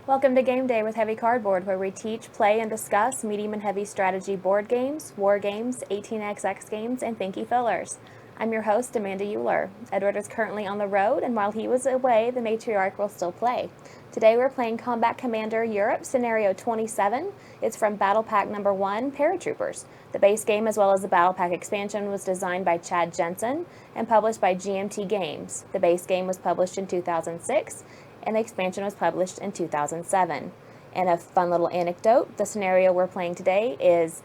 Welcome to Game Day with Heavy Cardboard, where we teach, play, and discuss medium and heavy strategy board games, war games, 18xx games, and thinky fillers. I'm your host, Amanda Euler. Edward is currently on the road, and while he was away, the matriarch will still play. Today we're playing Combat Commander Europe Scenario 27. It's from Battle Pack number 1, Paratroopers. The base game as well as the Battle Pack expansion was designed by Chad Jensen and published by GMT Games. The base game was published in 2006, and the expansion was published in 2007. And a fun little anecdote, the scenario we're playing today is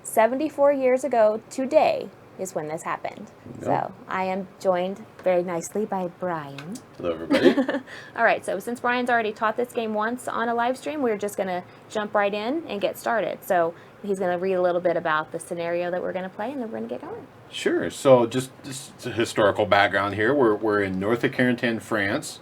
74 years ago today is when this happened. Yep. So I am joined very nicely by Brian. Hello, everybody. All right, so since Brian's already taught this game once on a live stream, we're just going to jump right in and get started. So he's going to read a little bit about the scenario that we're going to play, and then we're going to get going. Sure. So just a historical background here. We're in north of Carentan, France,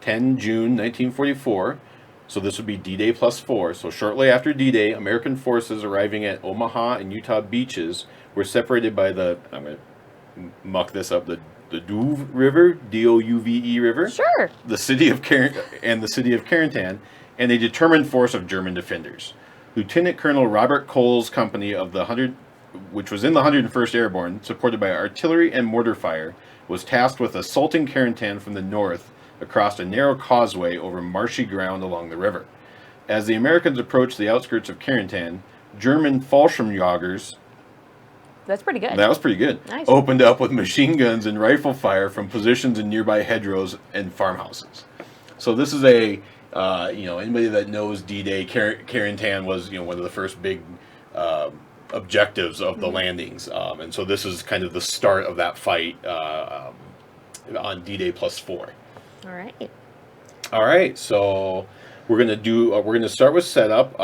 10 June 1944. So this would be D-Day plus 4. So shortly after D-Day, American forces arriving at Omaha and Utah beaches were separated by the, I'm going to muck this up, the Douve River, D-O-U-V-E River. Sure. The city of Carentan, and a determined force of German defenders. Lieutenant Colonel Robert Cole's company of the 100, which was in the 101st Airborne, supported by artillery and mortar fire, was tasked with assaulting Carentan from the north across a narrow causeway over marshy ground along the river. As the Americans approached the outskirts of Carentan, German Fallschirmjägers, that's pretty good. that was pretty good, Nice. opened up with machine guns and rifle fire from positions in nearby hedgerows and farmhouses. So this is a, anybody that knows D-Day, Carentan was, one of the first big objectives of the landings. And so this is kind of the start of that fight on D-Day plus 4. All right. All right, so we're gonna start with setup.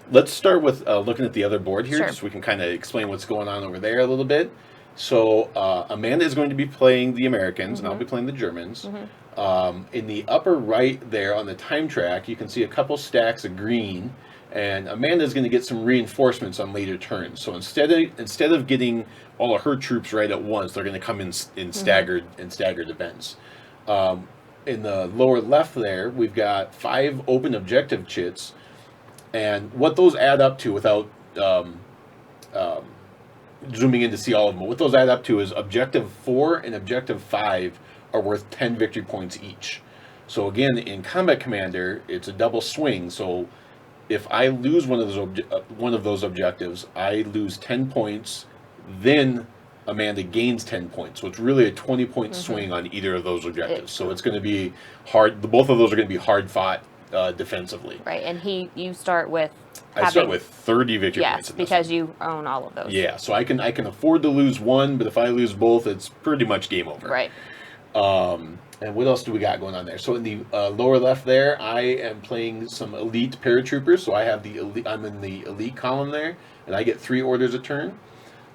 Let's start with looking at the other board here, Sure. so we can kind of explain what's going on over there a little bit. So Amanda is going to be playing the Americans, and I'll be playing the Germans. In the upper right there on the time track, you can see a couple stacks of green, and Amanda is going to get some reinforcements on later turns. So instead of getting all of her troops right at once, they're going to come in staggered events. In the lower left there, we've got 5 open objective chits, and what those add up to, without zooming in to see all of them, what those add up to is objective 4 and objective 5 are worth 10 victory points each. So again, in Combat Commander, it's a double swing. So if I lose one of those objectives, I lose 10 points, then Amanda gains 10 points. So it's really a 20-point swing on either of those objectives. So it's going to be hard. Both of those are going to be hard fought defensively. Right, and you start with I start with 30 victory points. Yes, because you own all of those. Yeah, so I can afford to lose one, but if I lose both, it's pretty much game over. Right. And what else do we got going on there? So in the lower left there, I am playing some elite paratroopers. So I have I'm in the elite column there, and I get 3 orders a turn.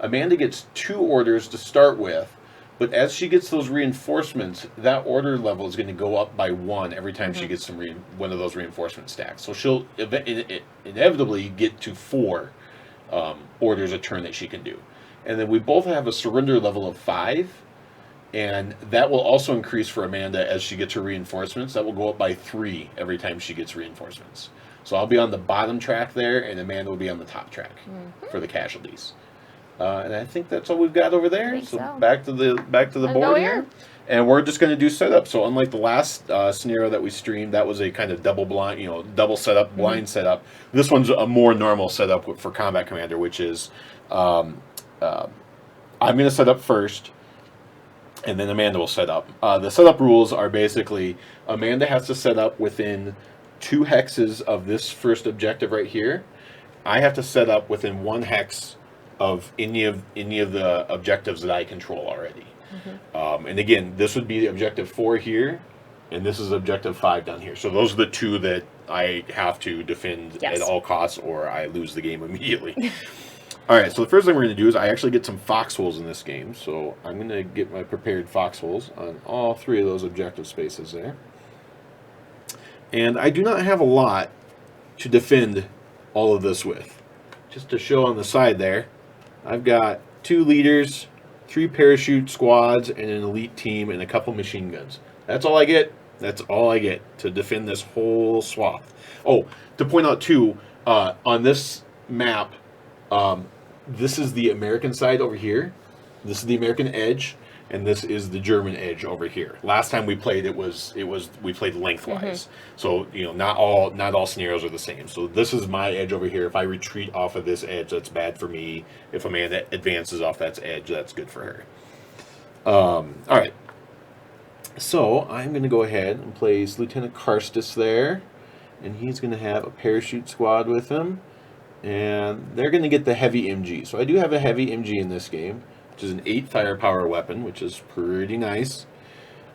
Amanda gets 2 orders to start with, but as she gets those reinforcements, that order level is going to go up by 1 every time she gets one of those reinforcement stacks. So she'll inevitably get to 4 orders a turn that she can do. And then we both have a surrender level of 5, and that will also increase for Amanda as she gets her reinforcements. That will go up by 3 every time she gets reinforcements. So I'll be on the bottom track there, and Amanda will be on the top track for the casualties. And I think that's all we've got over there. So back to the board here, and we're just going to do setup. So unlike the last scenario that we streamed, that was a kind of double setup, blind setup. This one's a more normal setup for Combat Commander, which is I'm going to set up first, and then Amanda will set up. The setup rules are basically Amanda has to set up within 2 hexes of this first objective right here. I have to set up within 1 hex of any of the objectives that I control already. And again, this would be objective 4 here, and this is objective 5 down here. So those are the 2 that I have to defend at all costs, or I lose the game immediately. All right, so the first thing we're going to do is I actually get some foxholes in this game. So I'm going to get my prepared foxholes on all 3 of those objective spaces there. And I do not have a lot to defend all of this with. Just to show on the side there, I've got 2 leaders, 3 parachute squads, and an elite team, and a couple machine guns. That's all I get. That's all I get to defend this whole swath. Oh, to point out too, on this map, this is the American side over here. This is the American edge, and this is the German edge over here. Last time we played, we played lengthwise. So not all scenarios are the same. So this is my edge over here. If I retreat off of this edge, that's bad for me. If Amanda advances off that edge, that's good for her. All right. So I'm going to go ahead and place Lieutenant Karstis there, and he's going to have a parachute squad with him, and they're going to get the heavy MG. So I do have a heavy MG in this game, which is an 8 firepower weapon, which is pretty nice.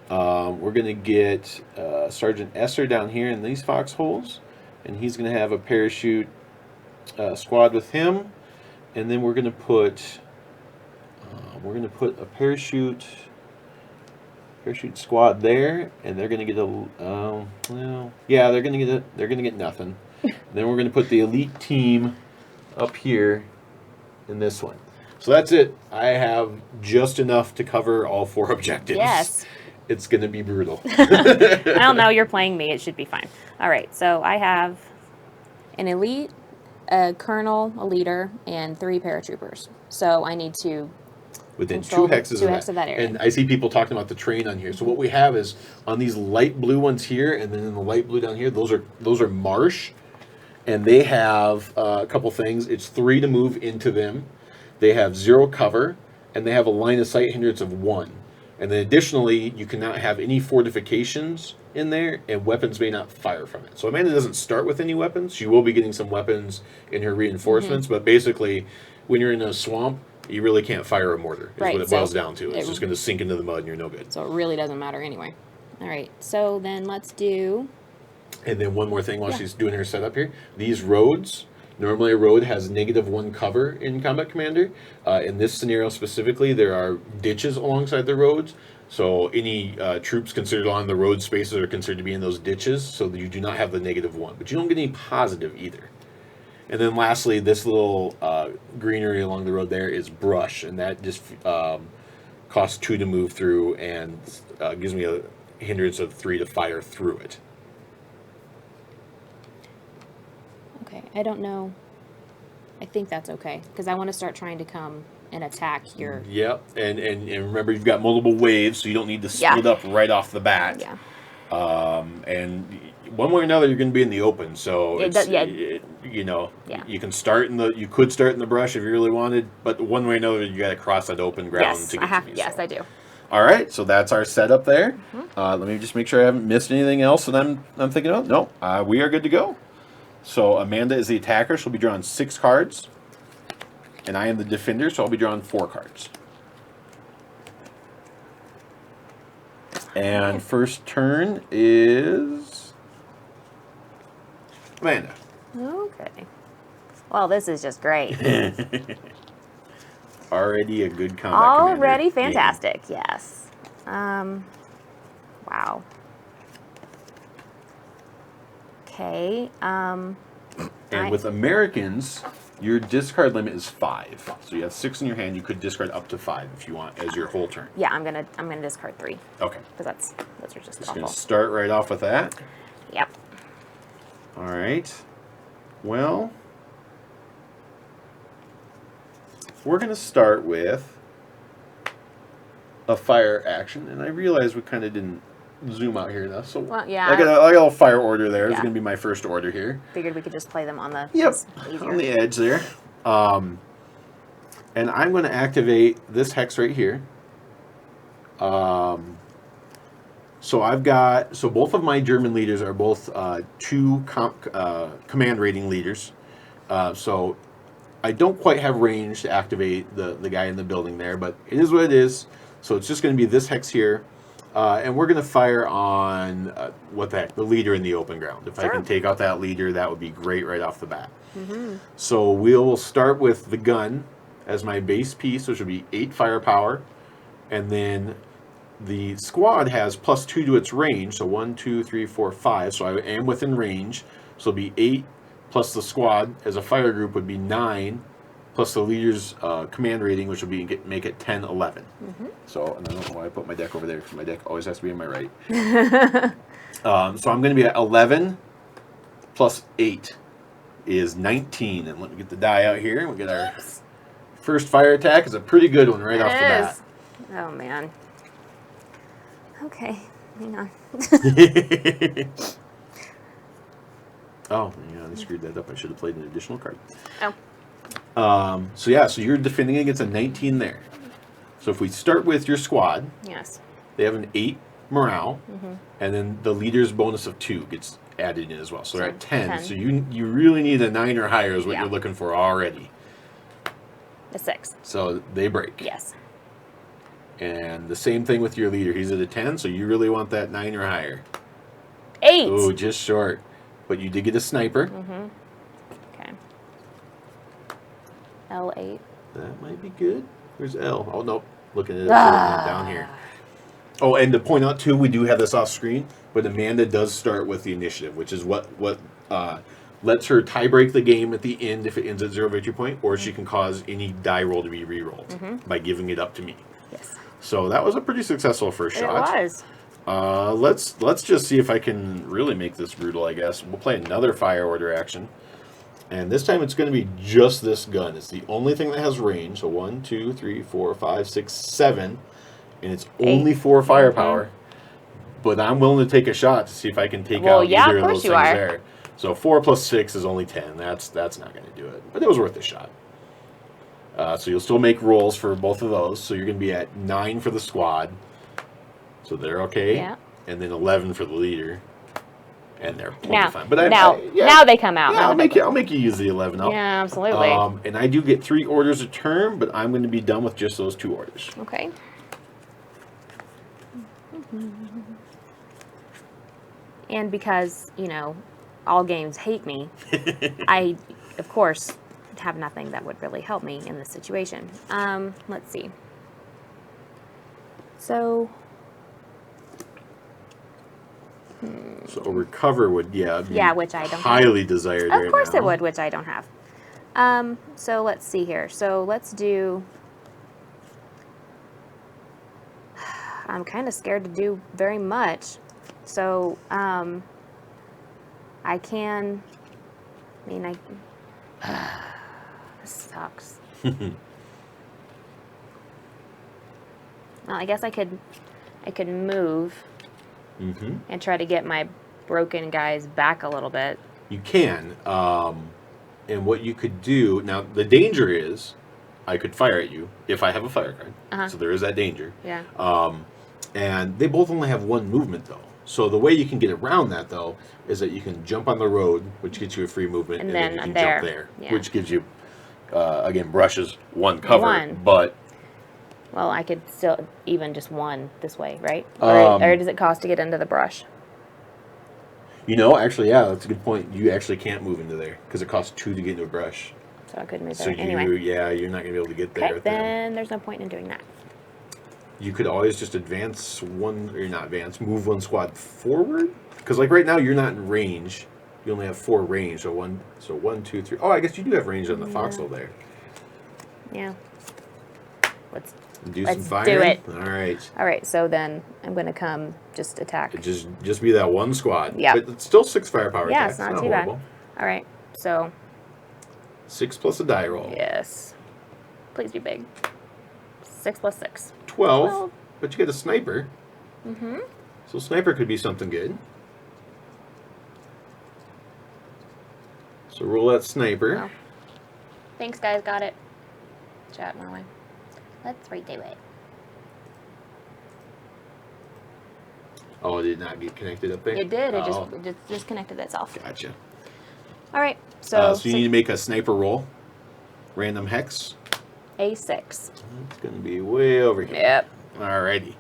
We're going to get Sergeant Esser down here in these foxholes, and he's going to have a parachute squad with him, and then we're going to put a parachute squad there, and they're going to get they're going to get nothing. Then we're going to put the elite team up here in this one. So that's it. I have just enough to cover all 4 objectives. Yes. It's going to be brutal. I don't know. You're playing me. It should be fine. All right. So I have an elite, a colonel, a leader, and 3 paratroopers. So I need to within 2 hexes of that area. And I see people talking about the terrain on here. So what we have is on these light blue ones here, and then in the light blue down here, those are marsh, and they have a couple things. It's 3 to move into them. They have 0 cover, and they have a line of sight hindrance of 1. And then additionally, you cannot have any fortifications in there, and weapons may not fire from it. So Amanda doesn't start with any weapons. She will be getting some weapons in her reinforcements, but basically, when you're in a swamp, you really can't fire a mortar, is what it boils down to. It's just going to sink into the mud and you're no good. So it really doesn't matter anyway. All right, so then let's do... And then one more thing while she's doing her setup here. These roads, normally a road has -1 cover in Combat Commander. In this scenario specifically, there are ditches alongside the roads. So any troops considered on the road spaces are considered to be in those ditches, so that you do not have the -1. But you don't get any positive either. And then lastly, this little greenery along the road there is brush, and that just costs 2 to move through and gives me a hindrance of 3 to fire through it. Okay, I don't know. I think that's okay, because I want to start trying to come and attack your... Yep, and remember, you've got multiple waves, so you don't need to split up right off the bat. Yeah. And one way or another, you're going to be in the open, so you can start you could start in the brush if you really wanted, but one way or another, you got to cross that open ground to get to me. Yes, I do. All right, so that's our setup there. Let me just make sure I haven't missed anything else that I'm thinking of. No, we are good to go. So Amanda is the attacker. She'll be drawing 6 cards, and I am the defender, so I'll be drawing 4 cards. And first turn is Amanda. Okay. Well, this is just great. Already a good combat Already commander fantastic, yes. Wow. Okay. And with Americans, your discard limit is 5. So you have 6 in your hand. You could discard up to 5 if you want as your whole turn. Yeah, I'm gonna discard 3. Okay. Because those are just awful. Gonna start right off with that. Yep. All right. Well, we're gonna start with a fire action, and I realize we kind of didn't zoom out here enough. So yeah, I got a fire order there. It's gonna be my first order here. Figured we could just play them on the on the edge there. And I'm going to activate this hex right here. So both of my German leaders are both 2 command rating leaders. So I don't quite have range to activate the guy in the building there, but it is what it is. So it's just going to be this hex here. And we're going to fire on, the leader in the open ground. If I can take out that leader, that would be great right off the bat. So we'll start with the gun as my base piece, which will be 8 firepower. And then the squad has +2 to its range, so 1, 2, 3, 4, 5. So I am within range. So it'll be 8 plus the squad as a fire group would be 9 plus the leader's command rating, which will be make it 10, 11. So, and I don't know why I put my deck over there, because my deck always has to be on my right. So I'm going to be at 11 plus 8 is 19. And let me get the die out here. And we get our first fire attack. It's a pretty good one right off the bat. Oh, man. Okay. Hang on. Oh, yeah, I screwed that up. I should have played an additional card. Oh. So yeah, so you're defending against a 19 there. So if we start with your squad, Yes. they have an 8 morale, and then the leader's bonus of 2 gets added in as well. So they're at 10. So you really need a 9 or higher is what you're looking for already. A 6. So they break. Yes. And the same thing with your leader. He's at a 10, so you really want that 9 or higher. 8. Oh, just short. But you did get a sniper. Okay. L8. That might be good. Where's L? Oh, nope. Looking at it down here. Oh, and to point out, too, we do have this off screen, but Amanda does start with the initiative, which is what lets her tie break the game at the end if it ends at 0 victory point, or she can cause any die roll to be re-rolled by giving it up to me. Yes. So that was a pretty successful first shot. It was. Let's just see if I can really make this brutal, I guess. We'll play another fire order action. And this time it's going to be just this gun. It's the only thing that has range. So 1, 2, 3, 4, 5, 6, 7. And it's only 4 firepower. But I'm willing to take a shot to see if I can take out either of those things there. So 4 plus 6 is only 10. That's not going to do it. But it was worth a shot. So you'll still make rolls for both of those. So you're going to be at 9 for the squad. So they're okay. Yeah. And then 11 for the leader. And they're totally fine. But now they come out. Yeah, I'll make you use the 11 up. Yeah, absolutely. And I do get 3 orders a turn, but I'm going to be done with just those 2 orders. Okay. And because, all games hate me, I, of course, have nothing that would really help me in this situation. Let's see. So recover would, be which I don't highly desired right now. Of course it would, which I don't have. So let's see here. So let's do... I'm kind of scared to do very much. So, I can... this sucks. Well, I guess I could move and try to get my broken guys back a little bit. You can. And what you could do... Now, the danger is I could fire at you if I have a fire card. So there is that danger. Yeah. And they both only have 1 movement, though. So the way you can get around that, though, is that you can jump on the road, which gets you a free movement, and then you can jump there, which gives you, again, brushes 1 cover. But... Well, I could still even just 1 this way, right? Or does it cost to get into the brush? Actually, yeah, that's a good point. You actually can't move into there because it costs 2 to get into a brush. So I couldn't move So there. Anyway. you're not going to be able to get there. Okay, then there's no point in doing that. You could always just move 1 squad forward. Because like right now, you're not in range. You only have 4 range. So 1, 2, 3. Oh, I guess you do have range on the foxhole there. Yeah. Let's some firing. do it. All right. So then I'm going to come just attack. Just be that 1 squad. Yeah. But it's still 6 firepower. Yeah, attacks. it's not too bad. All right. So 6 plus a die roll. Yes. Please be big. 6 plus 6. 12. But you get a sniper. So sniper could be something good. So roll that sniper. Oh. Thanks, guys. Got it. Chat my way. Let's redo it. Oh, it did not get connected up there? It did. It just disconnected itself. Gotcha. All right. So you need to make a sniper roll. Random hex. A6. It's going to be way over here. Yep. Alrighty.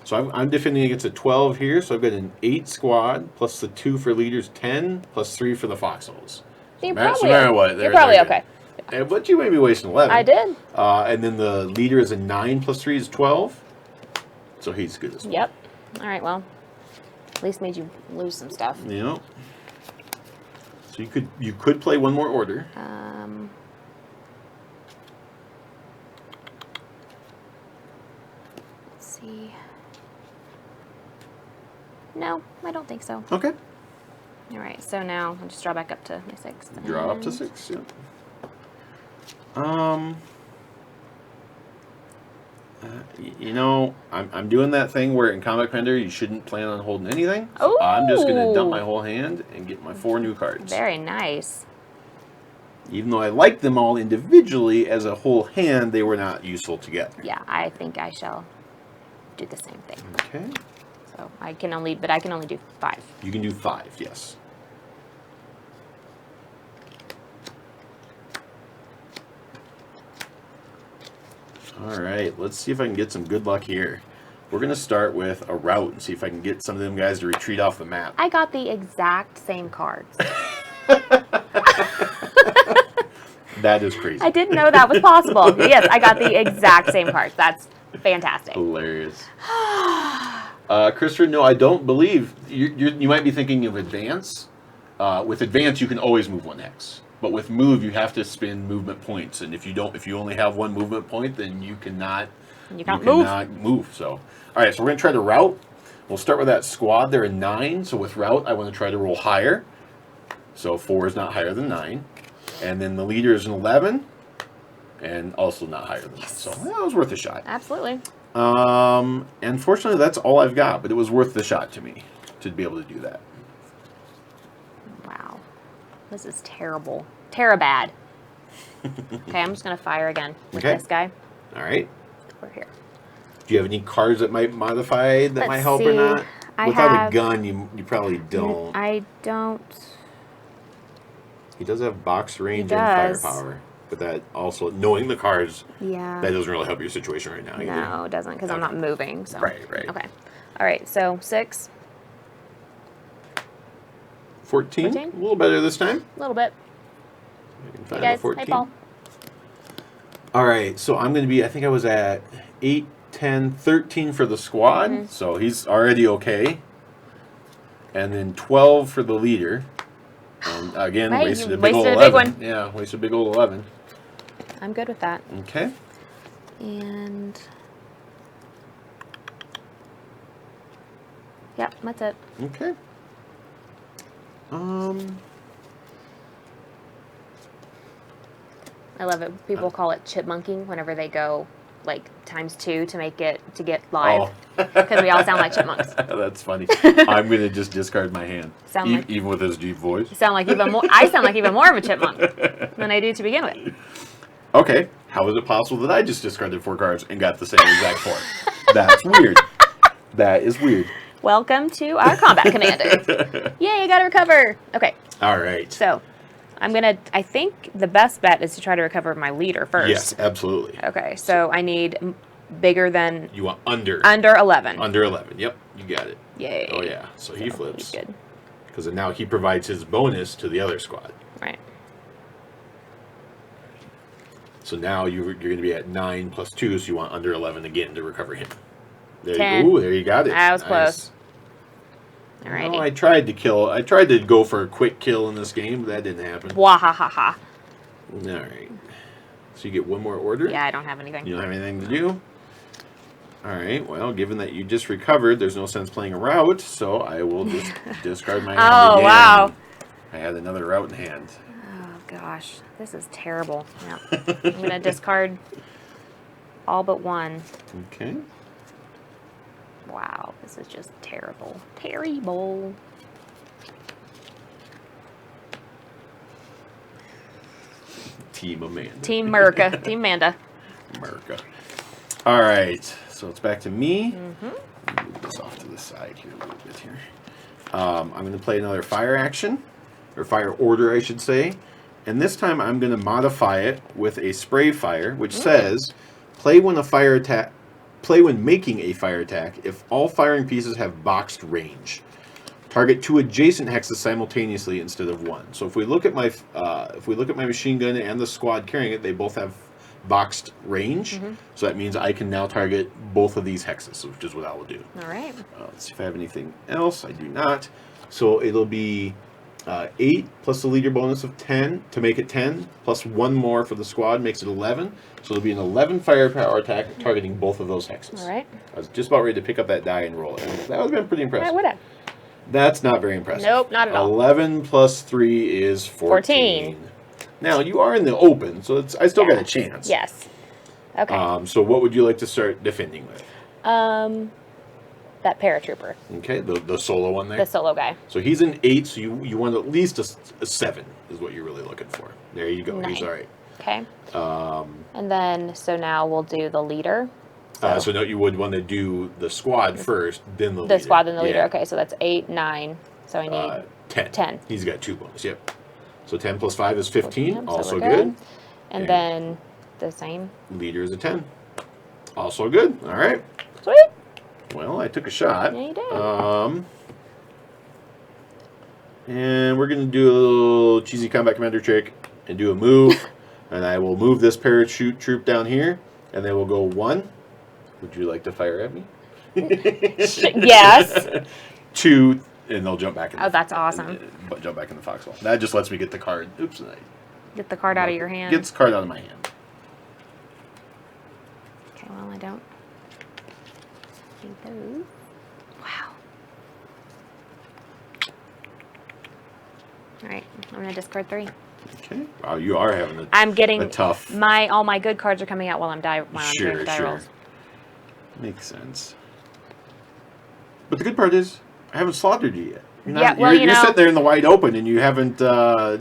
So I'm defending against a 12 here. So I've got an 8 squad plus the 2 for leaders, 10 plus 3 for the foxholes. You're probably okay. But you may be wasting 11. I did. And then the leader is a 9 plus 3 is 12. So he's good as well. Yep. All right, well, at least made you lose some stuff. Yeah. So you could play 1 more order. No, I don't think so. Okay. All right, so now I'll just draw back up to my 6. Draw up to 6, yep. You know, I'm doing that thing where in Comic Commander you shouldn't plan on holding anything. So I'm just going to dump my whole hand and get my 4 new cards. Very nice. Even though I like them all individually, as a whole hand, they were not useful together. Yeah, I think I shall do the same thing. Okay. So I can only do 5. You can do 5, yes. All right, let's see if I can get some good luck here. We're going to start with a route and see if I can get some of them guys to retreat off the map. I got the exact same cards. That is crazy. I didn't know that was possible. Yes, I got the exact same cards. That's fantastic. Hilarious. Christopher, no, I don't believe. You might be thinking of advance. With advance, you can always move 1 hex. But with move, you have to spend movement points, and if you only have 1 movement point, then you cannot move. So, all right, so we're gonna try to route. We'll start with that squad. They're a 9, so with route, I want to try to roll higher. So 4 is not higher than 9, and then the leader is an 11, and also not higher than that. So that was worth a shot. Absolutely. Unfortunately, that's all I've got, but it was worth the shot to me to be able to do that. Wow. This is terrible. Terabad. Okay, I'm just going to fire again with this guy. All right. Over here. Do you have any cards that might modify that might help or not? Without a gun, you probably don't. I don't. He does have box range and firepower. But that also, knowing the cards, that doesn't really help your situation right now either. No, it doesn't, because I'm not moving. So. Right. Okay. All right, so 6. 14? A little better this time. A little bit. Hey guys, hey Paul. All right, so I'm going to be, I think I was at 8, 10, 13 for the squad. So he's already okay. And then 12 for the leader. And again, wasted a big old 11. Yeah, wasted a big old 11. I'm good with that. Okay. And yep, that's it. Okay. I love it. People call it chipmunking whenever they go like ×2 to make it to get live, because we all sound like chipmunks. That's funny. I'm gonna just discard my hand, even with his deep voice. I sound like even more of a chipmunk than I do to begin with. Okay, how is it possible that I just discarded 4 cards and got the same exact 4? That's weird. That is weird. Welcome to our combat commander. Yay, I gotta recover. Okay. All right. So, I think the best bet is to try to recover my leader first. Yes, absolutely. Okay, so I need bigger than... You want under. Under 11. Under 11, yep, you got it. Yay. Oh yeah, so he flips. He's good. Because now he provides his bonus to the other squad. Right. So now you're going to be at 9 plus 2, so you want under 11 again to recover him. There 10. Ooh, there you got it. That was close. Alrighty. Well, I tried to go for a quick kill in this game, but that didn't happen. Wahahaha. Alright. So you get 1 more order? Yeah, I don't have anything. You don't have anything to do? Alright, well, given that you just recovered, there's no sense playing a route, so I will just discard my hand again. Wow. I had another route in hand. Oh, gosh. This is terrible. Yeah. I'm going to discard all but 1. Okay. Wow, this is just terrible. Terrible. Team Amanda. Team Merca. Team Amanda. America. All right, so it's back to me. Move this off to the side here a little bit here. I'm going to play another fire action, or fire order, I should say. And this time I'm going to modify it with a spray fire, which says, play when making a fire attack if all firing pieces have boxed range. Target 2 adjacent hexes simultaneously instead of 1. So if we look at my machine gun and the squad carrying it, they both have boxed range. So that means I can now target both of these hexes, which is what I will do. All right. Let's see if I have anything else. I do not. So it'll be 8 plus the leader bonus of 10 to make it 10, plus 1 more for the squad makes it 11. So it'll be an 11 firepower attack targeting both of those hexes. All right. I was just about ready to pick up that die and roll it. And that would have been pretty impressive. I would have. That's not very impressive. Nope, not at all. 11 plus 3 is 14. Now, you are in the open, so I still got a chance. Yes. Okay. So what would you like to start defending with? That paratrooper. Okay, the solo one there? The solo guy. So he's an 8, so you want at least a 7 is what you're really looking for. There you go. 9. He's all right. Okay. And then, so now we'll do the leader. So no, you would want to do the squad first, then the leader. The squad, then the leader. Okay, so that's 8, 9. So I need 10. 10. He's got 2 bonus, yep. So 10 plus 5 is 15, 14, also so good. And then the same. Leader is a 10. Also good. All right. Sweet. Well, I took a shot. Yeah, you did. And we're going to do a little cheesy combat commander trick and do a move. And I will move this parachute troop down here, and they will go 1. Would you like to fire at me? Yes. 2, and they'll jump back in. Oh, that's awesome. Jump back in the foxhole. That just lets me get the card. Oops. Get the card out of your hand. Gets the card out of my hand. Okay, well, I don't need those. Wow. All right, I'm going to discard 3. Okay. Oh, you are having I'm getting a tough. all my good cards are coming out while I'm doing die rolls. Makes sense. But the good part is, I haven't slaughtered you yet. You're sitting there in the wide open, and you haven't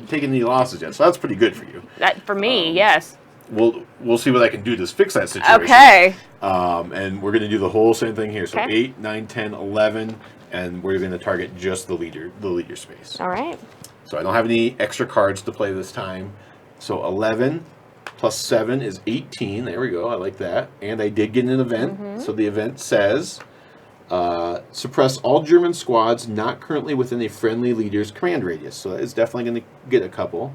taken any losses yet. So that's pretty good for you. That for me, yes. We'll see what I can do to fix that situation. Okay. And we're going to do the whole same thing here. So Okay. 8, 9, 10, 11, and we're going to target just the leader space. All right. So I don't have any extra cards to play this time. So 11 plus 7 is 18. There we go. I like that. And I did get an event. So the event says, suppress all German squads not currently within a friendly leader's command radius. So that is definitely going to get a couple.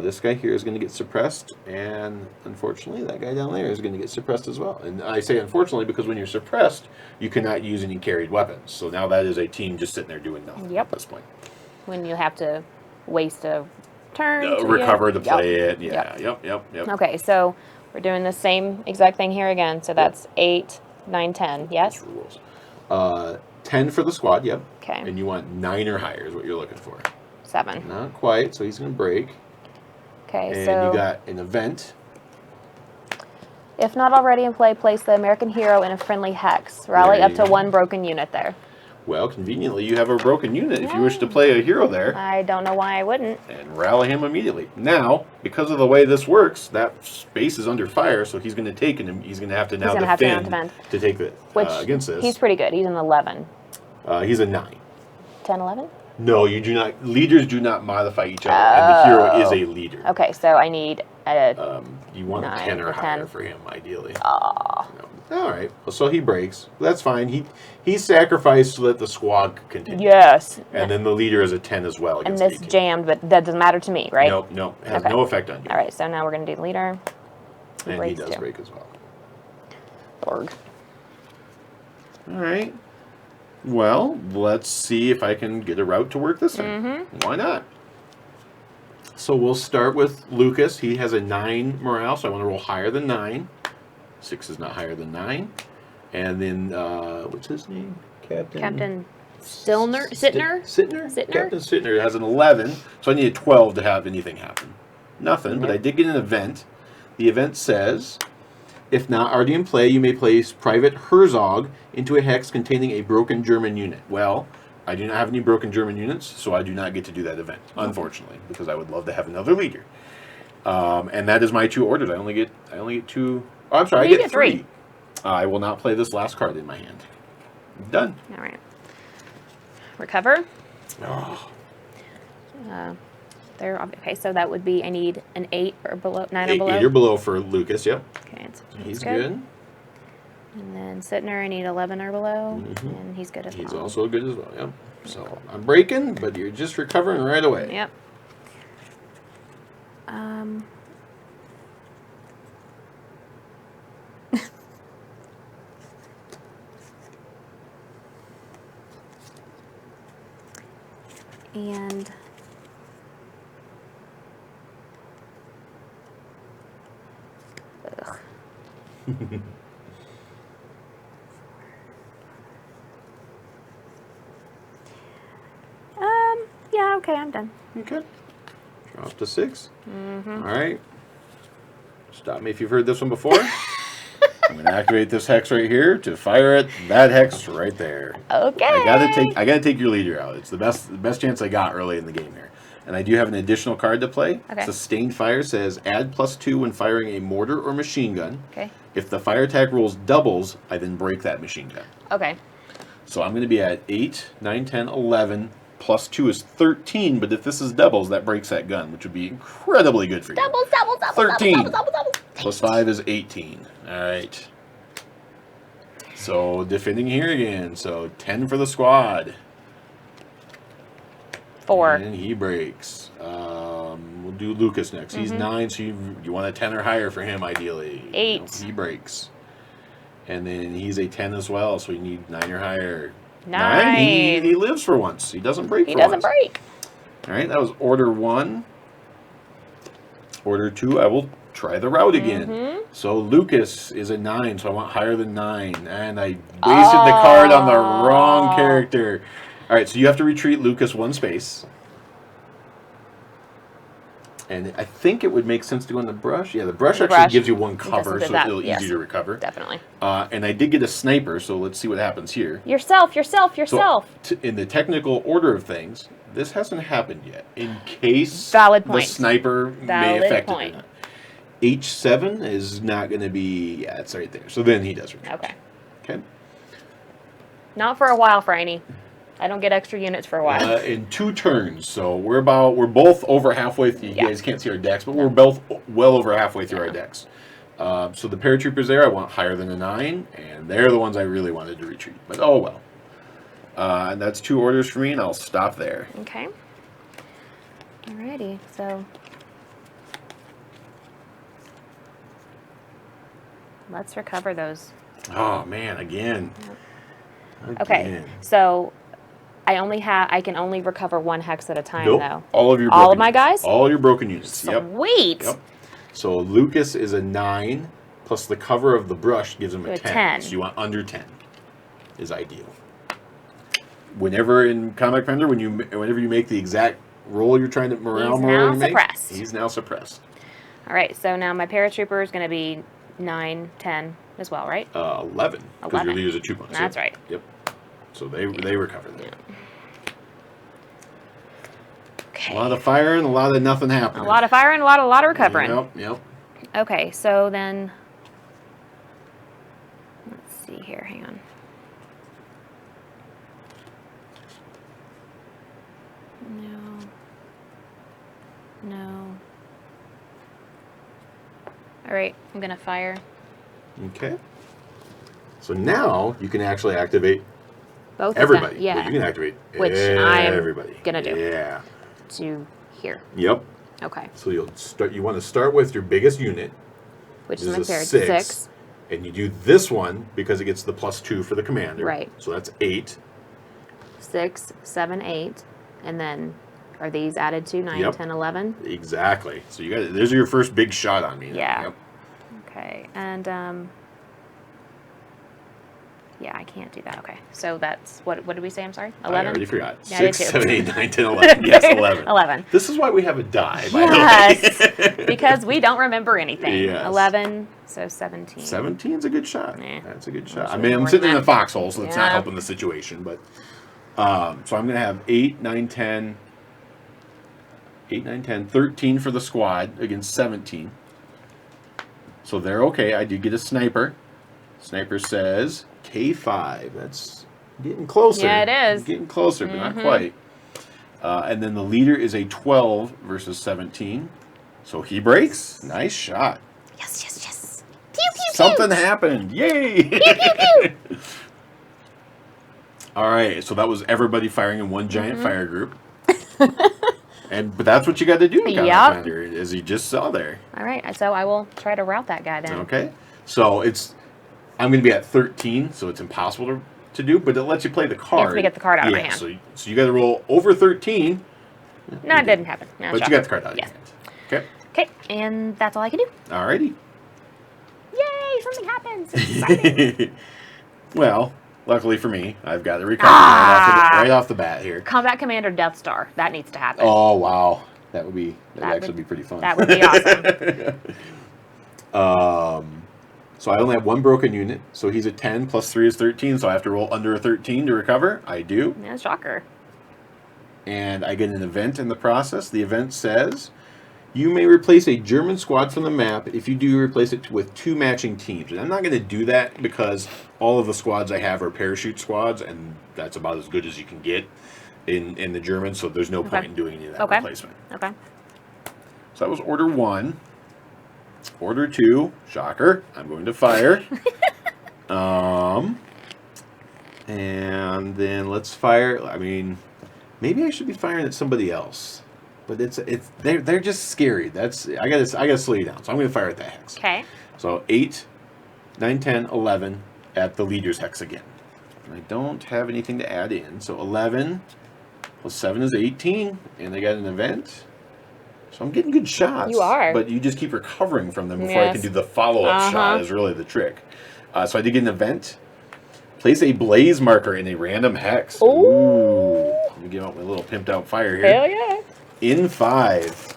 This guy here is going to get suppressed. And unfortunately, that guy down there is going to get suppressed as well. And I say unfortunately because when you're suppressed, you cannot use any carried weapons. So now that is a team just sitting there doing nothing at this point. When you have to waste a turn to recover to play it. Yep. Yep. Okay, so we're doing the same exact thing here again. So that's 8, 9, 10. Yes? Rules. 10 for the squad, yep. Okay. And you want 9 or higher is what you're looking for. 7. Not quite, so he's going to break. Okay, and so you got an event. If not already in play, place the American hero in a friendly hex. Rally up to 1 broken unit there. Well, conveniently, you have a broken unit if you wish to play a hero there. I don't know why I wouldn't. And rally him immediately. Now, because of the way this works, that space is under fire, so he's going to take it, and he's going to have to now defend to take it against this. He's pretty good. He's an 11. He's a 9. 10, 11? No, you do not. Leaders do not modify each other, and the hero is a leader. Okay, so I need a you want a 10 or higher for him, ideally. Oh. No. All right. Well, so he breaks. That's fine. He sacrificed so that the squad could continue. Yes. And then the leader is a 10 as well. And this jammed, but that doesn't matter to me, right? Nope. It has no effect on you. All right, so now we're going to do leader. And he does break as well. Borg. All right. Well, let's see if I can get a route to work this time. Why not? So we'll start with Lucas. He has a 9 morale, so I want to roll higher than 9. 6 is not higher than 9. And then, what's his name? Captain Sittner? Captain Sittner has an 11, so I need a 12 to have anything happen. Nothing, but I did get an event. The event says, if not already in play, you may place Private Herzog into a hex containing a broken German unit. Well, I do not have any broken German units, so I do not get to do that event, unfortunately, because I would love to have another leader. And that is my 2 orders. I only get 2. Oh, I'm sorry, I get 3. I will not play this last card in my hand. Done. All right. Recover. Oh. There. Okay, so that would be I need an 8 or below, 9 or below. 8 or below for Lucas. Yep. Okay, he's good. And then Sittner, I need 11 or below, and he's good as well. He's also good as well. Yep. So I'm breaking, but you're just recovering right away. Yep. And Yeah, okay, I'm done. Okay. Drop to 6. Mm-hmm. All right. Stop me if you've heard this one before. I'm going to activate this hex right here to fire at that hex right there. Okay. I gotta take your leader out. It's the best chance I got early in the game here. And I do have an additional card to play. Okay. Sustained fire says add +2 when firing a mortar or machine gun. Okay. If the fire attack rolls doubles, I then break that machine gun. Okay. So I'm going to be at 8, 9, 10, 11. +2 is 13, but if this is doubles, that breaks that gun, which would be incredibly good for you. Doubles. 13. +5 is 18. All right. So defending here again. So 10 for the squad. 4. And he breaks. We'll do Lucas next. He's 9, so you want a 10 or higher for him, ideally. 8. No, he breaks. And then he's a 10 as well, so we need 9 or higher. 9. He lives for once. He doesn't break He for doesn't once. break. All right, that was order 1. Order 2, I will try the route again. So Lucas is a 9, so I want higher than 9. And I wasted the card on the wrong character. All right, so you have to retreat Lucas 1 space. And I think it would make sense to go in the brush. Yeah, the brush actually gives you 1 cover, so it's a little easier to recover. Definitely. And I did get a sniper, so let's see what happens here. Yourself. So, in the technical order of things, this hasn't happened yet. In case Valid the point. sniper may Valid affect point. it or not. H7 is not going to be... Yeah, it's right there. So then he does retreat. Okay. Okay. Not for a while, Franny. I don't get extra units for a while. In 2 turns, so we're both over halfway through. You guys can't see our decks, but we're both well over halfway through our decks. So the paratroopers there, I want higher than a 9, and they're the ones I really wanted to retreat. But oh well. And that's 2 orders for me, and I'll stop there. Okay. Alrighty, so let's recover those. Oh man, again. Okay, so I can only recover 1 hex at a time, Nope. though. All of your All broken of my units. guys? All your broken units. Yep. Sweet. Yep. So Lucas is a 9, plus the cover of the brush gives him a 10. So you want under 10 is ideal. Whenever in Combat Commander, whenever you make the exact roll you're trying to suppressed. He's now suppressed. All right, so now my paratrooper is going to be 9, 10 as well, right? 11. Because your leader's a 2 points. That's right. Yep. So they recover that. Yeah. Okay. A lot of firing, a lot of nothing happening. A lot of firing, a lot of recovering. Yep. Okay, so then let's see here. Hang on. No. All right, I'm gonna fire. Okay. So now you can actually activate Both everybody. of them. Yeah. Well, you can activate Which everybody. I'm gonna do. Yeah. To here. Yep. Okay. So you want to start with your biggest unit, Which is my a paired 6, and you do this one because it gets the +2 for the commander. Right. So that's 8. 6, 7, 8, and then are these added to 9, 10, 11? Exactly. So there's your first big shot on me. Yeah. Yep. Okay, and yeah, I can't do that. Okay, so that's what did we say? I'm sorry. 11. I already forgot. Yeah, I did 6, too. 7, 8, 9, 10, 11. Yes, 11. 11. This is why we have a die. By Yes, the way. because we don't remember anything. Yes. 11, so 17. 17's a good shot. Nah. That's a good shot. Sure I mean, I'm more sitting than in the that. foxhole, so it's not Yeah. helping the situation. But so I'm going to have 8, 9, 10. 8, 9, 10, 13 for the squad against 17. So they're okay. I did get a sniper. Sniper says K5. That's getting closer. Yeah, it is. Getting closer, but not quite. And then the leader is a 12 versus 17. So he breaks. Nice shot. Yes. Pew pew pew. Something happened. Yay! Pew pew pew. All right. So that was everybody firing in one giant fire group. But that's what you got to do in Combat Commander, as you just saw there. All right, so I will try to route that guy then. Okay. So I'm going to be at 13, so it's impossible to do, but it lets you play the card. You have to get the card out of my hand. So you got to roll over 13. No, it didn't happen. No, But you got the card out of your Yes. hand. Okay. Okay, and that's all I can do. Alrighty. Yay, something happens. It's exciting. Well, luckily for me, I've got a recovery right off the bat here. Combat Commander Death Star. That needs to happen. Oh, wow. That would actually be pretty fun. That would be awesome. So I only have one broken unit. So he's a 10 plus 3 is 13. So I have to roll under a 13 to recover. I do. Yeah, shocker. And I get an event in the process. The event says, you may replace a German squad from the map. If you do, replace it with 2 matching teams. And I'm not going to do that because all of the squads I have are parachute squads, and that's about as good as you can get in the German, so there's no point in doing any of that replacement. Okay. So that was order 1. Order 2, shocker, I'm going to fire. And then let's fire. I mean, maybe I should be firing at somebody else. But they're just scary. I gotta slow you down. So I'm gonna fire at that hex. Okay. So 8, 9, 10, 11 at the leader's hex again. And I don't have anything to add in. So 11 plus 7 is 18, and they got an event. So I'm getting good shots. You are. But you just keep recovering from them before I can do the follow-up shot is really the trick. So I did get an event. Place a blaze marker in a random hex. Ooh. Let me give out my little pimped out fire here. Hell yeah. In 5.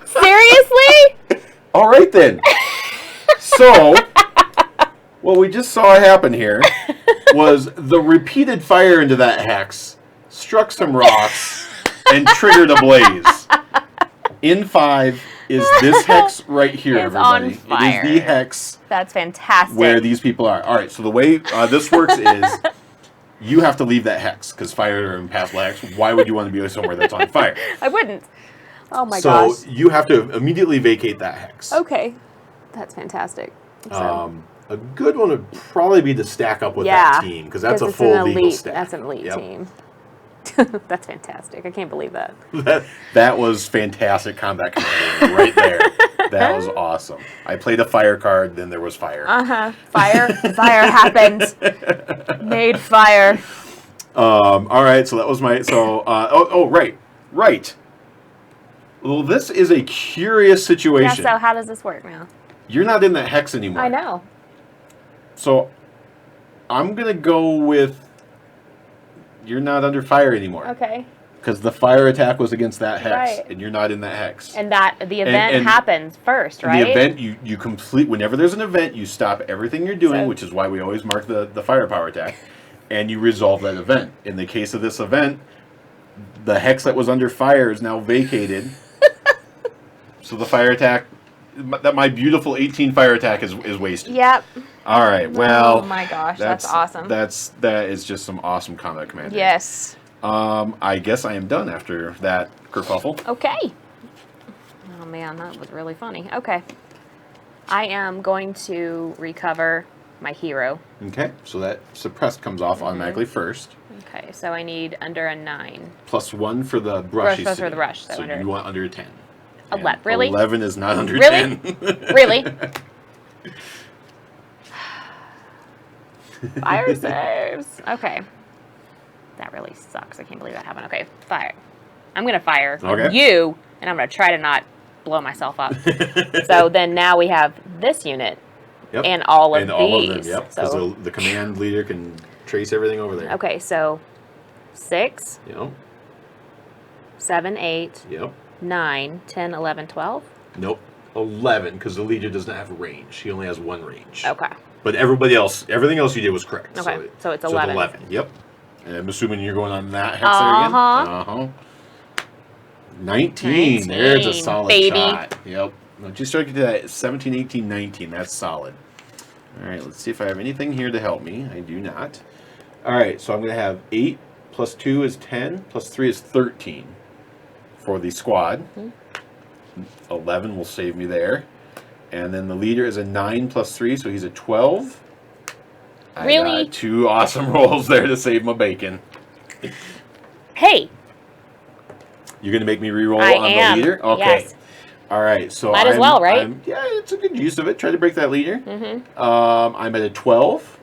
Seriously? All right then. So, what we just saw happen here was the repeated fire into that hex struck some rocks and triggered a blaze. In 5 is this hex right here, It's everybody. on fire. It is the hex. That's fantastic. Where these people are. All right, so the way this works is you have to leave that hex because fire and impassable hex. Why would you want to be somewhere that's on fire? I wouldn't. Oh my gosh. So you have to immediately vacate that hex. Okay. That's fantastic. So, A good one would probably be to stack up with that team because that's a full legal stack. That's an elite team. That's fantastic. I can't believe that. That was fantastic combat commander right there. That was awesome. I played a fire card, then there was fire. Fire happened. Made fire. All right, so that was my right. Well, this is a curious situation. Yeah, so how does this work now? You're not in that hex anymore. I know. So I'm gonna go with you're not under fire anymore. Okay. Because the fire attack was against that hex, Right. and you're not in that hex. And the event happens first, right? The event, you complete, whenever there's an event, you stop everything you're doing, which is why we always mark the firepower attack, and you resolve that event. In the case of this event, the hex that was under fire is now vacated. So the fire attack, my beautiful 18 fire attack is wasted. Yep. All right, well. Oh my gosh, that's awesome. That is just some awesome combat command. Yes. I guess I am done after that kerfuffle. Okay. Oh man, that was really funny. Okay. I am going to recover my hero. Okay, so that suppressed comes off automatically first. Okay, so I need under a 9. +1 for the brush. Plus for the brush. So you want under a 10. 11. Really? 11 is not under really? 10. Really? Fire saves. Okay. That really sucks. I can't believe that happened. Okay, fire. I'm going to fire you, and I'm going to try to not blow myself up. So then now we have this unit and all of these. All of them, yep. Because the command leader can trace everything over there. Okay, so 6, Yep. 7, 8, Yep. 9, 10, 11, 12. Nope. 11, because the leader does not have a range. He only has 1 range. Okay. But everything else you did was correct. Okay, so it's 11. So it's 11, yep. And I'm assuming you're going on that hex there again? 19. There's a solid shot. Yep. Now just start to get that 17, 18, 19. That's solid. All right, let's see if I have anything here to help me. I do not. All right, so I'm going to have 8 plus 2 is 10 plus 3 is 13 for the squad. 11 will save me there. And then the leader is a 9 plus 3, so he's a 12. Really? I got 2 awesome rolls there to save my bacon. Hey. You're going to make me re-roll I on am. the leader? Okay. Yes. All right. So Might as well, right? Yeah, it's a good use of it. Try to break that leader. I'm at a 12.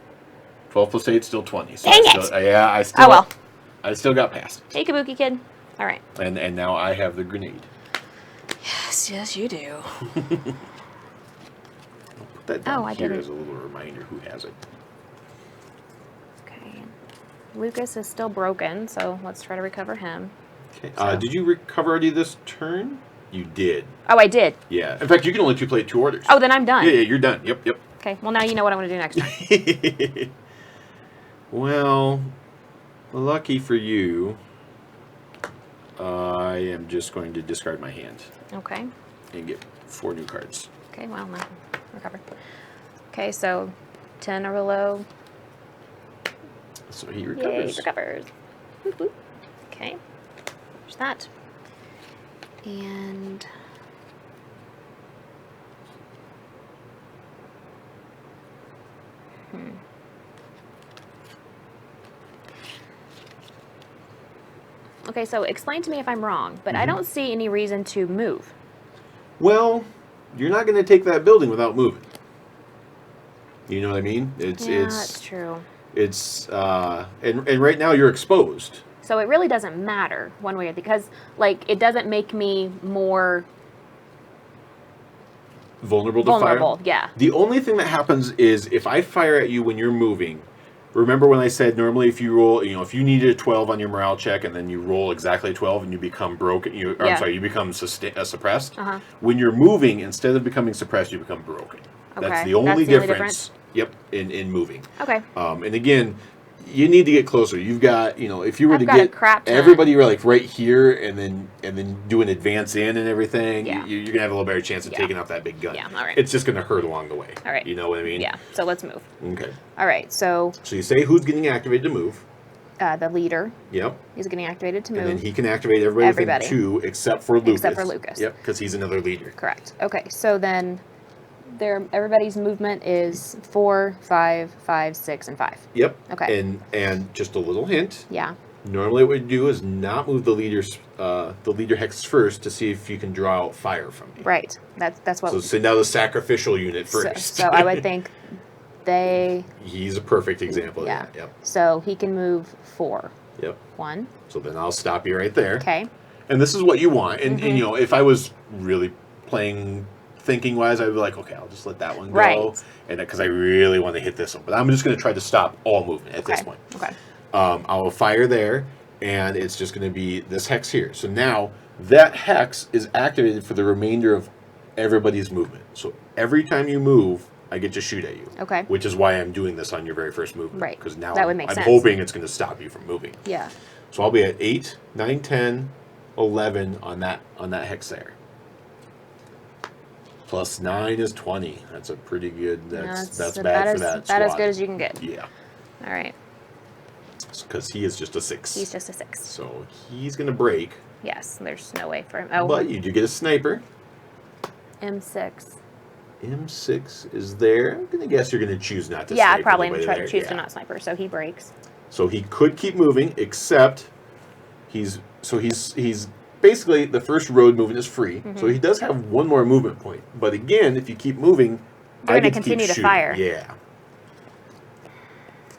12 plus 8 is still 20. So Dang it! I still got past it. Hey, Kabuki Kid. All right. And now I have the grenade. Yes, you do. put that down I here didn't. as a little reminder who has it. Okay. Lucas is still broken, so let's try to recover him. Okay. So. Did you recover already this turn? You did. Oh, I did. Yeah. In fact, you can only play 2 orders. Oh, then I'm done. Yeah, you're done. Yep. Okay, well, now you know what I'm going to do next time. Well, lucky for you, I am just going to discard my hand. Okay. And get 4 new cards. Okay, well, now recover. Okay, so 10 or below. So he recovers. Yay, he recovers. Whoop, whoop. Okay, there's that. And okay, so explain to me if I'm wrong, but I don't see any reason to move. Well, you're not going to take that building without moving. You know what I mean? That's true. It's and right now you're exposed. So it really doesn't matter one way or the because like it doesn't make me more vulnerable to fire. Yeah. The only thing that happens is if I fire at you when you're moving. Remember when I said normally if you roll, if you needed a 12 on your morale check and then you roll exactly a 12 and you become broken, you become suppressed. When you're moving, instead of becoming suppressed, you become broken. Okay. That's the only difference. Yep, in moving. Okay. And again, you need to get closer. You've got, if you were I've to got a get crap ton. everybody like right here and then do an advance in and everything, Yeah. you're gonna have a little better chance of taking out that big gun. Yeah, all right. It's just gonna hurt along the way. All right. You know what I mean? Yeah. So let's move. Okay. All right. So you say who's getting activated to move. the leader Yep. is getting activated to move. And then he can activate everybody within 2 except for Lucas. Except for Lucas. Yep, because he's another leader. Correct. Okay. So then everybody's movement is 4, 5, 5, 6, and 5. Yep. Okay. And just a little hint. Yeah. Normally what we do is not move the leader hex first to see if you can draw out fire from me. Right. That's what. So send out a sacrificial unit first. So I would think He's a perfect example of that. Yep. So he can move 4. Yep. 1. So then I'll stop you right there. Okay. And this is what you want. And if I was really playing thinking wise, I'd be like, okay, I'll just let that one go. Right. And because I really want to hit this one. But I'm just going to try to stop all movement at this point. Okay. I will fire there, and it's just going to be this hex here. So now that hex is activated for the remainder of everybody's movement. So every time you move, I get to shoot at you. Okay. Which is why I'm doing this on your very first movement. Right. Because now that would make I'm sense. hoping it's going to stop you from moving. Yeah. So I'll be at 8, 9, 10, 11 on that hex there. Plus 9 is 20. That's a pretty good. That's bad for that. About as good as you can get. Yeah. All right. Because he is just a 6. He's just a 6. So he's going to break. Yes. There's no way for him. Oh. But you do get a sniper. M6. M6 is there. I'm going to guess you're going to choose not to sniper. Yeah, I'd probably try to there. choose to not sniper. So he breaks. So he could keep moving, except he's basically the first road movement is free. So he does have one more movement point. But again, if you keep moving, you're going to continue to fire. Yeah.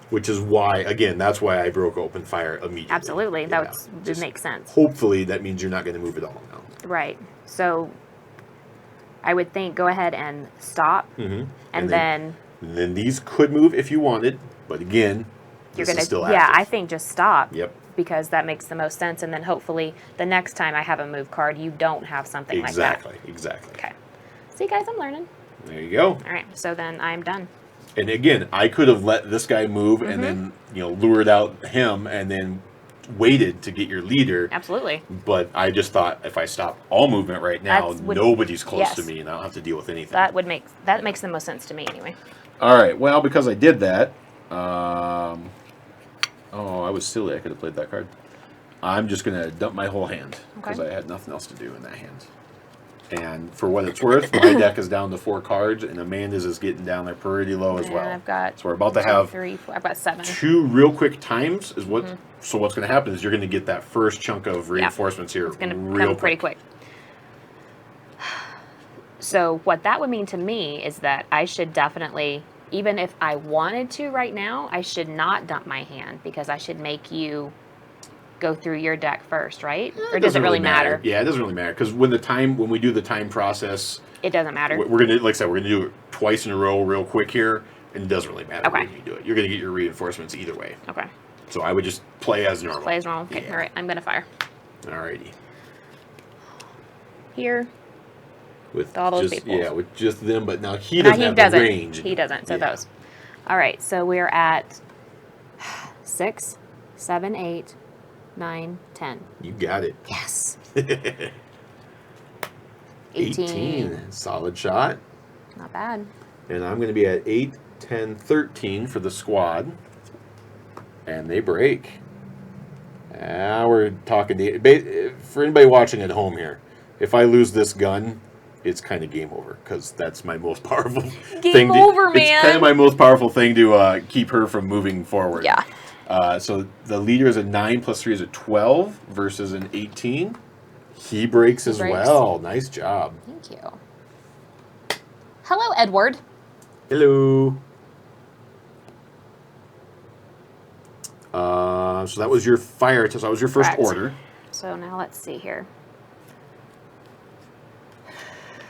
Which is why, again, that's why I broke open fire immediately. Absolutely. That would make sense. Hopefully that means you're not going to move at all now. Right. So I would think go ahead and stop. And then these could move if you wanted. But again, you're going to still active. Yeah, I think just stop. Yep. Because that makes the most sense. And then hopefully the next time I have a move card, you don't have something like that. Exactly. Okay. See, guys, I'm learning. There you go. All right. So then I'm done. And again, I could have let this guy move and then, lured out him and then waited to get your leader. Absolutely. But I just thought if I stop all movement right now, nobody's close to me and I don't have to deal with anything. That makes the most sense to me anyway. All right. Well, because I did that, I was silly. I could have played that card. I'm just going to dump my whole hand because I had nothing else to do in that hand. And for what it's worth, my deck is down to 4 cards, and Amanda's is getting down there pretty low as well. I've got. So we're about to have 3, 4, I've got 7. 2 real quick times. So what's going to happen is you're going to get that first chunk of reinforcements here. It's going to come pretty quick. So what that would mean to me is that I should definitely, even if I wanted to right now, I should not dump my hand because I should make you go through your deck first, right? It Or does it doesn't really matter? Yeah, it doesn't really matter because when we do the time process, It doesn't matter. we're gonna, like I said, we're gonna do it twice in a row, real quick here, and it doesn't really matter Okay. when you do it. You're gonna get your reinforcements either way. Okay. So I would just play as normal. Play as normal. Okay. Yeah. All right. I'm gonna fire Alrighty. here. With all those just, people. Yeah, with just them, but now he No, doesn't he have doesn't. the range. He doesn't. So Yeah. those. All right. So we're at 6, 7, 8, 9, 10. You got it. Yes. 18. Solid shot. Not bad. And I'm going to be at 8, 10, 13 for the squad. And they break. We're talking for anybody watching at home here. If I lose this gun, it's kind of game over because that's my most powerful Game over, man. It's kind of my most powerful thing to keep her from moving forward. Yeah. So the leader is a 9 plus 3 is a 12 versus an 18. He breaks as well. Nice job. Thank you. Hello, Edward. Hello. So that was your fire test. That was your first Correct. order. So now let's see here.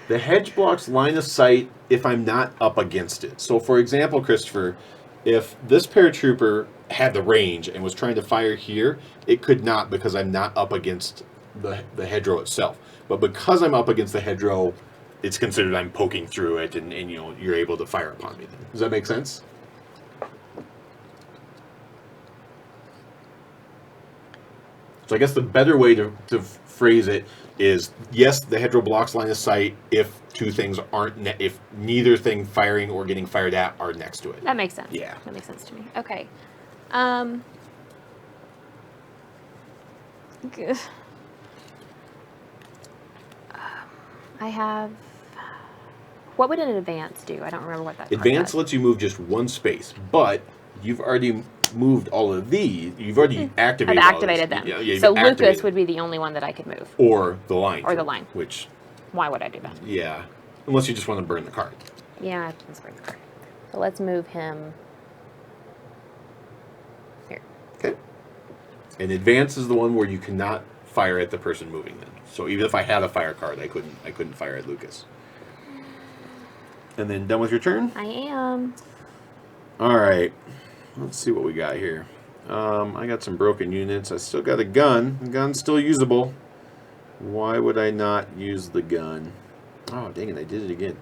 The hedge blocks line of sight if I'm not up against it. So, for example, Christopher, if this paratrooper had the range and was trying to fire here, it could not because I'm not up against the hedgerow itself. But because I'm up against the hedgerow, it's considered I'm poking through it, and you're able to fire upon me. Does that make sense? So I guess the better way to phrase it is, yes, the hedgerow blocks line of sight if two things aren't, if neither thing firing or getting fired at are next to it. That makes sense. Yeah. That makes sense to me. Okay. Good. I have. What would an advance do? I don't remember what that. Advance lets you move just one space, but you've already moved all of these. You've already activated. I've activated them. Yeah, so Lucas would be the only one that I could move. Or the line. Or the line. Which. Why would I do that? Yeah, unless you just want to burn the card. Yeah, let's burn the card. So let's move him here. Okay. And advance is the one where you cannot fire at the person moving then. So even if I had a fire card, I couldn't fire at Lucas. And then done with your turn? I am. All right. Let's see what we got here. I got some broken units. I still got a gun. The gun's still usable. Why would I not use the gun? Oh, dang it. I did it again.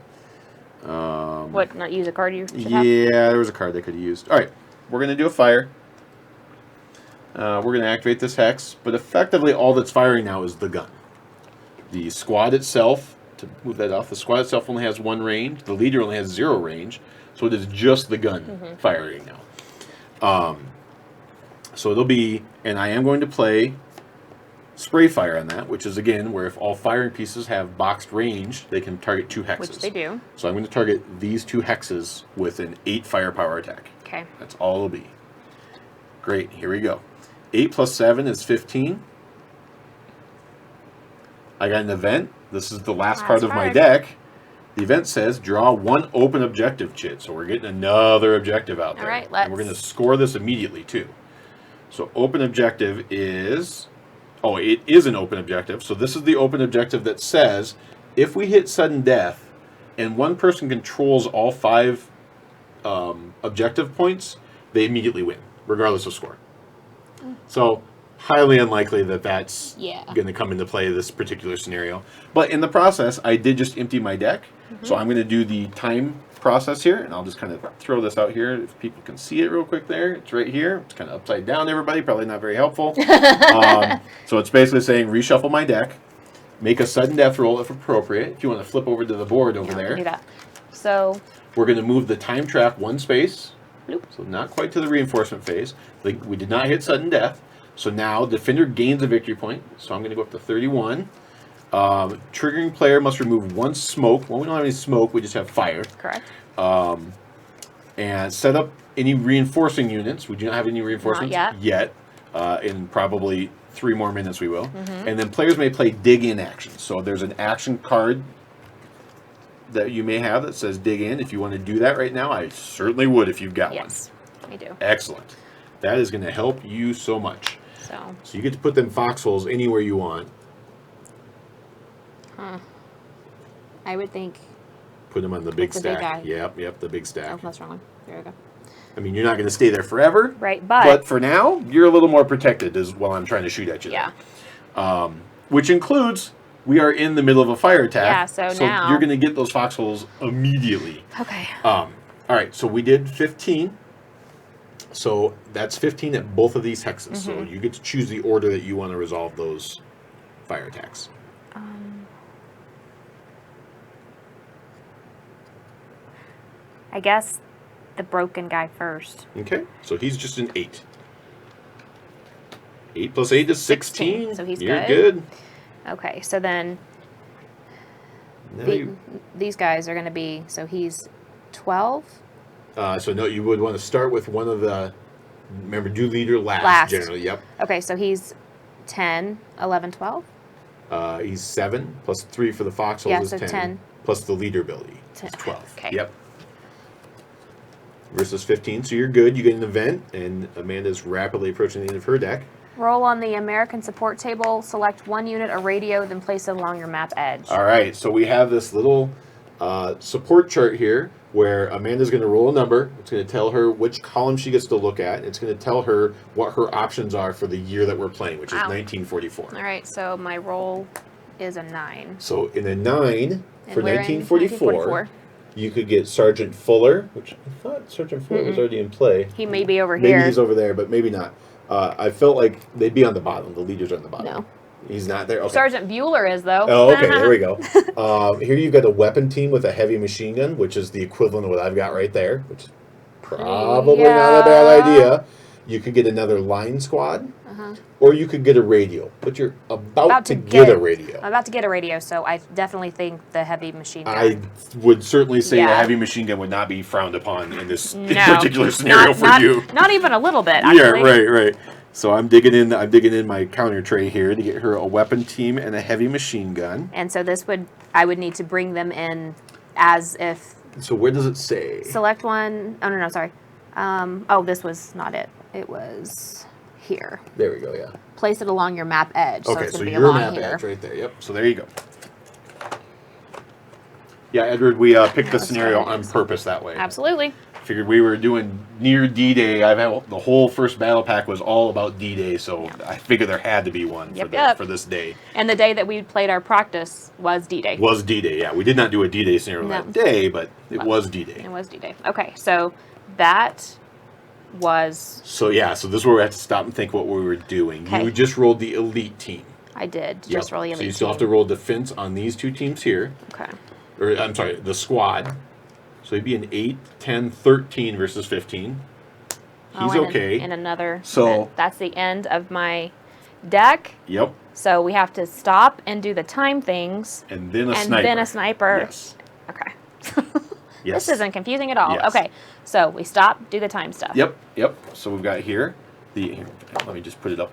What, not use a card you should have? Yeah, there was a card I could have used. All right. We're going to do a fire. We're going to activate this hex. But effectively, all that's firing now is the gun. The squad itself, to move that off, the squad itself only has one range. The leader only has 0 range. So it is just the gun firing now. So it'll be, and I am going to play spray fire on that, which is, again, where if all firing pieces have boxed range, they can target 2 hexes. Which they do. So I'm going to target these 2 hexes with an 8 firepower attack. Okay. That's all it'll be. Great, here we go. 8 plus 7 is 15. I got an event. This is the last card of my deck. The event says draw 1 open objective chit. So we're getting another objective out there. All right, and we're going to score this immediately too. So open objective is, oh, it is an open objective. So this is the open objective that says if we hit sudden death and one person controls all 5 objective points, they immediately win, regardless of score. So highly unlikely that that's going to come into play this particular scenario. But in the process, I did just empty my deck. So I'm going to do the time process here, and I'll just kind of throw this out here if people can see it real quick there. It's right here. It's kind of upside down, everybody. Probably not very helpful. So it's basically saying reshuffle my deck, make a sudden death roll if appropriate. If you want to flip over to the board over there. Do that. So we're going to move the time track 1 space. Bloop. So not quite to the reinforcement phase. We did not hit sudden death. So now defender gains a victory point. So I'm going to go up to 31. Triggering player must remove 1 smoke. Well, we don't have any smoke. We just have fire. Correct. And set up any reinforcing units. We do not have any reinforcements yet. In probably 3 more minutes we will. And then players may play dig in actions. So there's an action card that you may have that says dig in. If you want to do that right now, I certainly would if you've got one. Yes, I do. Excellent. That is going to help you so much. So you get to put them foxholes anywhere you want. I would think. Put them on the big That's the big stack. guy. Yep, the big stack. Oh, that's the wrong one. There we go. I mean, you're not going to stay there forever. Right, but for now, you're a little more protected as while I'm trying to shoot at you. Yeah. Which includes, we are in the middle of a fire attack. Yeah, so now you're going to get those foxholes immediately. Okay. All right, so we did 15. So that's 15 at both of these hexes. So you get to choose the order that you want to resolve those fire attacks. I guess the broken guy first. Okay, so he's just an 8. 8 plus 8 is 16. So he's You're good. good. Okay, so then these guys are going to be, so he's 12. So no, you would want to start with one of the, remember, do leader last. Generally. Yep. Okay, so he's 10, 11, 12. He's 7 plus 3 for the foxholes Yeah, is so 10, plus the leader ability. It's 12. Okay. Yep. Versus 15, so you're good. You get an event, and Amanda's rapidly approaching the end of her deck. Roll on the American support table, select one unit, a radio, then place it along your map edge. All right, so we have this little support chart here where Amanda's going to roll a number. It's going to tell her which column she gets to look at. It's going to tell her what her options are for the year that we're playing, which is 1944. All right, so my roll is a 9. So in a 9 for we're 1944, you could get Sergeant Fuller, which I thought Sergeant Fuller was already in play. He may be over here. Maybe he's over there, but maybe not. I felt like they'd be on the bottom. The leaders are on the bottom. No. He's not there? Okay. Sergeant Bueller is, though. Oh, okay. There we go. Here you've got a weapon team with a heavy machine gun, which is the equivalent of what I've got right there, which is probably not a bad idea. You could get another line squad, or you could get a radio, but you're about to get a radio. I'm about to get a radio, so I definitely think the heavy machine gun. I would certainly say a heavy machine gun would not be frowned upon in this particular scenario for you. Not even a little bit, actually. Yeah, right. So I'm digging in my counter tray here to get her a weapon team and a heavy machine gun. And so I would need to bring them in as if. So where does it say? Select one. Oh, no, sorry. This was not it. It was here. There we go, yeah. Place it along your map edge. Okay, so, so your map edge right there. Yep, so there you go. Yeah, Edward, we picked the scenario on purpose that way. Absolutely. Figured we were doing near D-Day. The whole first battle pack was all about D-Day, so I figured there had to be one for this day. And the day that we played our practice was D-Day. Was D-Day, yeah. We did not do a D-Day scenario that day, but it was D-Day. It was D-Day. Okay, so that was... So this is where we have to stop and think what we were doing. Okay. You just rolled the elite team. I did just roll the elite team. So you still have to roll defense on these two teams here. Okay. Or, I'm sorry, the squad. So he'd be an 8, 10, 13 versus 15. He's okay. And another. So that's the end of my deck. Yep. So we have to stop and do the time things. And then a sniper. And then a sniper. Yes. Okay. Yes. This isn't confusing at all. Yes. Okay. So we stop, do the time stuff. Yep. So we've got here let me just put it up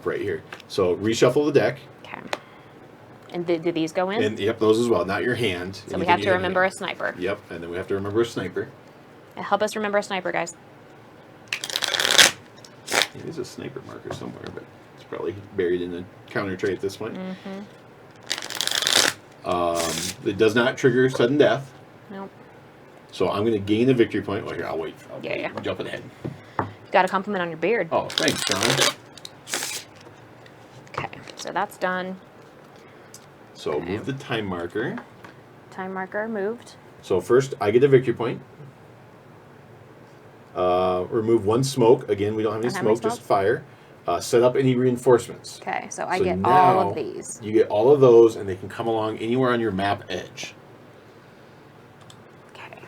right here. So reshuffle the deck. Okay. And do these go in? And those as well, not your hand. So we have to remember a sniper. Yep, and then we have to remember a sniper. Help us remember a sniper, guys. There's a sniper marker somewhere, but it's probably buried in the counter tray at this point. It does not trigger sudden death. Nope. So I'm going to gain a victory point. Well, here, I'll wait. Yeah. Jump ahead. You got a compliment on your beard. Oh, thanks, John. Okay, so that's done. So move the time marker. Time marker moved. So first, I get a victory point. Remove one smoke. Again, we don't have any smoke, just fire. Set up any reinforcements. Okay, so I get all of these. You get all of those, and they can come along anywhere on your map edge. Okay.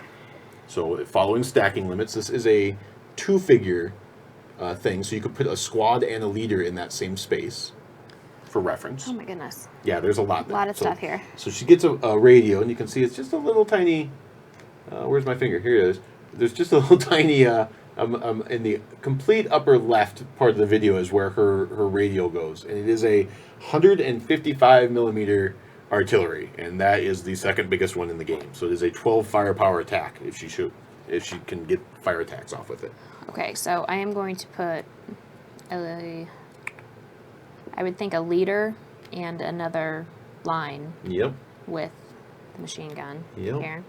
So following stacking limits, this is a 2-figure thing, so you could put a squad and a leader in that same space for reference. Oh my goodness. Yeah, there's a lot there. A lot of stuff here. So she gets a radio, and you can see it's just a little tiny... where's my finger? Here it is. There's just a little tiny... in the complete upper left part of the video is where her radio goes. And it is a 155 millimeter artillery, and that is the second biggest one in the game. So it is a 12 firepower attack if she can get fire attacks off with it. Okay, so I am going to put I would think a leader and another line Yep. with the machine gun Yep. here.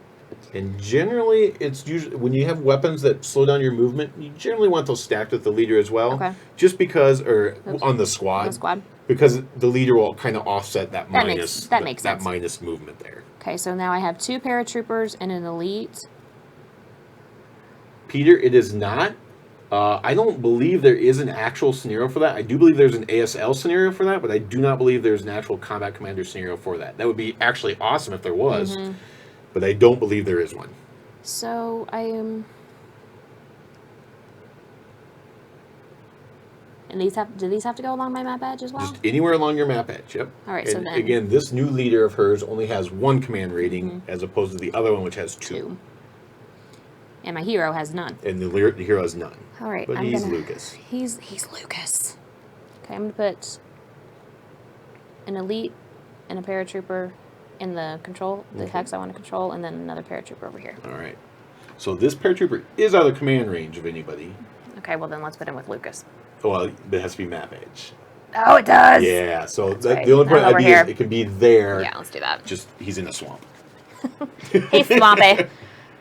And generally, it's usually when you have weapons that slow down your movement, you generally want those stacked with the leader as well. Okay. Just because, or on the squad. On the squad. Because the leader will kind of offset that minus. That makes sense. That minus movement there. Okay, so now I have 2 paratroopers and an elite. Peter, it is not. I don't believe there is an actual scenario for that. I do believe there's an ASL scenario for that, but I do not believe there's an actual combat commander scenario for that. That would be actually awesome if there was, but I don't believe there is one. So I am. And do these have to go along my map edge as well? Just anywhere along your map edge, yep. All right, and so then. Again, this new leader of hers only has 1 command rating as opposed to the other one, which has 2. And my hero has none. And the hero has none. All right, but he's Lucas. He's Lucas. Okay, I'm gonna put an elite and a paratrooper in the control, the hex I want to control, and then another paratrooper over here. All right. So this paratrooper is out of command range of anybody. Okay, well then let's put him with Lucas. Well, it has to be map edge. Oh, it does. Yeah. So right. the only point over I'd be here. is it can be there. Yeah, let's do that. Just he's in a swamp. He's swampy.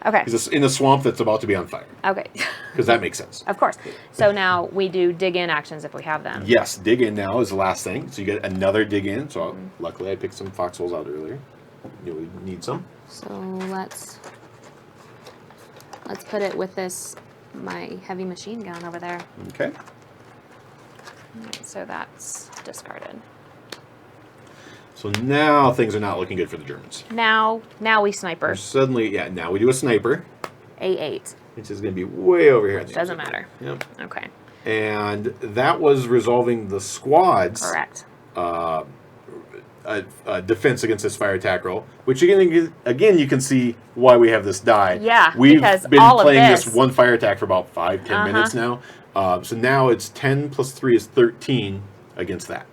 Okay. He's in a swamp that's about to be on fire. Okay. Because that makes sense. Of course. So now we do dig in actions if we have them. Yes, dig in now is the last thing. So you get another dig in. So luckily I picked some foxholes out earlier. You know, we need some. So let's put it with my heavy machine gun over there. Okay. Alright, so that's discarded. So now things are not looking good for the Germans. Now we sniper. Suddenly, yeah, now we do a sniper. A8. Which is going to be way over here. Doesn't matter. Yep. Okay. And that was resolving the squad's Correct. Defense against this fire attack roll, which again you can see why we have this die. Yeah, we've because been all of playing this. this one fire attack for about 5-10 minutes now. So now it's 10 plus 3 is 13 against that.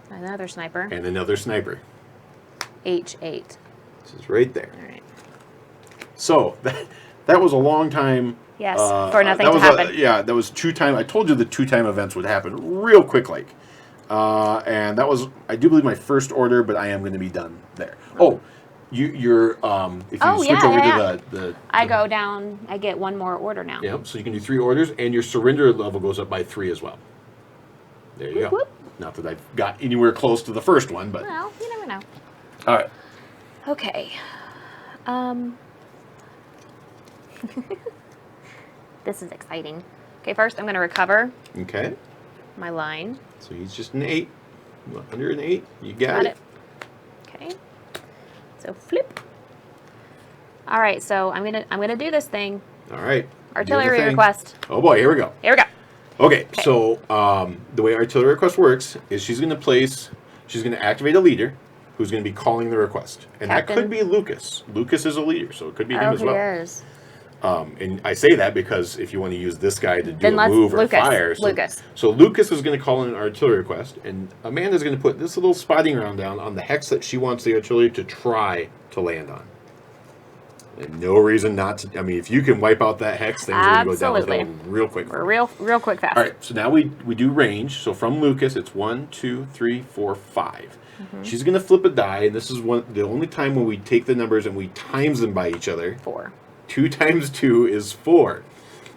Another sniper. And another sniper. H8. This is right there. All right. So that was a long time. Yes, for nothing to happen. That was 2-time. I told you the 2-time events would happen real quick, like. And that was, I do believe, my first order, but I am going to be done there. Oh, you're if you switch over to the I go down. I get 1 more order now. Yeah, so you can do 3 orders, and your surrender level goes up by 3 as well. There you go. Whoop. Not that I've got anywhere close to the first one, but Well, you never know. all right. Okay. This is exciting. Okay, first I'm going to recover Okay. my line. So he's just an 8. Under an 8. You got Got it. it. Okay. So flip. All right, so I'm gonna do this thing. All right. Artillery Do the thing. request. Oh boy, here we go. Here we go. Okay, so the way artillery request works is she's going to activate a leader who's going to be calling the request. And Captain. that could be Lucas. Lucas is a leader, so it could be him as well. He is. And I say that because if you want to use this guy to do Then a let's move or Lucas. fire. So Lucas is going to call in an artillery request, and Amanda's going to put this little spotting round down on the hex that she wants the artillery to try to land on. And no reason not to. I mean, if you can wipe out that hex, things are going to go downhill real quick. We're real quick fast. All right, so now we do range. So from Lucas, it's 1, 2, 3, 4, 5. She's going to flip a die, and this is the only time when we take the numbers and we times them by each other. 4. 2 times 2 is 4.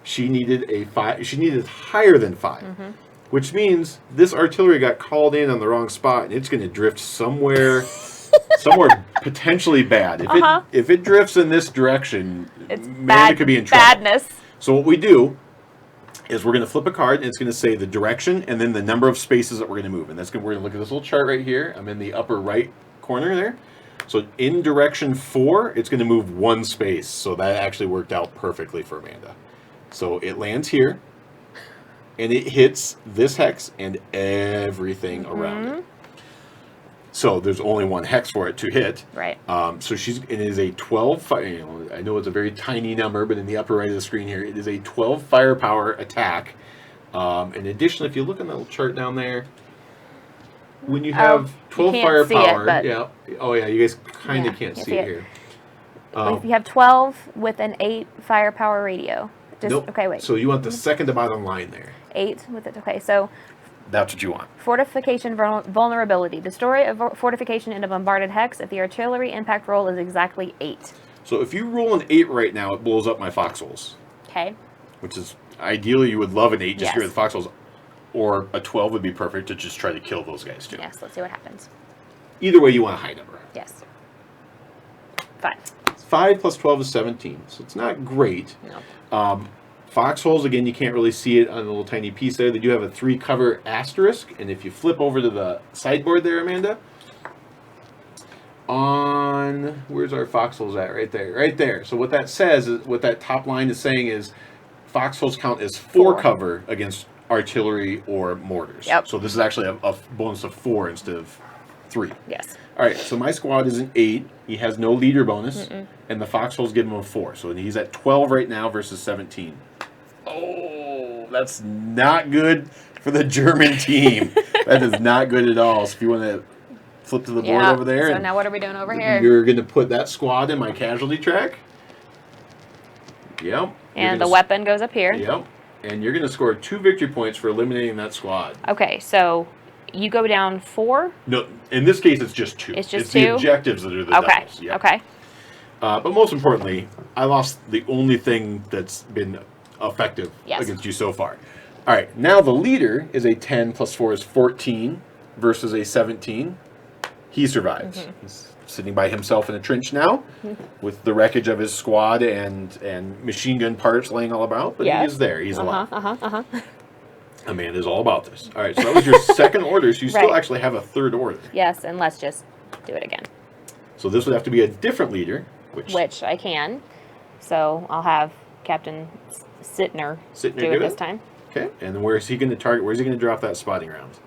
She needed a 5. She needed higher than 5, which means this artillery got called in on the wrong spot, and it's going to drift somewhere potentially bad. If it drifts in this direction, Amanda could be in trouble. Badness. So what we do is we're going to flip a card, and it's going to say the direction and then the number of spaces that we're going to move. And we're going to look at this little chart right here. I'm in the upper right corner there. So in direction 4, it's going to move 1 space. So that actually worked out perfectly for Amanda. So it lands here, and it hits this hex and everything around it. So there's only 1 hex for it to hit. Right. So it is a 12. I know it's a very tiny number, but in the upper right of the screen here, it is a 12 firepower attack. In addition, if you look on the little chart down there, when you have 12 firepower, you guys kind of can't see it here. You have 12 with an 8 firepower radio. Nope. Okay, wait. So you want the second to bottom line there. 8 with it. Okay, so That's what you want. Fortification vulnerability. Destroy a fortification in a bombarded hex if the artillery impact roll is exactly 8. So if you roll an 8 right now, it blows up my foxholes. Okay. Which is, ideally, you would love an 8 just to get Yes. rid of the foxholes. Or a 12 would be perfect to just try to kill those guys, too. Yes, let's see what happens. Either way, you want a high number. Yes. 5. 5 plus 12 is 17, so it's not great. No. Foxholes, again, you can't really see it on the little tiny piece there. They do have a 3 cover asterisk, and if you flip over to the sideboard there, Amanda, where's our foxholes at? Right there. So what that says, what that top line is saying is foxholes count as 4 cover against artillery or mortars. Yep. So this is actually a bonus of 4 instead of 3. Yes. All right, so my squad is an 8. He has no leader bonus, and the foxholes give him a 4. So he's at 12 right now versus 17. Oh, that's not good for the German team. That is not good at all. So if you want to flip to the board over there. So now what are we doing over here? You're going to put that squad in my casualty track. Yep. And the weapon goes up here. Yep. And you're going to score 2 victory points for eliminating that squad. Okay, so you go down 4? No, in this case, it's just 2. It's just it's 2? the objectives that are the doubles. Yep. Okay. But most importantly, I lost the only thing that's been effective against you so far. All right, now the leader is a 10 plus 4 is 14 versus a 17. He survives. He's sitting by himself in a trench now with the wreckage of his squad and machine gun parts laying all about, but he is there. He's alive. Amanda's all about this. All right, so that was your second order, so you still actually have a third order. Yes, and let's just do it again. So this would have to be a different leader, which I can. So I'll have Captain Sittner do it this time. Okay, and where is he going to target? Where is he going to drop that spotting round?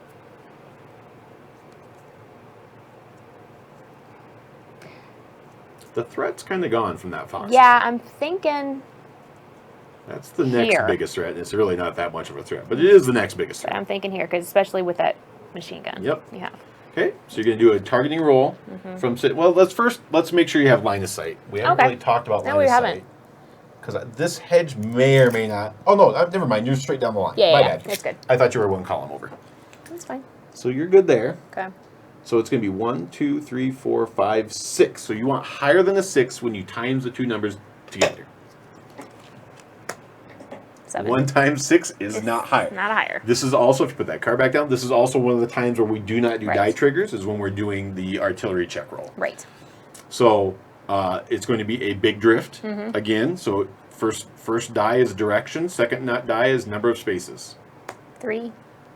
The threat's kind of gone from that fox. Yeah, I'm thinking. That's the next biggest threat. It's really not that much of a threat, but it is the next biggest threat. I'm thinking here, because especially with that machine gun. Yep. You have. Okay, so you're going to do a targeting roll from. Well, let's make sure you have line of sight. We haven't really talked about line of sight. No, we haven't. Because this hedge may or may not. Oh no, never mind. You're straight down the line. Yeah, My bad. It's good. I thought you were one column over. That's fine. So you're good there. Okay. So it's going to be 1, 2, 3, 4, 5, 6. So you want higher than a 6 when you times the two numbers together. 7. 1 times 6 is not higher. Not higher. This is also, if you put that card back down, this is also one of the times where we do not do die triggers, is when we're doing the artillery check roll. Right. So it's going to be a big drift again. So first die is direction. Second die is number of spaces. 3.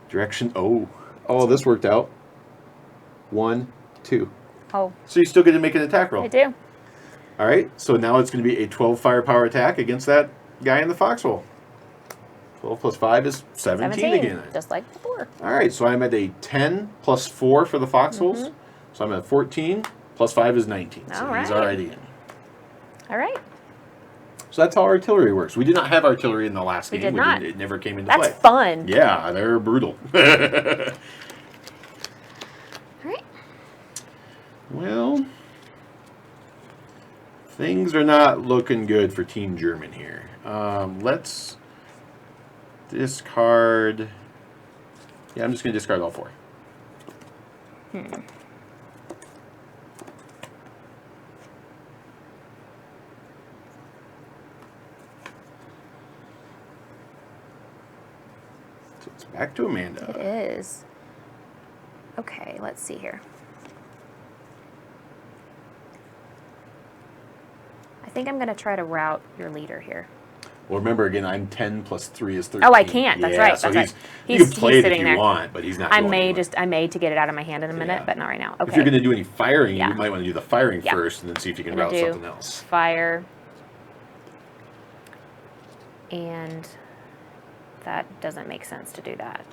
Direction. Oh, this worked out. 1, 2. Oh. So you still get to make an attack roll. I do. All right. So now it's going to be a 12 firepower attack against that guy in the foxhole. 12 plus 5 is 17 again. Just like before. All right. So I'm at a 10 plus 4 for the foxholes. So I'm at 14 plus 5 is 19. So he's already in. All right. So that's how artillery works. We did not have artillery in the last game. We did not. It never came into play. That's fun. Yeah, they're brutal. All right. Well, things are not looking good for Team German here. Let's discard. Yeah, I'm just going to discard all 4. So it's back to Amanda. It is. Okay, let's see here. I think I'm going to try to route your leader here. Well, remember again, I'm 10 plus 3 is 13. Oh, I can't. That's right. So That's right. You can play it if sitting you there. want, but he's not. I going may anywhere. I may to get it out of my hand in a minute, but not right now. Okay. If you're going to do any firing, Yeah. you might want to do the firing first, and then see if you can route something else. Fire. And that doesn't make sense to do that.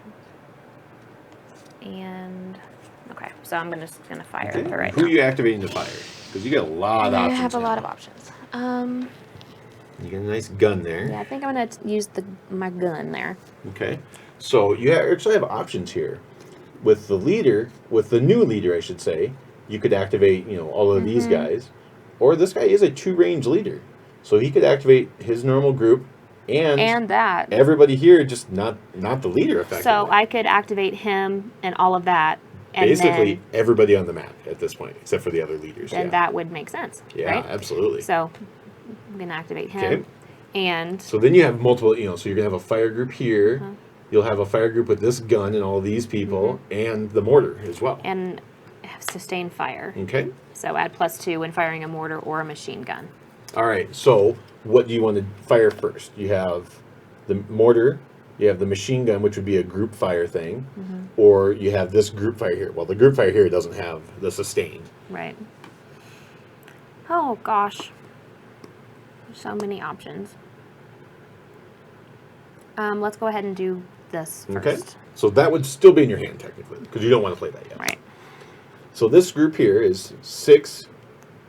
And okay, so I'm just gonna fire it right Who now. are you activating to fire? Because you got a lot of options. I have a now. lot of options. You got a nice gun there. Yeah, I think I'm gonna use my gun there. Okay, so you actually have options here. With the leader, with the new leader, I should say, you could activate, all of these guys, or this guy is a 2-range leader, so he could activate his normal group And that. Everybody here, just not the leader, effectively. So I could activate him and all of that. And basically then, everybody on the map at this point, except for the other leaders. Then that would make sense. Yeah, right? absolutely. So I'm going to activate him. Okay. And so then you have multiple, so you're going to have a fire group here. You'll have a fire group with this gun and all these people, and the mortar as well. And sustain fire. Okay. So add +2 when firing a mortar or a machine gun. All right. So what do you want to fire first? You have the mortar, you have the machine gun, which would be a group fire thing, or you have this group fire here. Well, the group fire here doesn't have the sustain. Right. Oh, gosh. So many options. Let's go ahead and do this first. Okay. So that would still be in your hand, technically, because you don't want to play that yet. Right. So this group here is 6,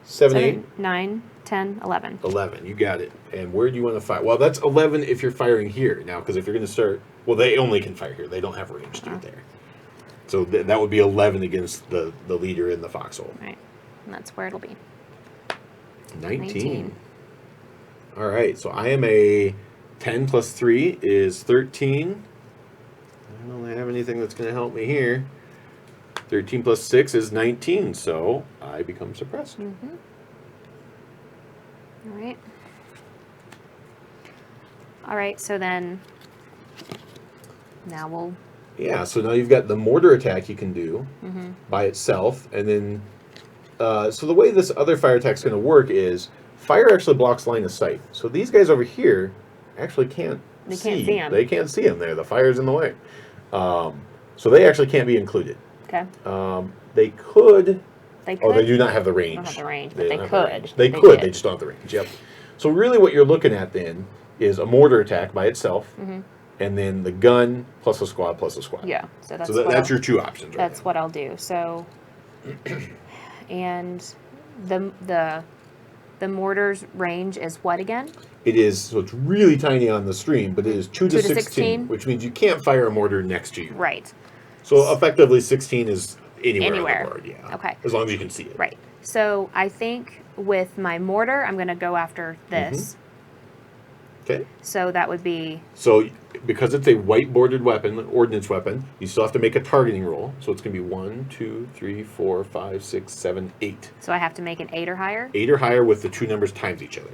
7, 8, 9, 10, 11. 11. You got it. And where do you want to fire? Well, that's 11 if you're firing here. Now, because if you're going to start... Well, they only can fire here. They don't have range to it there. So that would be 11 against the leader in the foxhole. Right. And that's where it'll be. 19. All right. So I am a 10 plus 3 is 13. I don't have anything that's going to help me here. 13 plus 6 is 19. So I become suppressed. All right. All right. So then now we'll... Yeah, so now you've got the mortar attack you can do by itself, and then so the way this other fire attack is going to work is fire actually blocks line of sight. So these guys over here actually can't see him. They can't see him there. The fire's in the way. So they actually can't be included. Okay. They could. They could. Oh, they do not have the range. Don't have the range, but they could. They could. They just don't have the range. Yep. So really, what you're looking at then is a mortar attack by itself. And then the gun plus a squad plus a squad. Yeah. So that's your two options. That's what I'll do. So, and the mortar's range is what again? It is, so it's really tiny on the stream, but it is 2 to 16, which means you can't fire a mortar next to you. Right. So effectively 16 is anywhere on the board. Yeah. Okay. As long as you can see it. Right. So I think with my mortar, I'm going to go after this. Okay. So that would be... So because it's a white bordered weapon, an ordnance weapon, you still have to make a targeting roll. So it's going to be 1, 2, 3, 4, 5, 6, 7, 8. So I have to make an 8 or higher? 8 or higher with the two numbers times each other.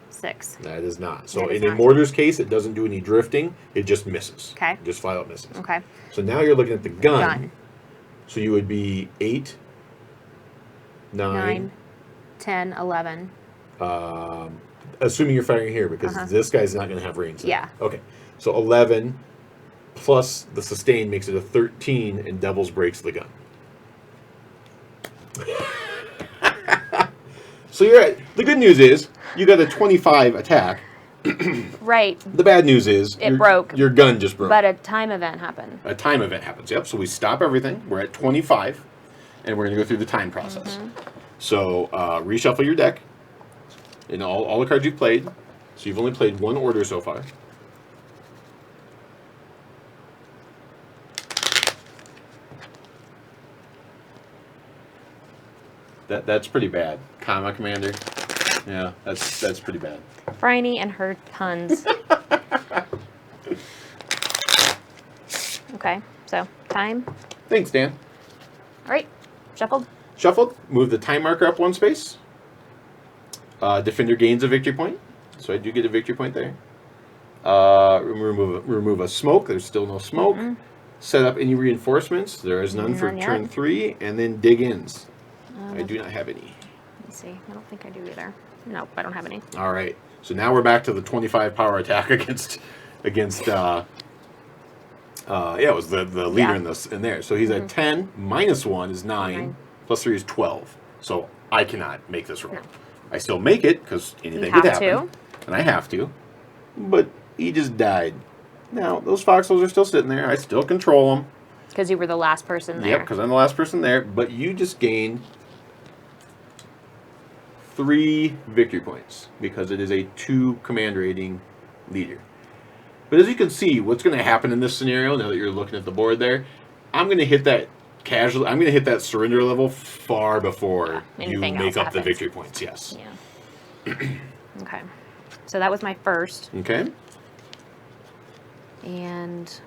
6. That is not. So in a mortar's case, it doesn't do any drifting. It just misses. Okay. It just flat out misses. Okay. So now you're looking at the gun. So you would be 8, 9, 10, 11. Assuming you're firing here, because this guy's not going to have range. Yeah. Okay. So 11 plus the sustain makes it a 13, and Devils breaks the gun. So you're at... The good news is you got a 25 attack. Right. The bad news is it broke. Your gun just broke. But a time event happened. A time event happens. Yep. So we stop everything. We're at 25, and we're going to go through the time process. So reshuffle your deck. And all the cards you've played. So you've only played one order so far. That's pretty bad. Comma Commander. Yeah, that's pretty bad. Bryony and her puns. Okay, so time. Thanks, Dan. All right, shuffled. Shuffled. Move the time marker up one space. Defender gains a victory point. So I do get a victory point there. Remove a smoke. There's still no smoke. Set up any reinforcements. There is none for turn 3. And then dig ins. I do not have any. Let me see. I don't think I do either. Nope, I don't have any. All right. So now we're back to the 25 power attack against it was the leader in there. So he's at 10. Minus 1 is 9. Plus 3 is 12. So I cannot make this roll. No. I still make it because anything could happen. And I have to. But he just died. Now, those foxholes are still sitting there. I still control them. Because you were the last person there. Yep, because I'm the last person there. But you just gained 3 victory points because it is a 2 command rating leader. But as you can see, what's going to happen in this scenario, now that you're looking at the board there, I'm going to hit that I'm going to hit that surrender level far before you make up the victory points. Yes. Yeah. Okay. So that was my first. Okay. And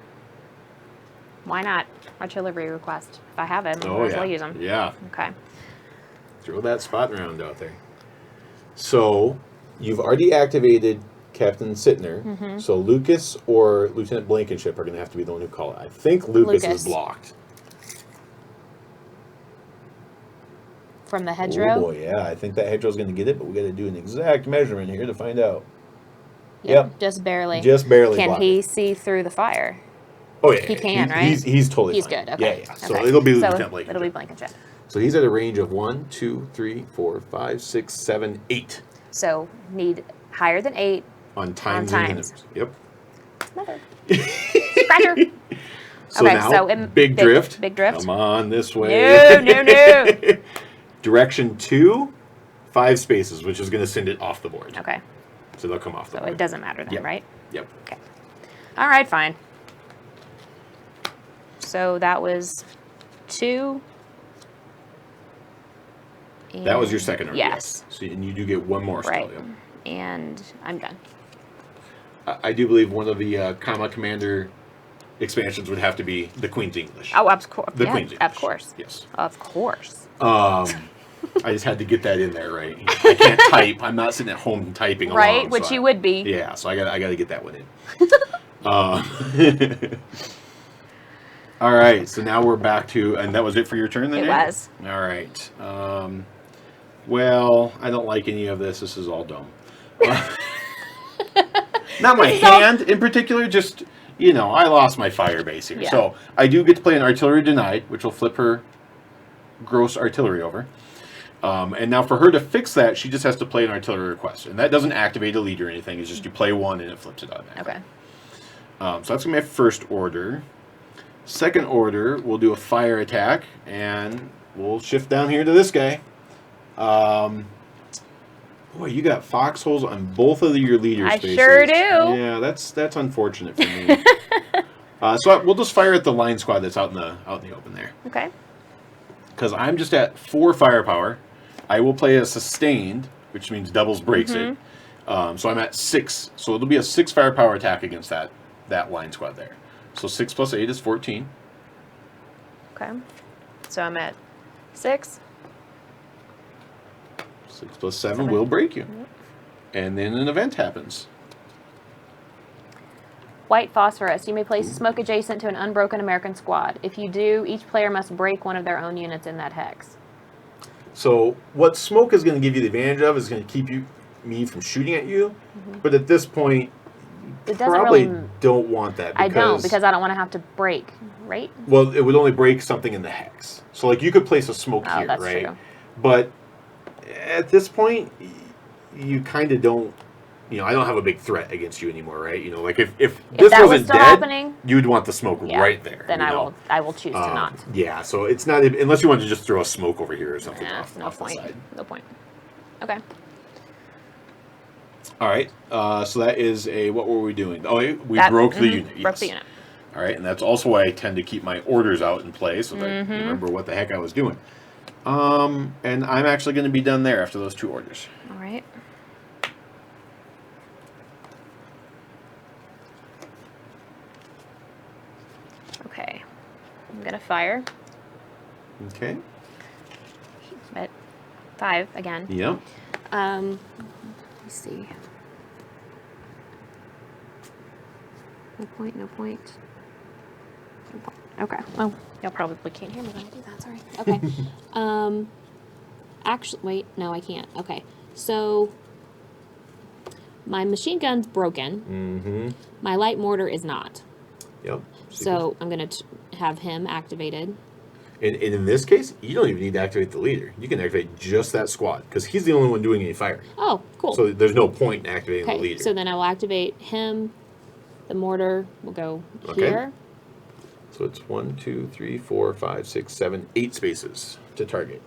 why not artillery request? If I have it, Oh, I'll use them. Yeah. Okay. Throw that spot round out there. So, you've already activated Captain Sittner. So, Lucas or Lieutenant Blankenship are going to have to be the one who call it. I think Lucas is blocked. From the hedgerow? Oh, boy, yeah. I think that hedgerow's going to get it, but we got to do an exact measurement here to find out. Yep. Just barely. Just barely. Can he see through the fire? Oh, yeah. He can, right? He's totally He's fine. good. Okay. Yeah. So it'll be Lieutenant Blankenship. It'll be Blankenship. So he's at a range of 1, 2, 3, 4, 5, 6, 7, 8. So need higher than 8 on times. Yep. Mother. Scratcher. So okay, now, so big drift. Big drift. Come on this way. No. Direction 2, 5 spaces, which is going to send it off the board. Okay. So they'll come off the board. So it doesn't matter then, right? Yep. Okay. All right, fine. So that was 2. That was your second order. Yes. So, and you do get one more still. Right. Yep. And I'm done. I do believe one of the Comma Commander expansions would have to be the Queen's English. Oh, of course. The Queen's English. Of course. Yes. Of course. I just had to get that in there, right? I can't type. I'm not sitting at home typing along. Right, which you would be. Yeah, so I got to get that one in. All right, so now we're back to, and that was it for your turn then? It was. All right. Well, I don't like any of this. This is all dumb. Not my hand in particular, just, I lost my fire base here. Yeah. So I do get to play an artillery denied, which will flip her gross artillery over. And now for her to fix that, she just has to play an artillery request. And that doesn't activate a lead or anything. It's just you play one and it flips it automatically. Okay. So that's going to be my first order. Second order, we'll do a fire attack. And we'll shift down here to this guy. Boy, you got foxholes on both of your leader spaces. I sure do. Yeah, that's unfortunate for me. So we'll just fire at the line squad that's out in the open there. Okay. Because I'm just at 4 firepower. I will play a sustained, which means doubles breaks it. So I'm at 6. So it'll be a 6 firepower attack against that line squad there. So 6 plus 8 is 14. Okay. So I'm at 6. 6 plus 7 will break you. Yep. And then an event happens. White phosphorus. You may place smoke adjacent to an unbroken American squad. If you do, each player must break one of their own units in that hex. So what smoke is going to give you the advantage of is going to keep me from shooting at you. But at this point, you probably don't want that. I don't, because I don't want to have to break, right? Well, it would only break something in the hex. So like you could place a smoke here, that's right? True. But at this point, you kind of don't. I don't have a big threat against you anymore, right? Like if this wasn't dead, you'd want the smoke right there. Then I will choose to not. Yeah, so it's not, unless you want to just throw a smoke over here or something off the side. No point. Okay. All right. So that is what were we doing? Oh, we broke the unit. Yes. Broke the unit. All right, and that's also why I tend to keep my orders out in place so that I remember what the heck I was doing. And I'm actually going to be done there after those 2 orders. All right. Okay. I'm going to fire. Okay. At 5 again. Yep. Let me see. No point, no point. Okay. Oh, y'all probably can't hear me when I do that. Sorry. Okay. Actually, wait. No, I can't. Okay. So, my machine gun's broken. My light mortar is not. Yep. So, I'm going to have him activated. And in this case, you don't even need to activate the leader. You can activate just that squad, because he's the only one doing any firing. Oh, cool. So there's no point in activating the leader. So then I will activate him. The mortar will go here. So it's 1, 2, 3, 4, 5, 6, 7, 8 spaces to target.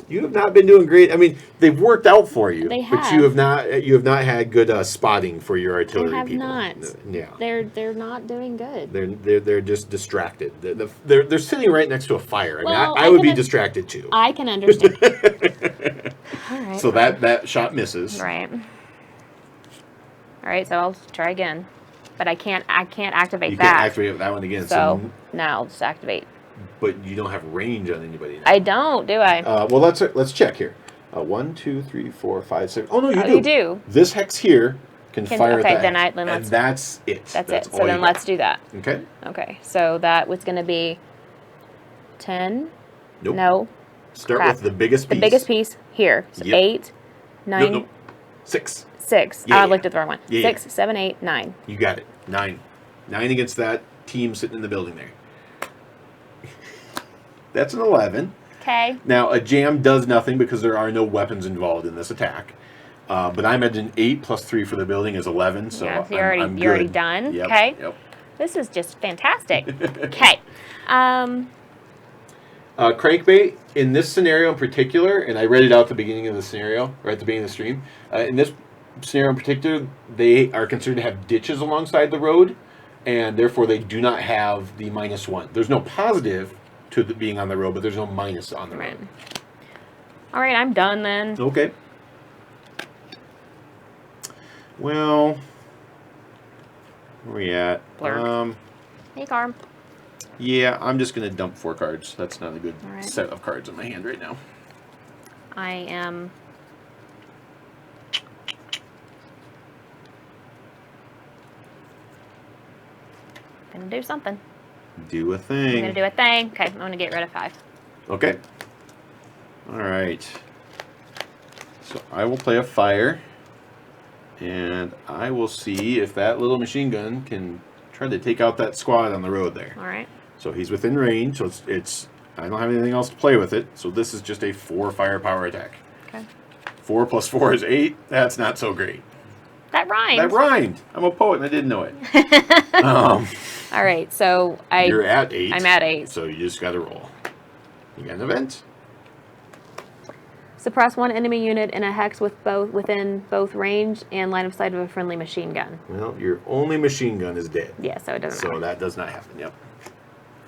You have not been doing great. I mean, they've worked out for you. They have. But you have not had good spotting for your artillery people. I have not. Yeah. They're not doing good. They're just distracted. They're sitting right next to a fire. I mean, Well, I would be distracted too. I can understand. All right. right. So that shot misses. Right. All right, so I'll try again. But I can't activate You that. can't activate that one again. So now I'll just activate. But you don't have range on anybody now. I don't, do I? Well, let's check here. 1, 2, 3, 4, 5, 6. Oh no, you do. You do. This hex here can fire at that hex. Then and that's it. That's it. So then let's do that. Okay. Okay. So that was going to be 10. Nope. No. Start with the biggest piece. The biggest piece here. So 8, 9. No. 6. 6. Yeah, I looked at the wrong one. Yeah, 6, 7, 8, 9. You got it. 9. 9 against that team sitting in the building there. That's an 11. Okay. Now, a jam does nothing because there are no weapons involved in this attack. But I'm at an 8 plus 3 for the building is 11. So yeah, you're already done. Yep, okay. Yep. This is just fantastic. Okay. Crankbait, in this scenario in particular, and I read it out at the beginning of the scenario, or at the beginning of the stream, in this scenario in particular, they are considered to have ditches alongside the road, and therefore they do not have the -1. There's no positive to being on the road, but there's no minus on the road. All right, I'm done then. Okay. Well, where are we at? Blurb. Hey, Carm. Yeah, I'm just going to dump 4 cards. That's not a good All right. set of cards in my hand right now. I am... gonna do something. Do a thing. I'm gonna do a thing. Okay, I'm gonna get rid of 5. Okay. All right. So I will play a fire, and I will see if that little machine gun can try to take out that squad on the road there. All right. So he's within range. So it's I don't have anything else to play with it. So this is just a 4 firepower attack. Okay. 4 plus 4 is 8. That's not so great. That rhymed. That rhymed. I'm a poet and I didn't know it. All right, so You're at 8. I'm at 8. So you just got to roll. You got an event. Suppress 1 enemy unit in a hex within both range and line of sight of a friendly machine gun. Well, your only machine gun is dead. Yeah, so it doesn't matter. So that does not happen. Yep.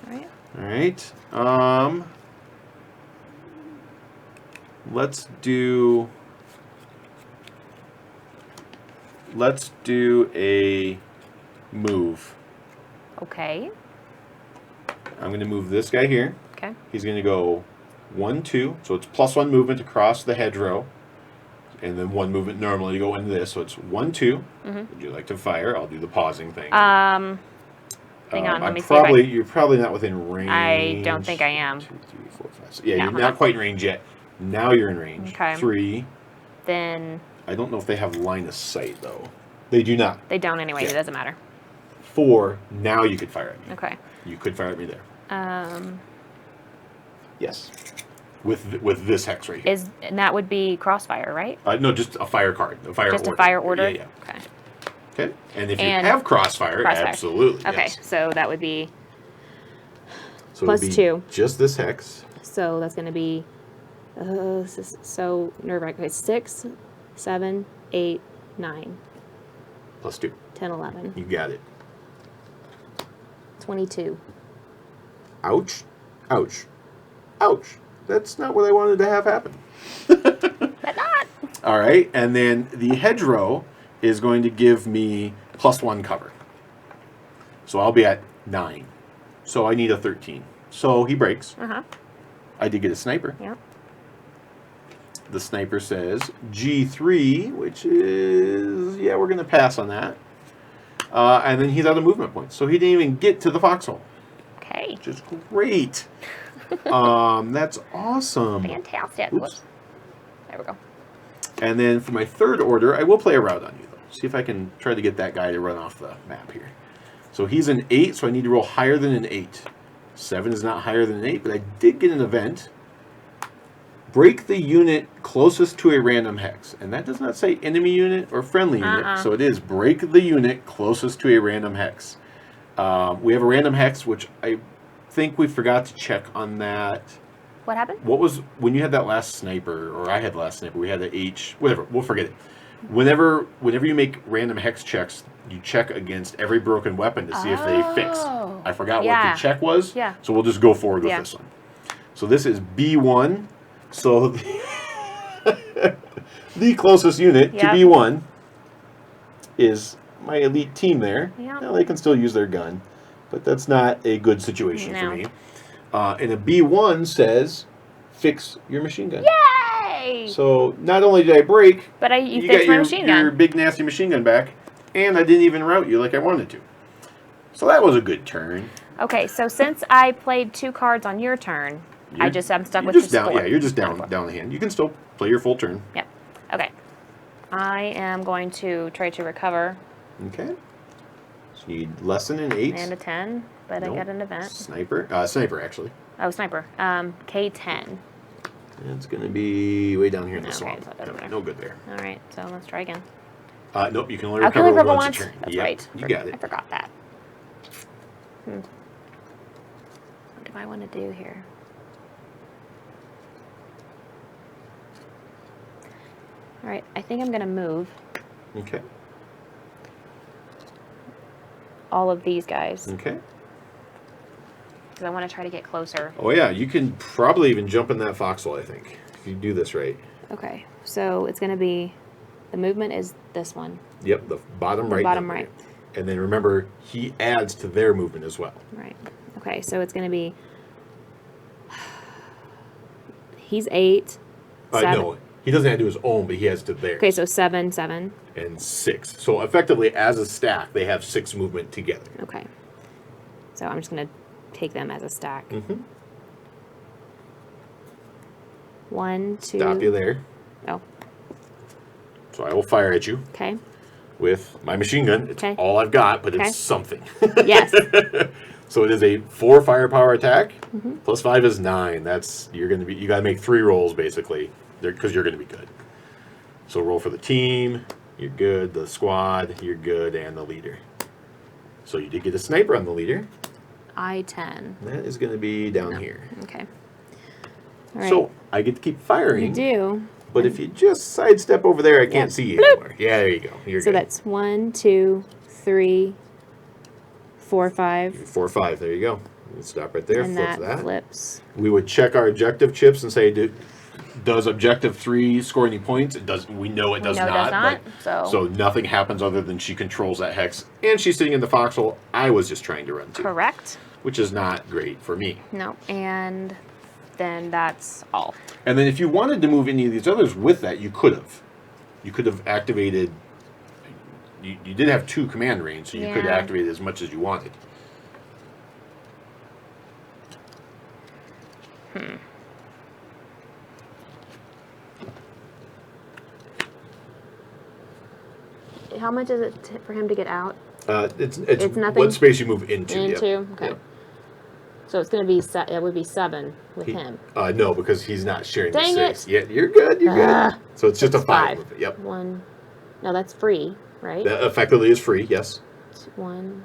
All right. All right. Let's do a move. Okay. I'm going to move this guy here. Okay. He's going to go 1, 2. So it's +1 movement across the hedgerow. And then 1 movement normally to go into this. So it's 1, 2. Mm-hmm. Would you like to fire? I'll do the pausing thing. Hang on, let me see if You're probably not within range. I don't think I am. 2, 3, 4, 5, 6. Yeah, No, you're not quite in range yet. Now you're in range. Okay. 3. Then I don't know if they have line of sight, though. They do not. they don't anyway. Yeah. It doesn't matter. 4. Now you could fire at me. Okay. You could fire at me there. Yes. With this hex right here. And that would be crossfire, right? No, just a fire card. A fire Just order. a fire order? Yeah. Okay. Okay. And if you have crossfire, absolutely. Okay, yes. so that would be So plus it'd be 2. Just this hex. So that's going to be this is so nerve-wracking. Okay, 6, 7, 8, 9, Plus 2. 10, 11, You got it. 22. Ouch. Ouch. Ouch. That's not what I wanted to have happen. But not. All right. And then the hedgerow is going to give me +1 cover. So I'll be at 9. So I need a 13. So he breaks. Uh-huh. I did get a sniper. Yeah. The sniper says G3, which is, yeah, we're going to pass on that. And then he's out of movement points. So he didn't even get to the foxhole. Okay. Which is great. That's awesome. Fantastic. Oops. Whoops. There we go. And then for my third order, I will play a route on you, though. See if I can try to get that guy to run off the map here. So he's an 8, so I need to roll higher than an 8. 7 is not higher than an 8, but I did get an event. Break the unit closest to a random hex. And that does not say enemy unit or friendly unit, so it is break the unit closest to a random hex. We have a random hex, which I think we forgot to check on that. What happened? What was, when you had that last sniper, or I had the last sniper, we had the H, whatever, we'll forget it. Whenever you make random hex checks, you check against every broken weapon to see if they fix. I forgot what the check was, so we'll just go forward with this one. So this is B1. So The closest unit to Yep. B1 is my elite team there. Yep. Now they can still use their gun, but that's not a good situation for No. me. And a B1 says, fix your machine gun. Yay! So not only did I break, But you got fixed my your, machine your gun. big nasty machine gun back, and I didn't even route you like I wanted to. So that was a good turn. Okay, so since I played 2 cards on your turn, I'm stuck with just the down. score. Yeah, you're just down the hand. You can still play your full turn. Yep. Okay. I am going to try to recover. Okay. So you need less than an 8. And a 10, but Nope. I got an event. Sniper, actually. Oh, sniper. K10. And it's going to be way down here in the Okay, swamp. so it doesn't matter. No good there. All right, so let's try again. Nope, you can only I can recover only recover once once. a turn. That's Yep, right. You got I it. forgot that. What do I want to do here? All right, I think I'm going to move Okay. all of these guys Okay. because I want to try to get closer. Oh, yeah, you can probably even jump in that foxhole, I think, if you do this right. Okay, so it's going to be, the movement is this one. Yep, the bottom right. Bottom number. right. And then remember, he adds to their movement as well. Right. Okay, so it's going to be, he's 8. 7. No, he doesn't have to do his own, but he has to theirs. Okay, so 7, 7. And 6. So effectively, as a stack, they have 6 movement together. Okay. So I'm just going to take them as a stack. Mm-hmm. 1, 2. Stop you there. Oh, So I will fire at you okay. with my machine gun. It's Okay. all I've got, but Okay. it's something. Yes. So it is a 4 firepower attack. Mm-hmm. Plus 5 is 9. You got to make 3 rolls basically, because you're going to be good. So roll for the team. You're good. The squad. You're good, and the leader. So you did get a sniper on the leader. I-10. That is going to be down here. Okay. All right. So I get to keep firing. you do. But if you just sidestep over there, I can't see you anymore. Yeah, there you go. You're So good. that's 1, 2, 3, 4, 5. 4, 5. There you go. You stop right there. And Flip that flips. We would check our objective chips and say, does objective 3 score any points? It does. We know it does know it not. does not, so nothing happens other than she controls that hex, and she's sitting in the foxhole. I was just trying to run to, Correct. which is not great for me. No, and then that's all. And then if you wanted to move any of these others with that, you could have. You could have activated. You did have 2 command range, so you could Yeah. activate as much as you wanted. How much is it for him to get out? It's nothing? what space you move into. Into? Yep. Okay. Yep. So it's going to be, it would be 7 with He- him. No, because he's not sharing Dang the it. 6. Yeah, you're good. You're Ah. good. So it's just a It's 5. 5. Yep. 1. No, that's free, right? That effectively is free. Yes. 1,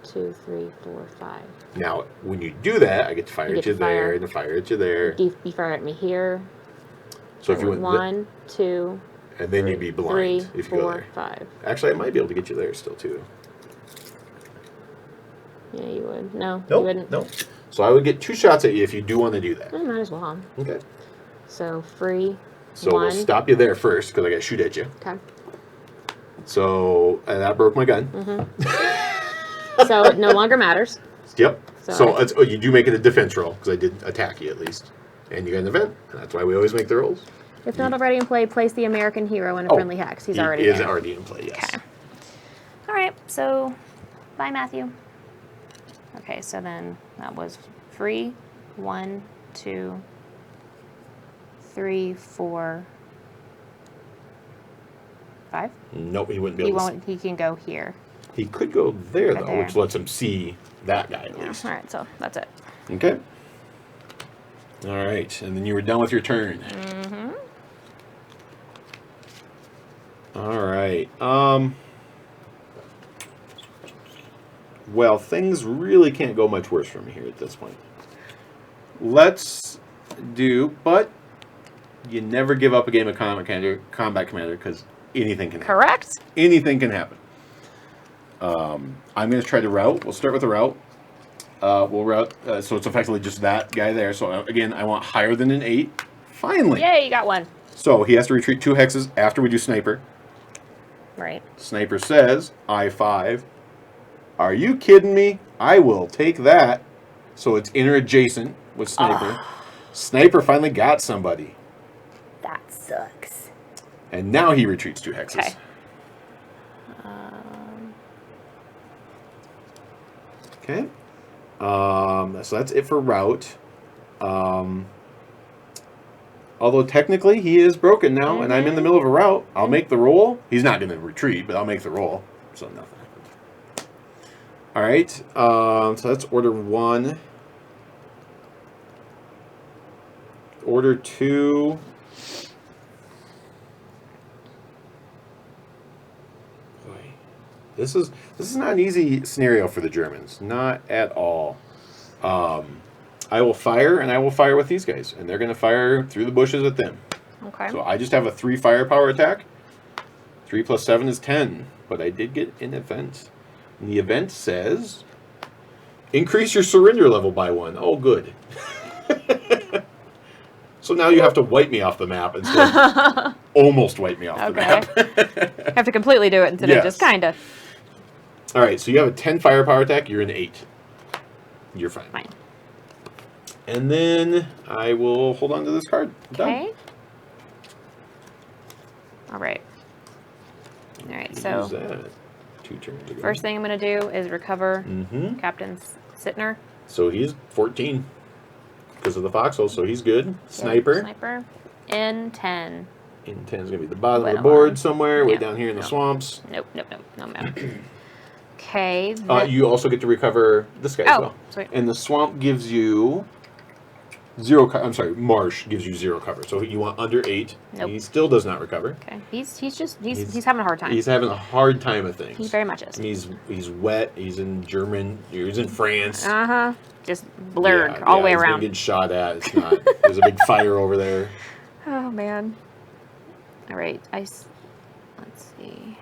2, 3, 4, 5. Now, when you do that, I get to fire You at get you to fire. there and fire at you there. You fire at me here. So if you went 1, 2, and then you'd be blind 3, if you go 4, there. 5. Actually, I might be able to get you there still too. Yeah, you would. No, you wouldn't. Nope. So I would get 2 shots at you if you do want to do that. I might as well. Okay. So free. So 1. we'll stop you there first because I got to shoot at you. Okay. So and that broke my gun. So it no longer matters. Yep. So So I- you do make it a defense roll because I did attack you at least, and you got an event, and that's why we always make the rolls. If not already in play, place the American hero in a friendly hex. He's already He is there. already in play. Yes. Okay. All right. So, bye, Matthew. Okay. So then that was free. 1, 2, 3, 4, 5. Nope, he wouldn't be He able to. won't. He can go here. He could go there Right though, there. which lets him see that guy at Yeah. least. All right. So that's it. Okay. All right, and then you were done with your turn. Mm-hmm. All right. Well, things really can't go much worse for me here at this point. Let's do, but you never give up a game of Combat Commander because anything can happen. Correct. Anything can happen. I'm going to try to route. We'll start with the route. We'll route, so it's effectively just that guy there. So again, I want higher than an 8. Finally. Yay! You got one. So he has to retreat 2 hexes after we do sniper. Right. Sniper says, I5. Are you kidding me? I will take that. So it's inner adjacent with sniper. Sniper finally got somebody. That sucks. And now he retreats 2 hexes. Okay. Okay. So that's it for route. Although technically he is broken now, and I'm in the middle of a route, I'll make the roll. He's not going to retreat, but I'll make the roll. So nothing happens. All right. So that's order 1. Order 2. Boy, this is not an easy scenario for the Germans. Not at all. I will fire, and I will fire with these guys, and they're going to fire through the bushes at them. Okay. So I just have a 3 firepower attack. 3 plus 7 is 10, but I did get an event. And the event says, increase your surrender level by 1. Oh, good. So now you have to wipe me off the map instead of almost wipe me off the map. Have to completely do it instead of just kind of. All right, so you have a 10 firepower attack. You're an 8. You're fine. Fine. And then I will hold on to this card. Okay. All right. All right, so Use that 2 turns ago. first thing I'm going to do is recover Captain Sittner. So he's 14 because of the foxhole, so he's good. Sniper. Sniper. In 10. In 10 is going to be the bottom Way of the board along. somewhere, way Yep. down here in the swamps. Nope. No matter. Okay. You also get to recover this guy as well. Sweet. And the swamp gives you 0 I'm sorry, marsh gives you 0 cover. So you want under 8. Nope. He still does not recover. Okay. He's having a hard time. He's having a hard time of things. He very much is. And he's wet. He's in German. He's in France. Just blurred all the way he's around. He's getting shot at. It's not. There's a big fire over there. Oh man. All right. Let's see.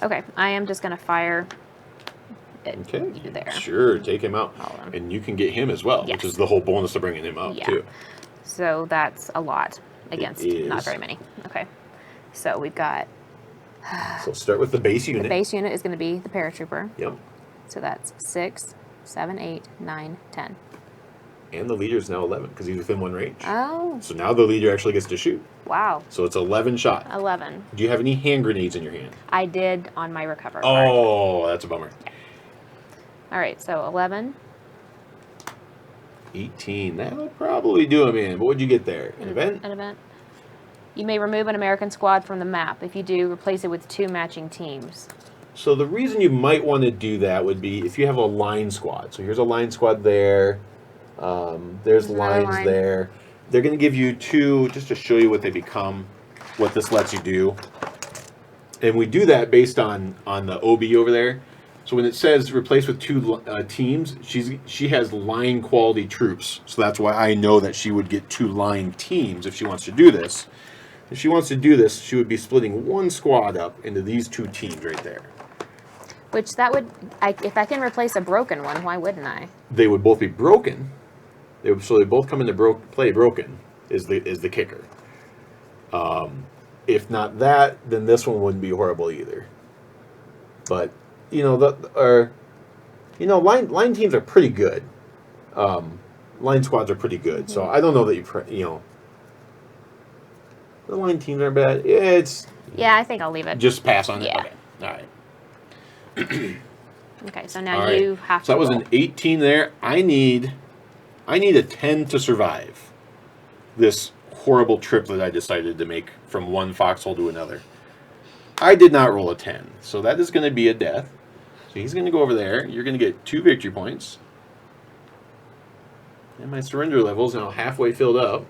Okay, I am just gonna fire it there. Sure, take him out. And you can get him as well, which is the whole bonus of bringing him up, too. So that's a lot against not very many. Okay, so we've got... So start with the base unit. The base unit is going to be the paratrooper. Yep. So that's 6, 7, 8, 9, 10. And the leader is now 11 because he's within 1 range. Oh. So now the leader actually gets to shoot. Wow. So it's 11 shot. 11. Do you have any hand grenades in your hand? I did on my recover. Oh, that's a bummer. Yeah. All right, so 11. 18. That'll probably do him in. What would you get there? An event? An event. You may remove an American squad from the map. If you do, replace it with 2 matching teams. So the reason you might want to do that would be if you have a line squad. So here's a line squad there. There's lines there. They're going to give you 2, just to show you what they become, what this lets you do. And we do that based on the OB over there. So when it says replace with 2 teams, she has line quality troops. So that's why I know that she would get 2 line teams if she wants to do this. If she wants to do this, she would be splitting 1 squad up into these 2 teams right there. Which that would, if I can replace a broken one, why wouldn't I? They would both be broken. So they both come into play broken is the kicker. If not that, then this one wouldn't be horrible either. But line teams are pretty good. Line squads are pretty good. So I don't know that the line teams are bad. Yeah, I think I'll leave it. Just pass on it. Yeah. Okay. All right. Okay, so now you have to. So that was an 18 there. I need a 10 to survive this horrible trip that I decided to make from one foxhole to another. I did not roll a 10, so that is going to be a death. So he's going to go over there. You're going to get 2 victory points. And my surrender level is now halfway filled up.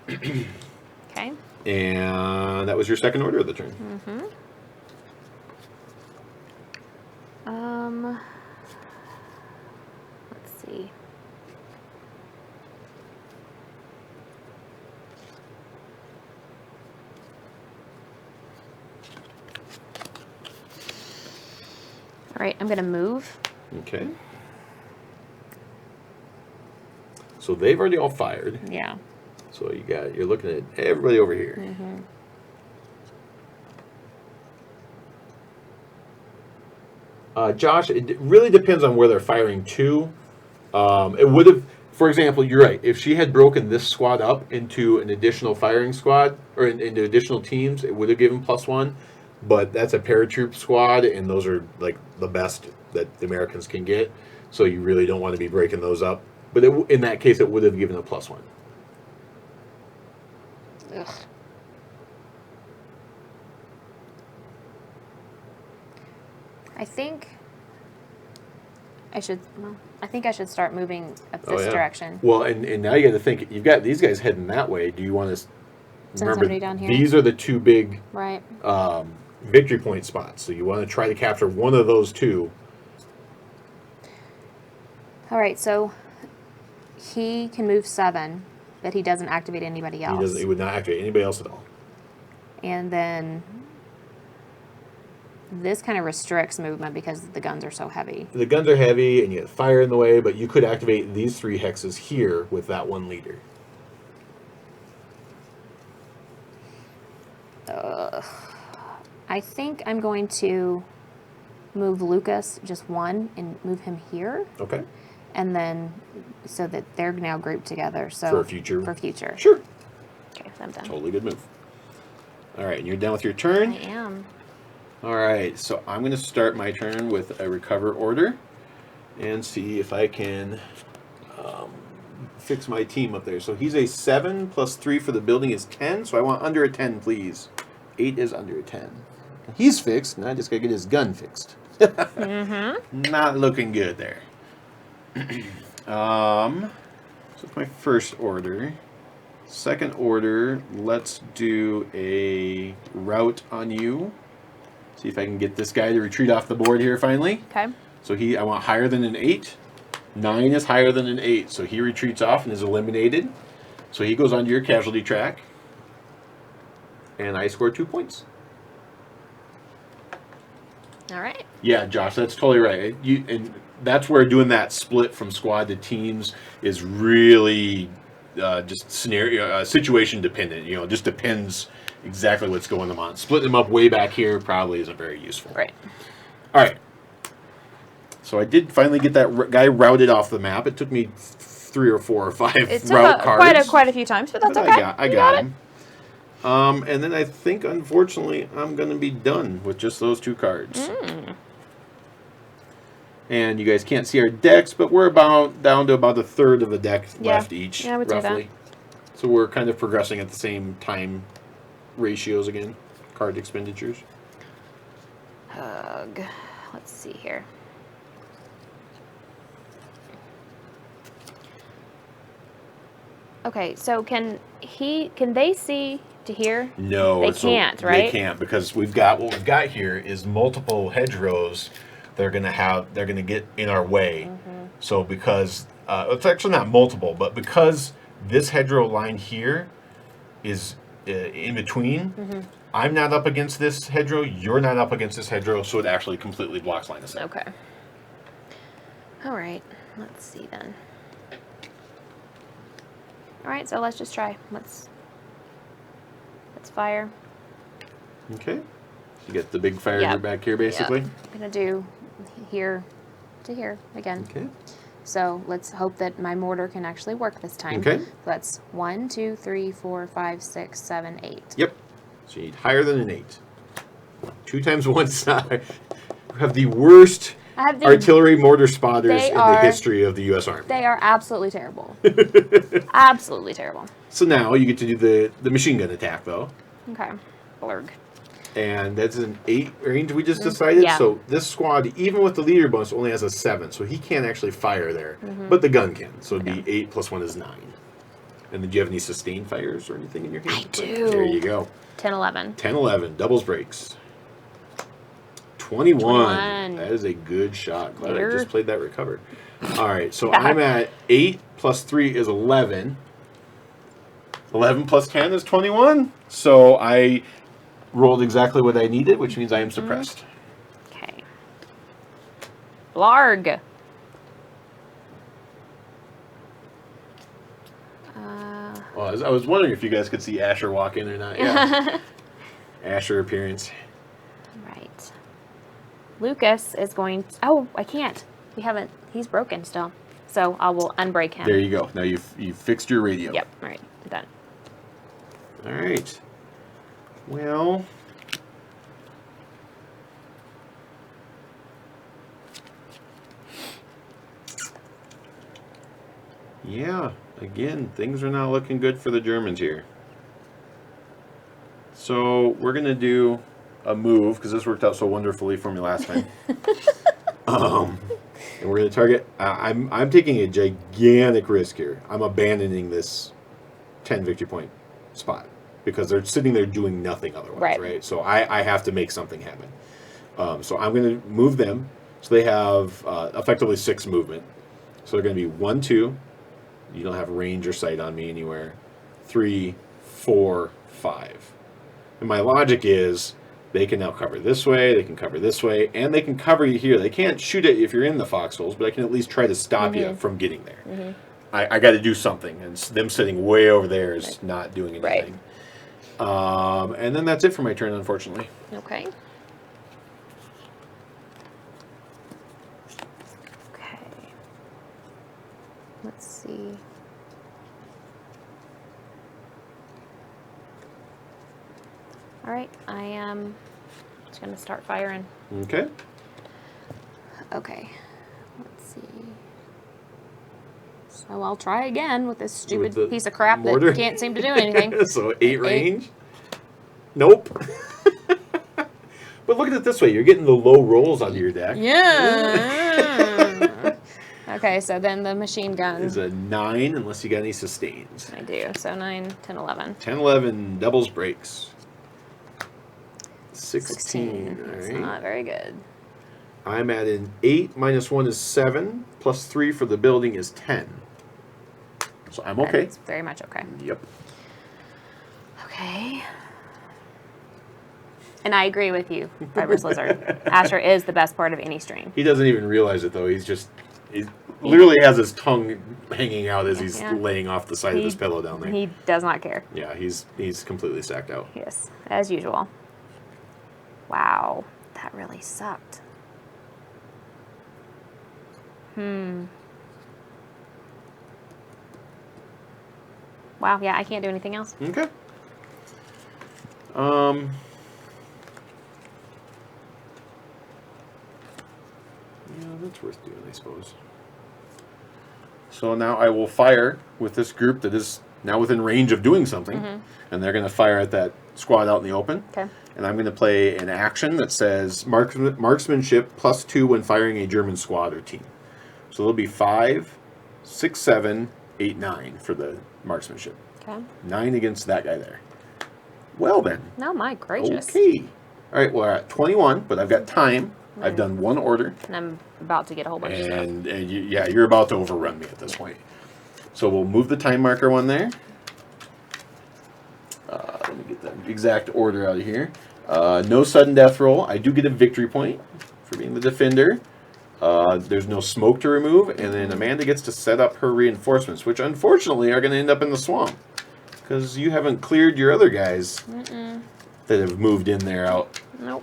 Okay. And that was your second order of the turn. Let's see. All right, I'm going to move. Okay. So they've already all fired. Yeah. So you're looking at everybody over here. Josh, it really depends on where they're firing to. It would have, for example, you're right. If she had broken this squad up into an additional firing squad or into additional teams, it would have given +1. But that's a paratroop squad, and those are like the best that the Americans can get. So you really don't want to be breaking those up. But in that case, it would have given a +1. Ugh. I think I should. Well, I think I should start moving up this direction. Well, and now you got to think. You've got these guys heading that way. Do you want to Send somebody down here? These are the two big right victory point spots. So you want to try to capture one of those two. All right. So he can move 7, but he doesn't activate anybody else. He would not activate anybody else at all. And then this kind of restricts movement because the guns are so heavy. The guns are heavy, and you have fire in the way, but you could activate these 3 hexes here with that one leader. I think I'm going to move Lucas just 1 and move him here. Okay. And then so that they're now grouped together. So for future. For future. Sure. Okay, I'm done. Totally good move. All right, and you're done with your turn? I am. All right, so I'm going to start my turn with a recover order and see if I can fix my team up there. So he's a 7 plus 3 for the building is 10, so I want under a 10, please. 8 is under a 10. He's fixed, and I just got to get his gun fixed. Not looking good there. So it's my first order. Second order, let's do a rout on you. See if I can get this guy to retreat off the board here finally. Okay. So I want higher than an 8. 9 is higher than an 8, so he retreats off and is eliminated. So he goes onto your casualty track. And I score 2 points. All right. Yeah, Josh, that's totally right. And that's where doing that split from squad to teams is really just situation dependent. You know, it just depends exactly what's going on. Splitting them up way back here probably isn't very useful. Right. All right. So I did finally get that guy routed off the map. It took me 3 or 4 or 5 route cards. Quite a few times, but that's okay. I got him. And then I think, unfortunately, I'm going to be done with just those 2 cards. And you guys can't see our decks, but we're about down to about a third of the deck left each, roughly. So we're kind of progressing at the same time ratios again, card expenditures. Let's see here. Okay, so can they see to here? No, they can't, right? They can't, because what we've got here is multiple hedgerows they're going to get in our way. So because it's actually not multiple, but because this hedgerow line here is in between, I'm not up against this hedgerow, you're not up against this hedgerow, so it actually completely blocks line of sight. Okay. All right, let's see then. All right, so let's just try. Let's fire. Okay. You get the big fire back here, basically. Yep. I'm gonna do here to here again. Okay. So let's hope that my mortar can actually work this time. Okay. That's 1, 2, 3, 4, 5, 6, 7, 8. Yep. So you need higher than an 8. 2 times 1 side. We have the worst artillery mortar spotters in the history of the U.S. Army. They are absolutely terrible. Absolutely terrible. So now you get to do the machine gun attack, though. Okay. Blurg. And that's an 8 range we just decided. Yeah. So this squad, even with the leader bonus, only has a 7. So he can't actually fire there. But the gun can. So it'd be 8 plus 1 is 9. And then do you have any sustained fires or anything in your hand? I do. There you go. 10, 11. 10, 11. Doubles breaks. 21. That is a good shot. Glad I just played that recover. All right, so I'm at 8 plus 3 is 11. 11 plus 10 is 21. So I rolled exactly what I needed, which means I am suppressed. Okay. Blarg. Well, I was wondering if you guys could see Asher walk in or not. Yeah. Asher appearance. Right. Lucas is going to, oh, I can't. He's broken still. So I will unbreak him. There you go. Now you've fixed your radio. Yep, all right, done. All right. Well, yeah, again, things are not looking good for the Germans here. So we're going to do a move, because this worked out so wonderfully for me last time. And we're going to target, I'm taking a gigantic risk here. I'm abandoning this 10 victory point spot, because they're sitting there doing nothing otherwise, right? So I have to make something happen. So I'm going to move them. So they have effectively 6 movement. So they're going to be 1, 2. You don't have range or sight on me anywhere. 3, 4, 5. And my logic is they can now cover this way, they can cover this way, and they can cover you here. They can't shoot at you if you're in the foxholes, but I can at least try to stop you from getting there. I got to do something, and them sitting way over there is not doing anything. And then that's it for my turn, unfortunately. Okay. Okay. Let's see. All right, I am just going to start firing. Okay. Okay, let's see. So I'll try again with this stupid piece of crap mortar? that can't seem to do anything. So 8 range? Nope. But look at it this way. You're getting the low rolls out of your deck. Yeah. Okay, so then the machine gun is a 9 unless you got any sustains. I do. So 9, 10, 11. 10, 11, doubles breaks. 16. All That's right. not very good. I'm at an 8 minus 1 is 7, plus 3 for the building is 10. So I'm okay. That's very much okay. Yep. Okay. And I agree with you, Fibrous Lizard. Asher is the best part of any stream. He doesn't even realize it, though. He literally has his tongue hanging out as he's laying off the side of his pillow down there. He does not care. Yeah, he's completely sacked out. Yes, as usual. Wow, that really sucked. Wow, yeah, I can't do anything else. Okay. Yeah, that's worth doing, I suppose. So now I will fire with this group that is now within range of doing something, and they're going to fire at that squad out in the open. Okay. And I'm going to play an action that says marksmanship +2 when firing a German squad or team. So there'll be 5, 6, 7, 8, 9 for the marksmanship. Okay. 9 against that guy there. Well then. No, my gracious. Okay. All right, we're at 21, but I've got time. I've done 1 order. And I'm about to get a whole bunch of stuff. And you're about to overrun me at this point. So we'll move the time marker one there. Let me get the exact order out of here. No sudden death roll. I do get a victory point for being the defender. There's no smoke to remove. And then Amanda gets to set up her reinforcements, which unfortunately are going to end up in the swamp. Because you haven't cleared your other guys that have moved in there out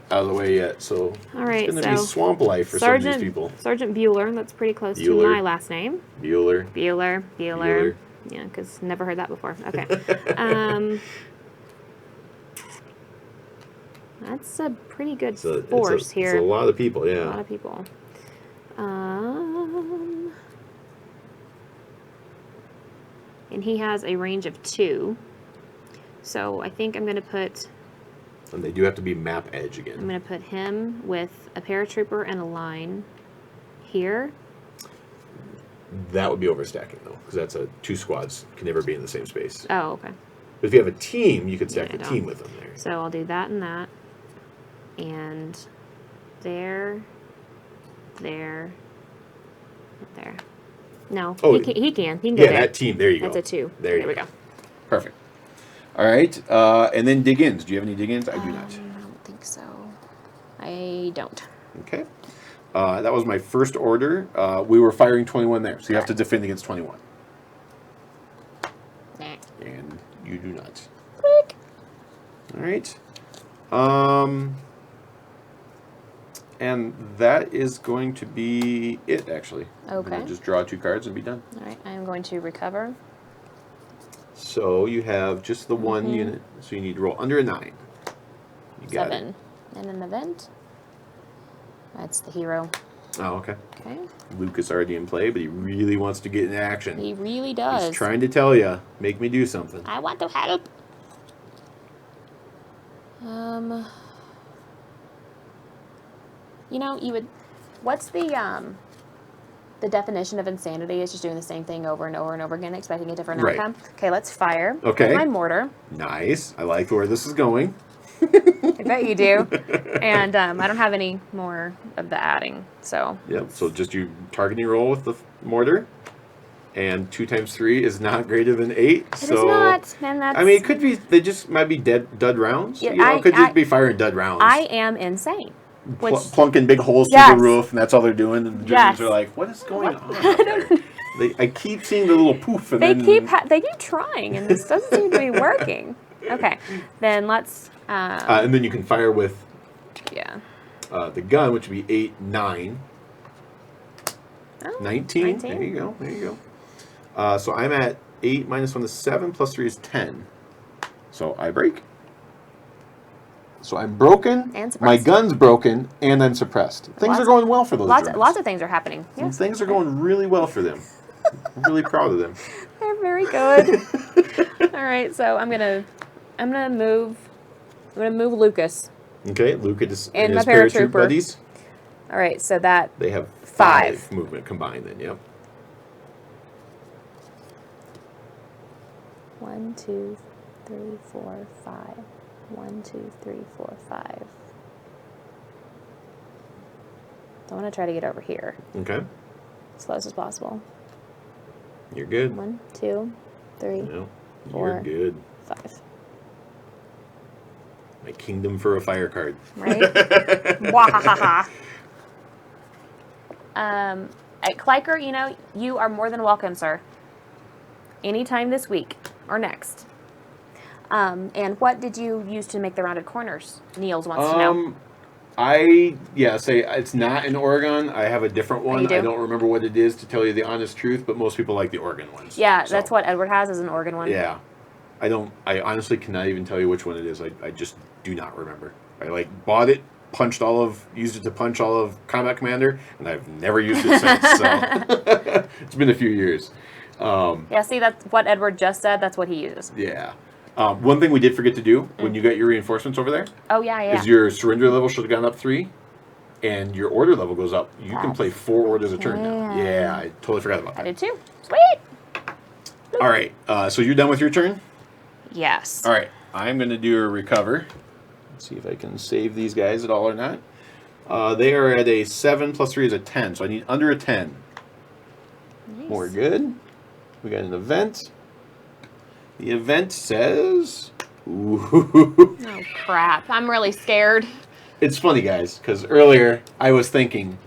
of the way yet. So all right, it's going to be swamp life for some of these people. Sergeant Bueller, that's pretty close to my last name. Bueller. Yeah, because never heard that before. Okay. That's a pretty good force here. It's a lot of people, yeah. A lot of people. And he has a range of 2. So I think I'm going to put... And they do have to be map edge again. I'm going to put him with a paratrooper and a line here. That would be overstacking, though, because that's 2 squads can never be in the same space. Oh, okay. But if you have a team, you could stack the team with them there. So I'll do that and that. And there. No, he can go there. Yeah, that team. There you go. That's a 2. There we go. Perfect. All right. And then dig-ins. Do you have any dig-ins? I do not. I don't think so. I don't. Okay. That was my first order. We were firing 21 there, so you have to defend against 21. Nah. And You do not. Click. All right. And that is going to be it, actually. I'm Okay. going to just draw 2 cards and be done. All right, I am going to recover. So you have just the 1 unit. So you need to roll under a 9. You got 7. it. And an event. That's the hero. Oh, okay. Okay. Lucas already in play, but he really wants to get in action. He really does. He's trying to tell you, make me do something. I want to help. You know, you would. What's the definition of insanity? Is just doing the same thing over and over and over again, expecting a different outcome. Okay, let's fire. Okay. My mortar. Nice. I like where this is going. I bet you do. And I don't have any more of the adding, so. Yep. So just you targeting roll with the mortar, and 2 times 3 is not greater than 8. It is not, and that's. I mean, it could be. They just might be dud rounds. Yeah, you know, it could just be firing dud rounds. I am insane. Plunking big holes through the roof, and that's all they're doing. And the Germans are like, "What is going on up there?" I keep seeing the little poof, and they then keep trying, and this doesn't seem to be working. Okay, then let's. And then you can fire with. Yeah. The gun, which would be 8, 9, Oh, 19. There you go. There you go. So I'm at 8 minus 1 is 7 plus 3 is 10. So I break. So I'm broken. And suppressed. My gun's broken, and I'm suppressed. Things are going well for those Germans. Lots of things are happening. Yes. Things are going really well for them. I'm really proud of them. They're very good. All right, so I'm gonna move Lucas. Okay, Lucas And and his my paratroop paratrooper. buddies. All right, so that They have 5 5 movement combined. Then, yep. 1, 2, 3, 4, 5. 1, 2, 3, 4, 5. I want to try to get over here Okay, as close as possible. you're good. 1, 2, 3, No, 4. you're good. 5. My kingdom for a fire card. Right? Wahahaha. At Kliker, you know, you are more than welcome, sir. Anytime this week or next. And what did you use to make the rounded corners? Niels wants to know. Say it's not an Oregon. I have a different one. you do? I don't remember what it is, to tell you the honest truth, but most people like the Oregon ones. Yeah, So, that's what Edward has as an Oregon one. Yeah. I honestly cannot even tell you which one it is. I just do not remember. I bought it, used it to punch all of Combat Commander, and I've never used it since. So it's been a few years. Yeah, see, that's what Edward just said. That's what he uses. Yeah. One thing we did forget to do when you got your reinforcements over there Oh, yeah. is your surrender level should have gone up 3, and your order level goes up. You can play 4 orders a turn now. Yeah, I totally forgot about I that. did too. Sweet! All right, so you're done with your turn? Yes. All right, I'm going to do a recover. Let's see if I can save these guys at all or not. They are at a 7 plus 3 is a 10, so I need under a 10. Nice. More good. We got an event. The event says... Ooh. Oh, crap. I'm really scared. It's funny, guys, because earlier I was thinking,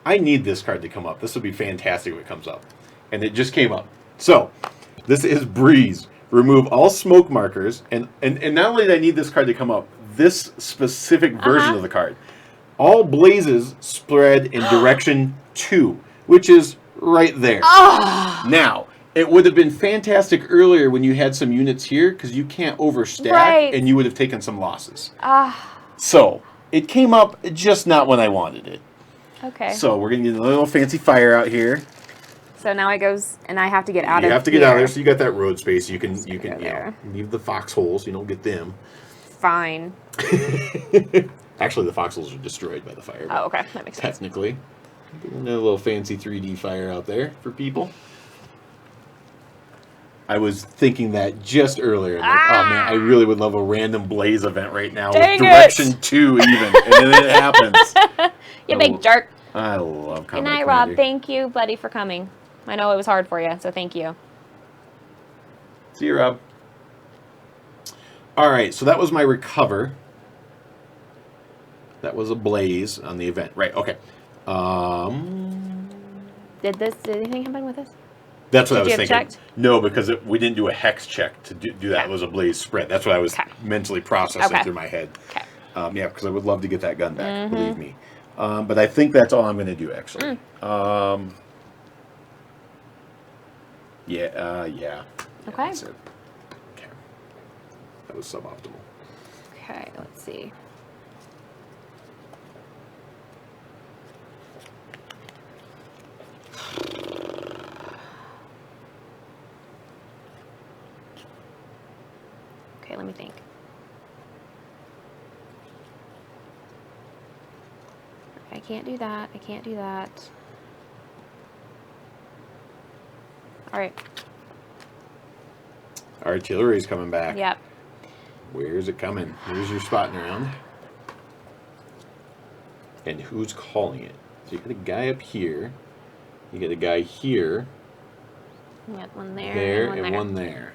I need this card to come up. This would be fantastic if it comes up. And it just came up. So, this is Breeze. Remove all smoke markers. And not only did I need this card to come up, this specific version of the card. All blazes spread in direction 2, which is right there. Oh. Now, it would have been fantastic earlier when you had some units here, because you can't overstack, Right. and you would have taken some losses. So, it came up just not when I wanted it. Okay. So, we're going to get a little fancy fire out here. So now it goes, and I have to get out of You here. have to get out of there, so you got that road space. You can go you know, there. leave the foxholes. You don't get them. Fine. Actually, the foxholes are destroyed by the fire. Oh, okay. That makes sense. Technically. Getting a little fancy 3D fire out there for people. I was thinking that just earlier. Like, oh man, I really would love a random blaze event right now. Dang with direction 2 even. And then it happens. You big jerk. I love Good Combat night, Commander. Rob. Thank you, buddy, for coming. I know it was hard for you, so thank you. See you, Rob. All right, so that was my recover. That was a blaze on the event. Right, okay. Did anything happen with this? That's what I Did was you have thinking. checked? No, because we didn't do a hex check to do that. Okay. It was a blaze spread. That's what I was Okay. mentally processing Okay. through my head. Okay. Yeah, because I would love to get that gun back, believe me. But I think that's all I'm going to do, actually. Yeah. Okay. That's it. Okay. That was suboptimal. Okay, let's see. Okay, let me think. I can't do that. I can't do that. All right. Artillery's coming back. Yep. Where's it coming? Where's your spotting around? And who's calling it? So you got a guy up here. You got a guy here. You got one there, There, and and there. one there.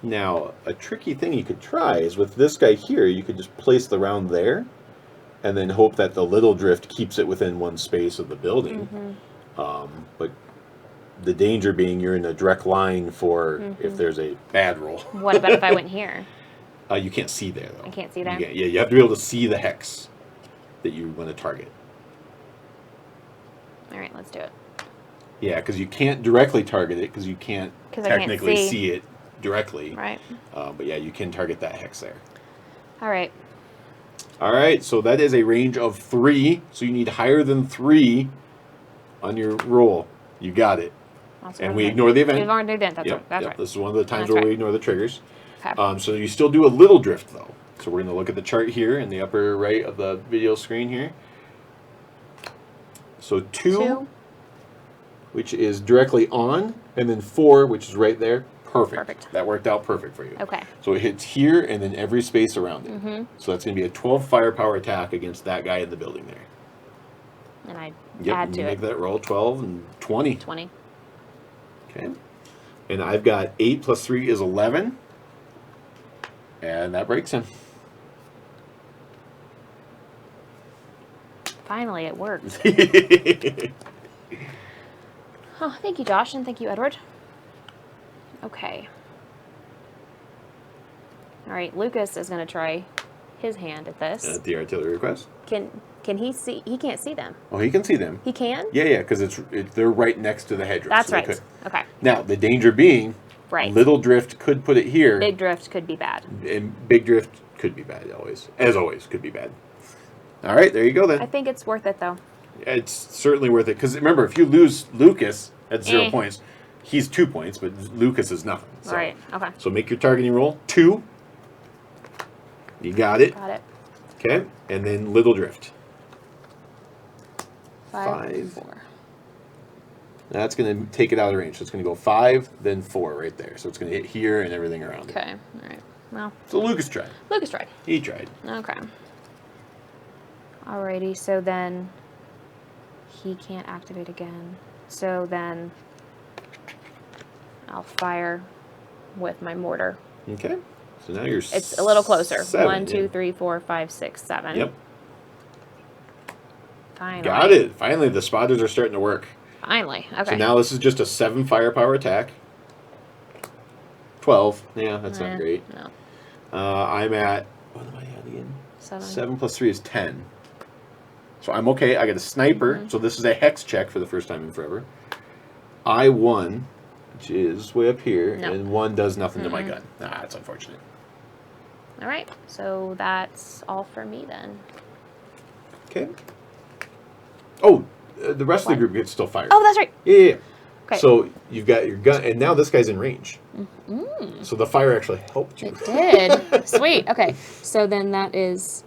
Now, a tricky thing you could try is with this guy here, you could just place the round there and then hope that the little drift keeps it within one space of the building. But the danger being you're in a direct line for if there's a bad roll. What about if I went here? You can't see there, though. I can't see there? You have to be able to see the hex that you want to target. All right, let's do it. Yeah, because you can't directly target it because you can't 'Cause I can't technically see. see it directly. Right. But yeah, you can target that hex there. All right. All right, so that is a range of 3. So you need higher than 3 on your roll. You got it. That's And what we I'm ignore the event. We ignored the event. That's Yep, right. That's yep. right. This is one of the times That's where right. we ignore the triggers. Okay. So you still do a little drift, though. So we're going to look at the chart here in the upper right of the video screen here. So 2, which is directly on, and then 4, which is right there. Perfect. That worked out perfect for you. Okay. So it hits here and then every space around it. So that's going to be a 12 firepower attack against that guy in the building there. And I Yep, add and to you it. make that roll 12 and 20. 20. Okay. And I've got 8 plus 3 is 11. And that breaks him. Finally, it worked. Oh, thank you, Josh, and thank you, Edward. Okay. All right, Lucas is going to try his hand at this. At the artillery request. Can he see? He can't see them. Oh, he can see them. He can? Yeah, because they're right next to the hedgerow. That's so they right. could. Okay. Now, the danger being, Right. little drift could put it here. Big drift could be bad. And big drift could be bad, always. As always, could be bad. All right, there you go then. I think it's worth it, though. It's certainly worth it. Because remember, if you lose Lucas at 0 Eh. points, he's 2 points, but Lucas is nothing. So, All right. Okay. So make your targeting roll. 2. You got it. Got it. Okay. And then little drift. 5, 5. 4. That's going to take it out of range. So it's going to go 5, then 4 right there. So it's going to hit here and everything around it. Okay. All right. Well, So Lucas tried. Lucas tried. He tried. Okay. Alrighty, so then he can't activate again. So then I'll fire with my mortar. Okay. So now you're It's a little closer. 7, 1, 2, yeah. 3, 4, 5, 6, 7. Yep. Finally. Got it. Finally, the spotters are starting to work. Finally. Okay. So now this is just a 7 firepower attack. 12. Yeah, that's not great. No. I'm at, what am I at again? 7. 7 plus 3 is 10. So I'm okay. I got a sniper. So this is a hex check for the first time in forever. I1, which is way up here, No. and 1 does nothing to my gun. That's unfortunate. All right. So that's all for me then. Okay. Oh, the rest of What? the group gets still fired. Oh, that's right. Yeah. Okay. So you've got your gun, and now this guy's in range. So the fire actually helped you. It did. Sweet. Okay. So then that is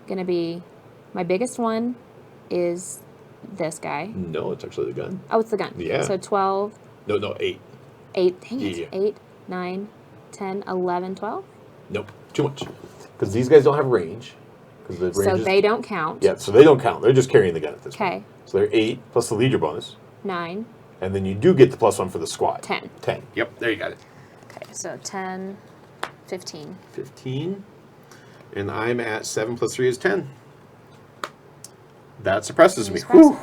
going to be my biggest one is this guy. No, it's actually the gun. Oh, it's the gun. Yeah. So 12, No, 8. 8, dang it. Yeah. 8, 9, 10, 11, 12. Nope, too much. Because these guys don't have range. Because the range So is, they don't count. Yeah, so they don't count. They're just carrying the gun at this point. Okay. So they're 8 plus the leader bonus. 9, And then you do get the +1 for the squad. 10. 10. Yep, there you got it. Okay, so 10, 15. 15. And I'm at 7 plus 3 is 10. That suppresses me. You suppress Whew.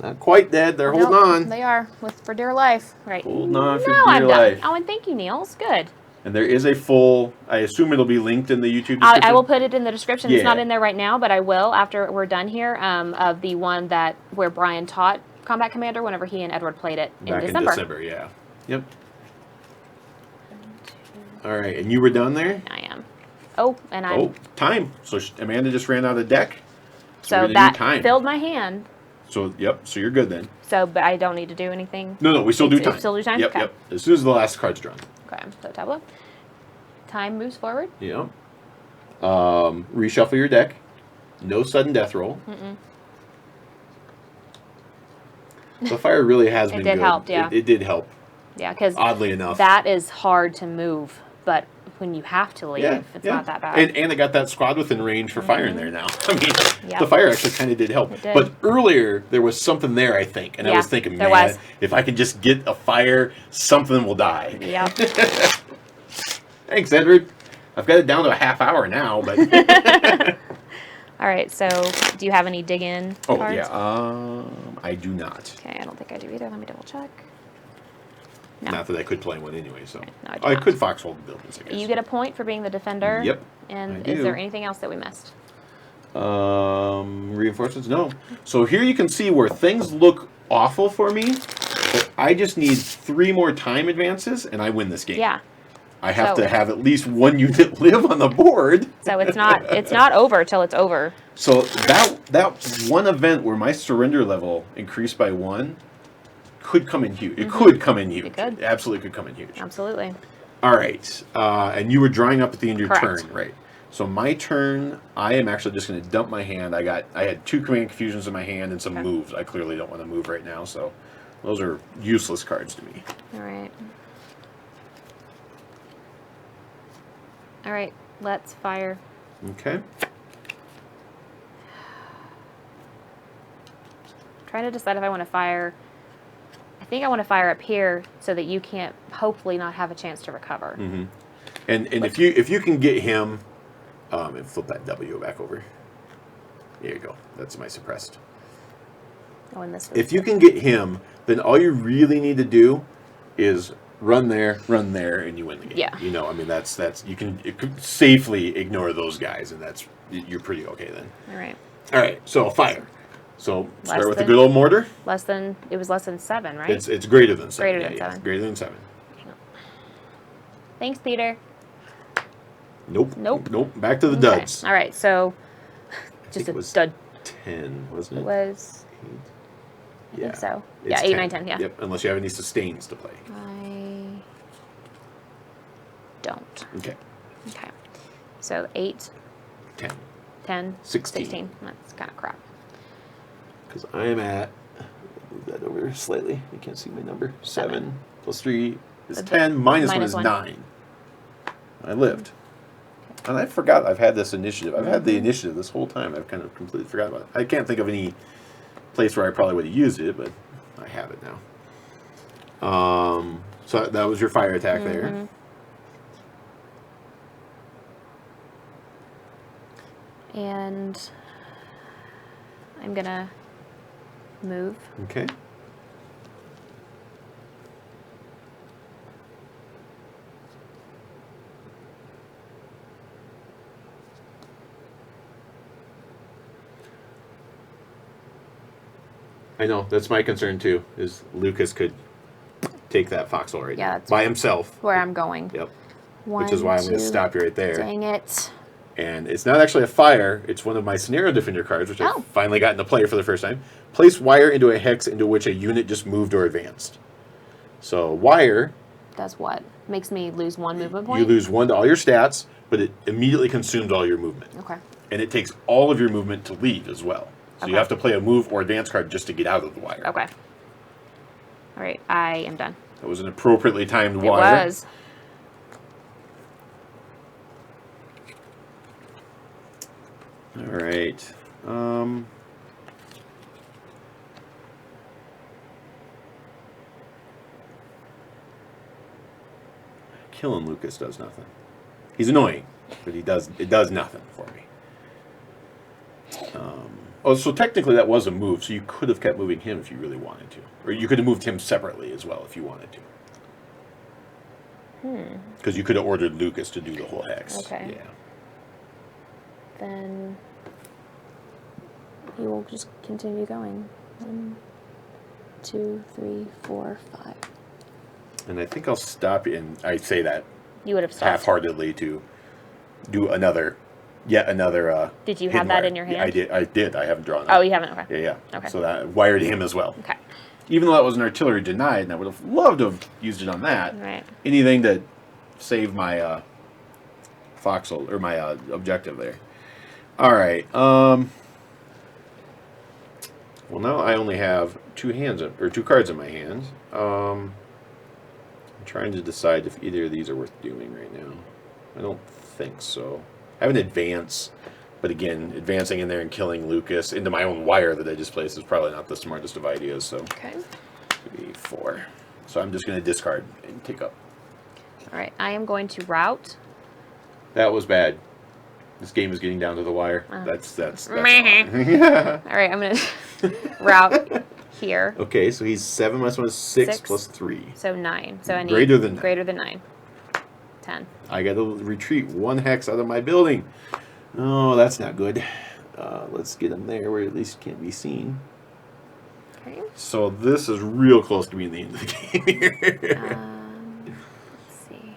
Not quite dead. They're holding Nope, on. They are for dear life. Right. Holding on for Now dear I'm life. done. Oh, and thank you, Niels. Good. And there is a full, I assume it'll be linked in the YouTube description? I will put it in the description. It's Yeah. not in there right now, but I will after we're done here, of the one where Brian taught Combat Commander whenever he and Edward played it Back in December. in December, yeah. Yep. All right, and you were done there? I am. Oh, and I'm... Oh, time. So Amanda just ran out of deck. So we're gonna that do time. filled my hand. So, yep, so you're good then. So, but I don't need to do anything? No, we still do time. Still do time? Yep, Okay. yep. As soon as the last card's drawn. Okay, so tableau. Time moves forward. Yep. Reshuffle your deck. No sudden death roll. The fire really has been good. It did help, yeah. It did help. Yeah, because oddly enough, that is hard to move, but when you have to leave, it's not that bad. And they got that squad within range for fire in there now. I mean, Yep. the fire actually kind of did help. It did. But earlier, there was something there, I think. And I was thinking, there man, was. if I can just get a fire, something will die. Yep. Thanks, Edward. I've got it down to a half hour now, but... All right, so do you have any dig in Oh, cards? yeah. I do not. Okay, I don't think I do either. Let me double check. No. Not that I could play one anyway, so... No, I do I not. could foxhole the buildings, I guess. You get a point for being the defender. Yep, And I is do. there anything else that we missed? Reinforcements? No. So here you can see where things look awful for me, but I just need 3 more time advances, and I win this game. Yeah. I have So- to have at least 1 unit live on the board. So it's not over till it's over. So that one event where my surrender level increased by 1 could come in huge. It could come in huge. It could. It absolutely could come in huge. Absolutely. All right. And you were drawing up at the end of your Correct. turn, right? So my turn, I am actually just going to dump my hand. I had 2 command confusions in my hand and some Okay. moves. I clearly don't want to move right now, so those are useless cards to me. All right. All right, let's fire. Okay. Trying to decide if I want to fire. I think I want to fire up here so that you can't hopefully not have a chance to recover. Mm-hmm. And if you can get him, and flip that W back over. There you go. That's my suppressed. Oh, and this. If you can get him, then all you really need to do is run there, and you win the game. Yeah. You know, I mean, that's you can safely ignore those guys, and you're pretty okay then. All right. All right, so fire. So Less start with a than- good old mortar. It was less than 7, right? It's greater than 7. Greater than Yeah, 7. greater than 7. Thanks, Peter. Nope. Nope. Nope. Back to the Okay. duds. All right, so I just think a it was dud. 10, wasn't It it? was. I Yeah. think so. It's Yeah, 8, 9, 10. Yeah. Yep. Unless you have any sustains to play. I don't. Okay. Okay. So 8, 10. 10, 16. 16. That's kind of crap. Because I am at, move that over slightly. You can't see my number. 7 plus 3 is So 10. Minus 1 minus is 1. 9. I lived. And I forgot I've had this initiative. I've had the initiative this whole time. I've kind of completely forgot about it. I can't think of any place where I probably would have used it, but I have it now. So that was your fire attack there. And I'm going to move. Okay. I know, that's my concern too, is Lucas could take that foxhole right Yeah, now. that's By himself. Where I'm going. Yep. One, Which is why I'm going to two. stop you right there. Dang it. And it's not actually a fire, it's one of my Scenario Defender cards, which I Oh. finally got into play for the first time. Place wire into a hex into which a unit just moved or advanced. So wire, Does what? Makes me lose 1 movement point? you lose 1 to all your stats, but it immediately consumes all your movement. Okay. And it takes all of your movement to leave as well. So you Okay. have to play a move or advance card just to get out of the wire. Okay. All right, I am done. That was an appropriately timed It wire. was. All right. Killing Lucas does nothing. He's annoying, but it does nothing for me. Oh, so technically that was a move. So you could have kept moving him if you really wanted to, or you could have moved him separately as well if you wanted to. Because you could have ordered Lucas to do the whole hex. Okay. Yeah. Then you will just continue going. 1, 2, 3, 4, 5. And I think I'll stop and I say that You would have stopped. half-heartedly to do yet another. Did you have that in your hand? Yeah, I did. I haven't drawn it. Oh, you haven't? Okay. Yeah. Okay. So that wired him as well. Okay. Even though that was an artillery denied, and I would have loved to have used it on that. Right. Anything to save my foxhole or my objective there. All right. Well, now I only have two cards in my hands. I'm trying to decide if either of these are worth doing right now. I don't think so. I have an advance, but again, advancing in there and killing Lucas into my own wire that I just placed is probably not the smartest of ideas. So, Okay. 3, 4. So I'm just going to discard and take up. All right. I am going to route. That was bad. This game is getting down to the wire. That's All right. I'm going to route here. Okay, so he's 7 minus 1 is 6 6. plus 3. So 9. So I need Greater than 9. Greater than 9. 10. I got to retreat 1 hex out of my building. Oh, that's not good. Let's get him there where at least can't be seen. Okay. So this is real close to being the end of the game here. Let's see.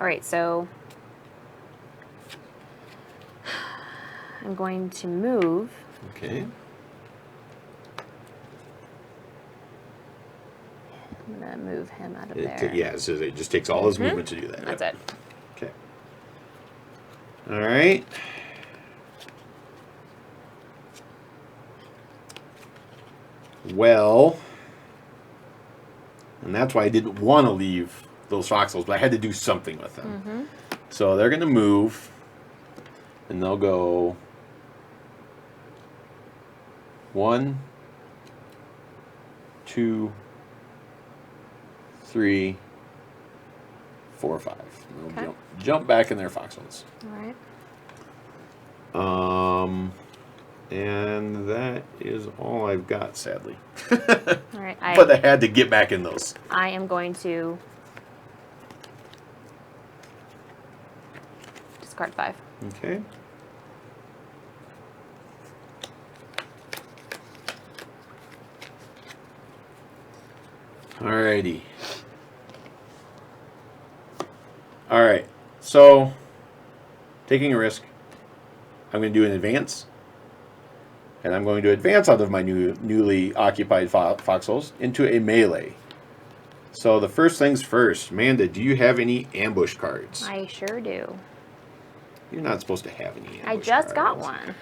All right, so I'm going to move. Okay. I'm going to move him out of there. Yeah, so it just takes all his movement to do that. That's Yep. it. Okay. All right. Well, and that's why I didn't want to leave those foxholes, but I had to do something with them. So they're going to move, and they'll go 1, 2, 3, 4, 5. And they'll jump back in their foxholes. All right. And that is all I've got, sadly. All right. But I had to get back in those. I am going to discard 5. Okay. Alrighty. Alright. So, taking a risk. I'm going to do an advance. And I'm going to advance out of my newly occupied foxholes into a melee. So the first things first. Amanda, do you have any ambush cards? I sure do. You're not supposed to have any ambush I just got cards. one.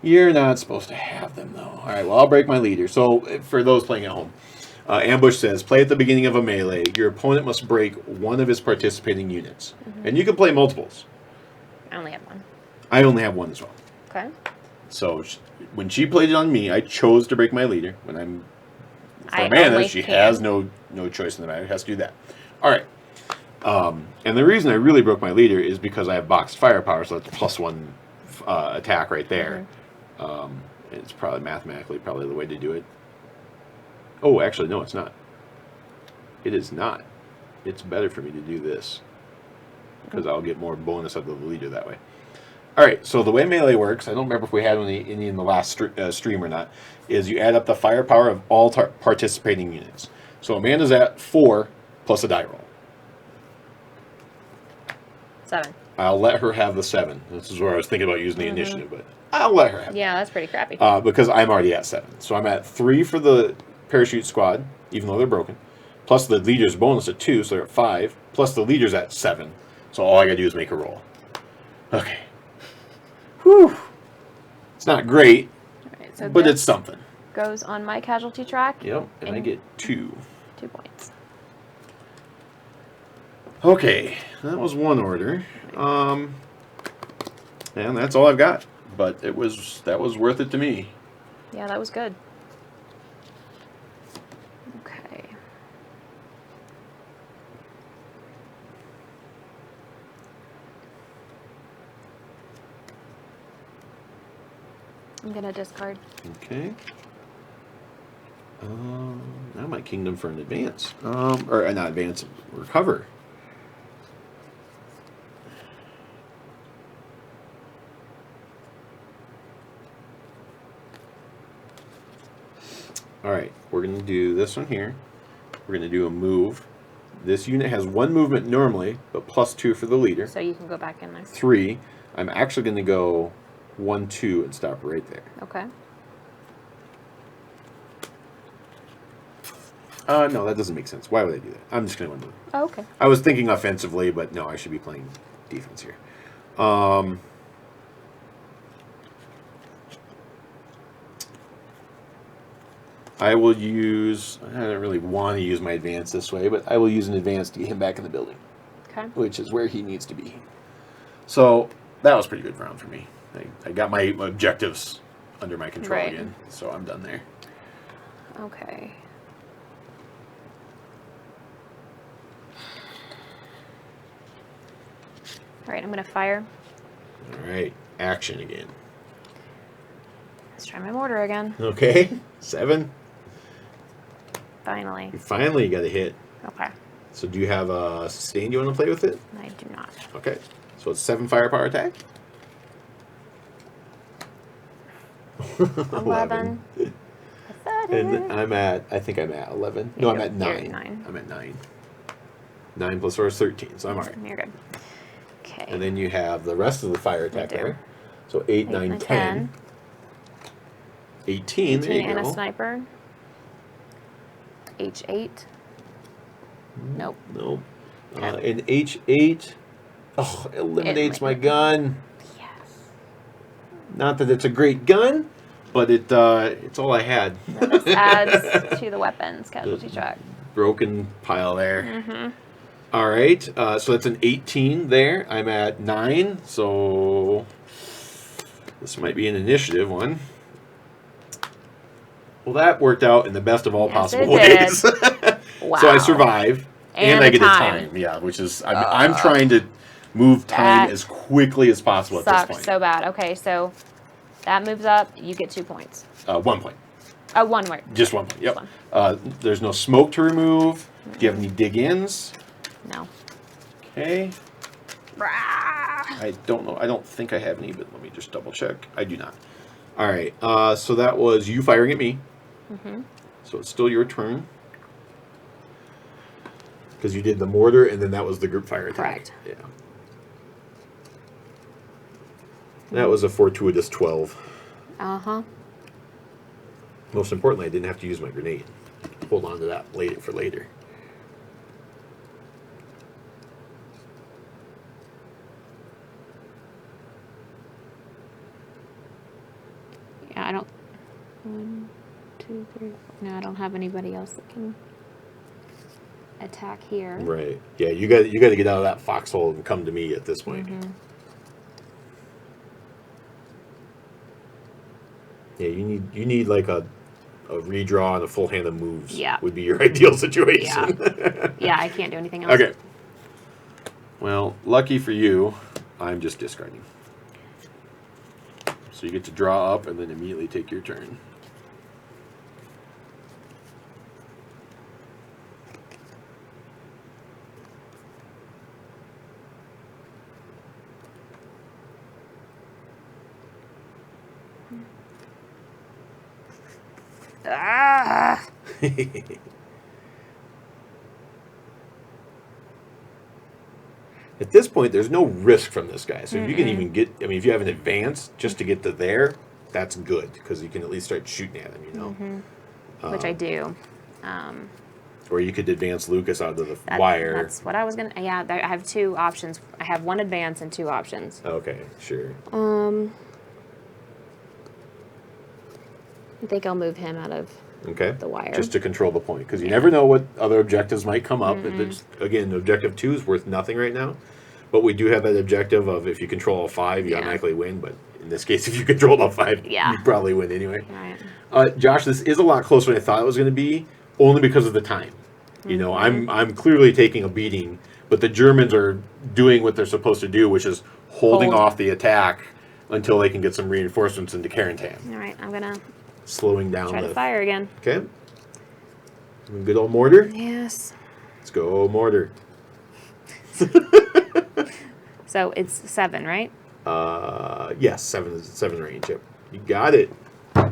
You're not supposed to have them, though. All right, well, I'll break my leader. So for those playing at home, ambush says, play at the beginning of a melee. Your opponent must break one of his participating units. And you can play multiples. I only have one. I only have one as well. Okay. So when she played it on me, I chose to break my leader. When I'm for I Amanda, only she can. has no choice in the matter. It has to do that. All right. And the reason I really broke my leader is because I have boxed firepower, so that's +1 attack right there. It's probably mathematically the way to do it. Oh, actually, no, it's not. It is not. It's better for me to do this because I'll get more bonus out of the leader that way. All right, so the way melee works, I don't remember if we had any in the last stream or not, is you add up the firepower of all participating units. So Amanda's at 4 plus a die roll. 7. I'll let her have the 7. This is where I was thinking about using the initiative, but I'll let her have it. Yeah, that's pretty crappy. Because I'm already at 7. So I'm at 3 for the parachute squad, even though they're broken. Plus the leader's bonus at 2, so they're at 5. Plus the leader's at 7. So all I gotta do is make a roll. Okay. Whew. It's not great, All right, so but this it's something. goes on my casualty track. Yep, and I get 2. 2 points. Okay, that was one order. And that's all I've got. But that was worth it to me. Yeah, that was good. Okay. I'm going to discard. Okay. Now my kingdom for an advance. Or not advance, recover. Alright, we're going to do this one here. We're going to do a move. This unit has 1 movement normally, but +2 for the leader. So you can go back in there. 3. I'm actually going to go 1, 2 and stop right there. Okay. No, that doesn't make sense. Why would I do that? I'm just going to move. Oh, okay. I was thinking offensively, but no, I should be playing defense here. I will use... I don't really want to use my advance this way, but I will use an advance to get him back in the building. Okay. Which is where he needs to be. So, that was a pretty good round for me. I got my objectives under my control again, so I'm done there. Okay. All right, I'm going to fire. All right, action again. Let's try my mortar again. Okay, 7. Finally. You finally got a hit. Okay. So do you have a sustain you want to play with it? I do not. Okay, so it's 7 firepower attack. 11. And I think I'm at 11. No, I'm at 9. I'm at 9. 9 plus 4 is 13, so I'm all right. You're good. Okay. And then you have the rest of the fire attack there. So 8, 9, 10. 18, there you and go. A sniper. H8. Nope. Nope. Okay. And H8 eliminates my gun. Yes. Not that it's a great gun, but it's all I had. And this adds to the weapons casualty track. Broken pile there. Mm-hmm. All right. So that's an 18 there. I'm at 9. So this might be an initiative one. Well, that worked out in the best of all possible ways. Wow. So I survive, and I get a time. Yeah, which is I'm trying to move time as quickly as possible at this point. Sucks so bad. Okay, so that moves up. You get 2 points. 1 point. 1 word. Just 1 point. Yep. There's no smoke to remove. Do you have any dig-ins? No. Okay. I don't know. I don't think I have any, but let me just double check. I do not. All right. So that was you firing at me. Mm-hmm. So it's still your turn. Because you did the mortar, and then that was the group fire attack. Correct. Yeah. That was a fortuitous 12. Uh-huh. Most importantly, I didn't have to use my grenade. Hold on to that later for later. Yeah, I don't... 1, 2, 3... No, I don't have anybody else that can attack here. Right. Yeah, you got to get out of that foxhole and come to me at this point. Mm-hmm. Yeah, you need like a redraw and a full hand of moves. Yeah. Would be your ideal situation. Yeah. Yeah, I can't do anything else. Okay. Well, lucky for you, I'm just discarding. So you get to draw up and then immediately take your turn. Ah! At this point, there's no risk from this guy. So if you can even get, I mean, if you have an advance just to get to there, that's good because you can at least start shooting at him, you know. Mm-hmm. Which I do. Or you could advance Lucas out of the wire. That's what I was gonna. Yeah, I have 2 options. I have 1 advance and 2 options. Okay, sure. I think I'll move him out of the wire. Just to control the point, because you never know what other objectives might come up. Again, objective 2 is worth nothing right now, but we do have that objective of if you control all 5, you automatically win. But in this case, if you control all 5, you probably win anyway. Right. Josh, this is a lot closer than I thought it was going to be, only because of the time. You know, I'm clearly taking a beating, but the Germans are doing what they're supposed to do, which is holding off the attack until they can get some reinforcements into Carentan. All right, I'm gonna Slowing down try to fire again. Okay. Good old mortar. Yes. Let's go mortar. So it's 7, right? Yes, 7 range. Yep. You got it.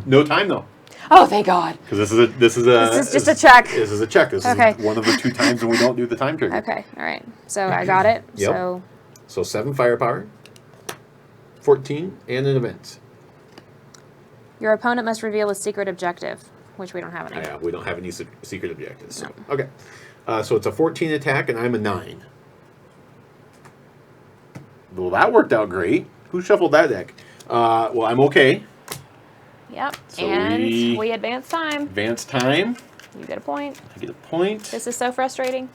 No time though. Oh, thank God. Because this is just a check. This is a check. This Okay. is one of the 2 times when we don't do the time trigger. Okay, all right. So I got it. Yep. So 7 firepower, 14, and an event. Your opponent must reveal a secret objective, which we don't have any. Yeah, we don't have any secret objectives. So. No. Okay. So it's a 14 attack, and I'm a 9. Well, that worked out great. Who shuffled that deck? Well, I'm okay. Yep. So and we advance time. Advance time. You get a point. I get a point. This is so frustrating.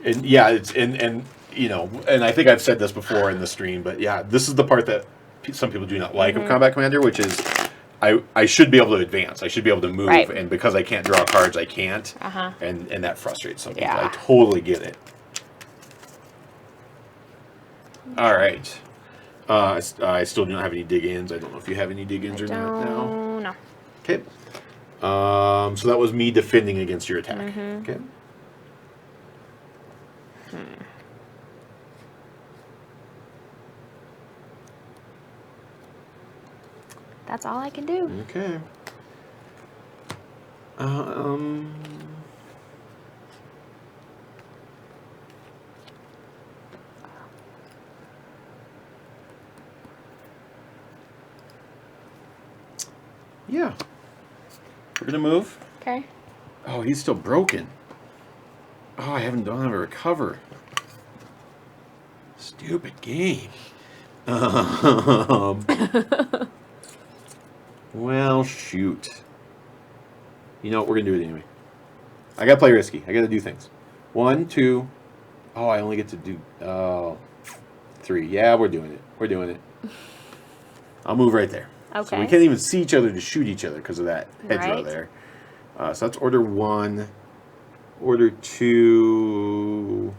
And yeah, and you know, and I think I've said this before in the stream, but yeah, this is the part that some people do not like of Combat Commander, which is I should be able to advance. I should be able to move, right. And because I can't draw cards, I can't. And that frustrates some people. I totally get it. All right. I still do not have any dig-ins. I don't know if you have any dig-ins or not now. No. Okay. So that was me defending against your attack. Okay. That's all I can do. Okay. Yeah. We're gonna move. Okay. Oh, he's still broken. Oh, I don't have a recover. Stupid game. Well, shoot. You know what? We're gonna do it anyway. I gotta play risky. I gotta do things. 1, 2. Oh, I only get to do 3. Yeah, we're doing it. We're doing it. I'll move right there. Okay. So we can't even see each other to shoot each other because of that hedgerow Right. there. So that's order 1. Order 2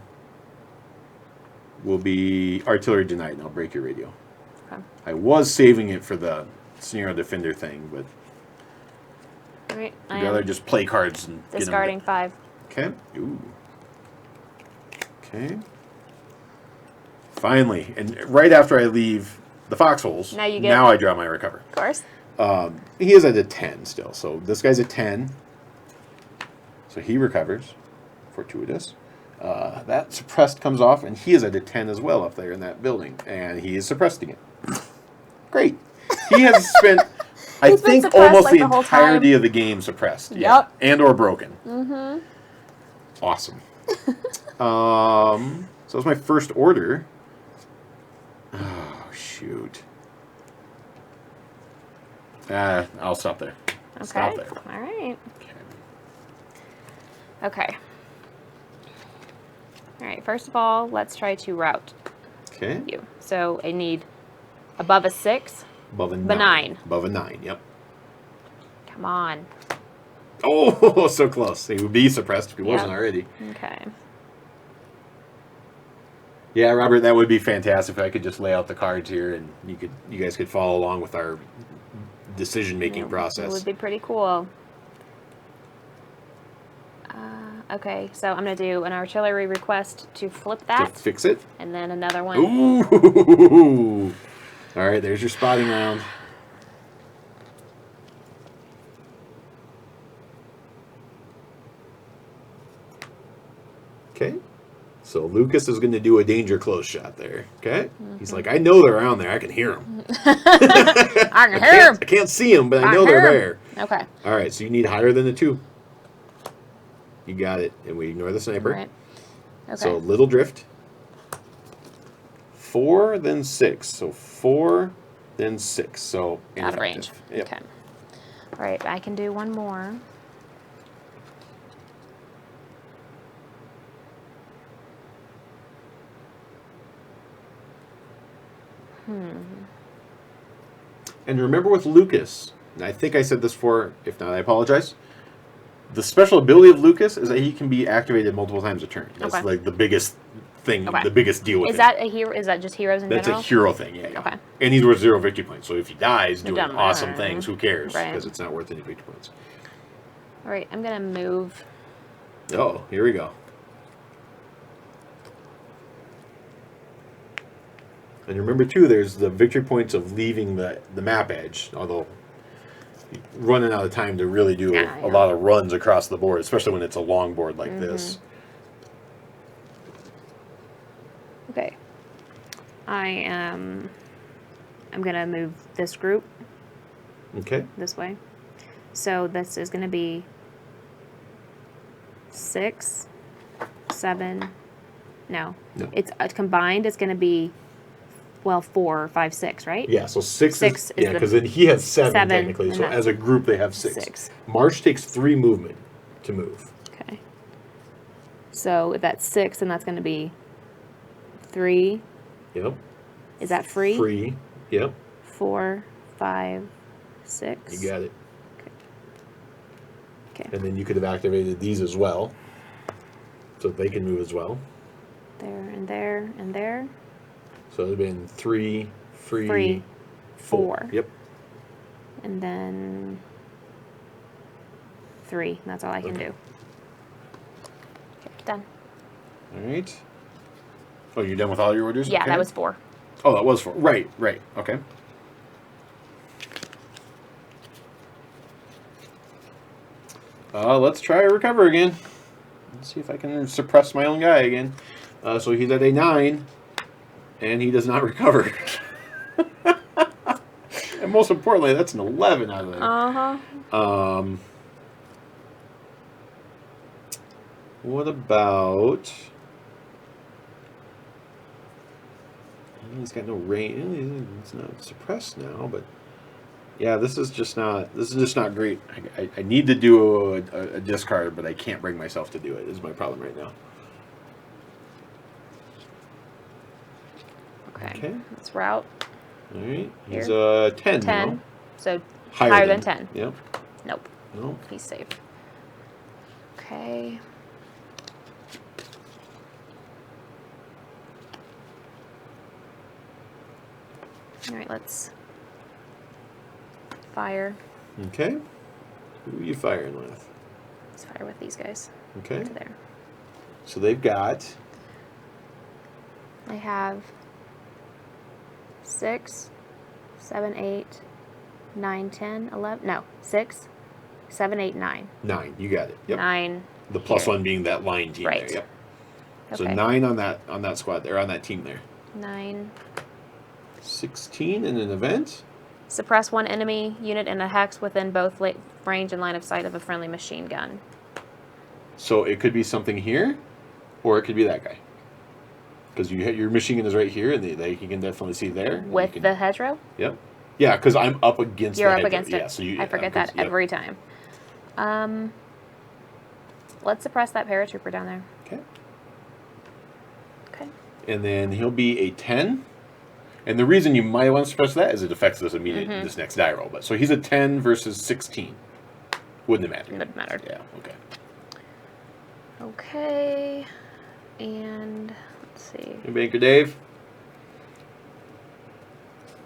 will be artillery denied, and I'll break your radio. Okay. I was saving it for the scenario defender thing, but All right. I'd rather just play cards and discarding 5. Okay. Ooh. Okay. Finally, and right after I leave the foxholes, Now you get- now I draw my recover. Of course. He is at a 10 still, so this guy's a 10. So he recovers. Fortuitous. That suppressed comes off, and he is at a 10 as well up there in that building, and he is suppressing it. Great. He has spent, I He's been think, suppressed, almost like, the the whole entirety time. of the game suppressed. Yep. And or broken. Mm-hmm. Awesome. So that's my first order. Oh, shoot. I'll stop there. Okay. Stop there. All right. Okay. Okay. All right. First of all, let's try to route Okay. you. So I need above a 6. Above a 9. Benign. Above a 9, yep. Come on. Oh, so close. He would be suppressed if he wasn't Yep. already. Okay. Yeah, Robert, that would be fantastic if I could just lay out the cards here and you guys could follow along with our decision-making It process. would be pretty cool. Okay, so I'm going to do an artillery request to flip To that, fix it. and then another one. Ooh. All right, there's your spotting round. Okay. So Lucas is going to do a danger close shot there. Okay. He's like, I know they're around there. I can hear them. I can hear him. I can't see them, but I know they're there. Okay. All right. So you need higher than a 2. You got it. And we ignore the sniper. All right. Okay. So little drift. 4, then 6. So 4, then 6. So out of range. ineffective. Yep. Okay. All right, I can do one more. And remember with Lucas, and I think I said this before, if not, I apologize. The special ability of Lucas is that he can be activated multiple times a turn. That's Okay. like the biggest thing, Okay. the biggest deal with Is it. that a hero? Is that just heroes in That's general? a hero thing, yeah. Okay. And he's worth 0 victory points. So if he dies doing doesn't awesome matter. things, who cares? Right. Because it's not worth any victory points. All right, I'm gonna move. Oh, here we go. And remember too, there's the victory points of leaving the map edge, although running out of time to really do a lot of runs across the board, especially when it's a long board like this. Okay. I'm gonna move this group Okay. this way. So this is gonna be 6, 7. No. It's combined. It's gonna be 4, 5, 6, right? Yeah, so 6 Six is is because then he has 7 technically. and So that's as a group, they have 6. 6. March takes 3 movement to move. Okay. So if that's 6, then that's gonna be 3. Yep. Is that free? Free. Yep. 4, 5, 6. You got it. Okay. And then you could have activated these as well, so they can move as well. There and there and there. So it would have been 3, free, 4. Yep. And then 3. That's all I can do. Okay, done. All right. Oh, you're done with all your orders? Yeah, Okay. that was 4. Oh, that was 4. Right, right. Okay. Let's try recover again. Let's see if I can suppress my own guy again. So he's at a 9, and he does not recover. And most importantly, that's an 11 out of there. What about... He's got no range. It's not suppressed now, but yeah, this is just not great. I need to do a discard, but I can't bring myself to do it. Is my problem right now. Okay. Let's route. All right. Here. He's a 10 now. 10. So Higher than 10. Yep. Nope. No. He's safe. Okay. All right, let's fire. Okay. Who are you firing with? Let's fire with these guys. Okay. To there. So they've got... I have 6, 7, 8, 9, 10, 11. No, 6, 7, 8, 9. 9. You got it. Yep. 9. The plus here. 1 being that line team Right. there. Yep. Okay. So 9 on that squad there, on that team there. 9. 16 in an event. Suppress one enemy unit in a hex within both range and line of sight of a friendly machine gun. So it could be something here, or it could be that guy. Because your machine gun is right here, and you can definitely see there. With the hedgerow? Yep. Yeah, because I'm up against You're the up hedgerow. against it. Yeah, so I forget that every time. Let's suppress that paratrooper down there. Okay. Okay. And then he'll be a 10. And the reason you might want to suppress that is it affects this immediate this next die roll. But so he's a 10 versus 16. Wouldn't have mattered. Wouldn't matter. Yeah. Okay. Okay. And let's see. Hey, Banker Dave.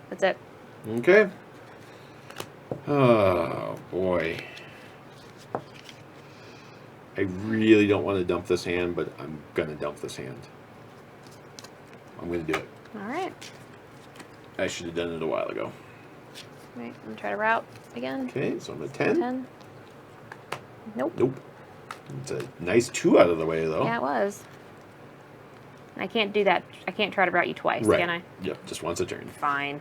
That's it. Okay. Oh boy. I really don't want to dump this hand, but I'm gonna dump this hand. I'm gonna do it. All right. I should have done it a while ago. All right. I'm gonna try to route again. Okay, so I'm at 10. 10. Nope. Nope. It's a nice 2 out of the way, though. Yeah, it was. I can't do that. I can't try to route you twice, Right. can I? Yep, just once a turn. Fine.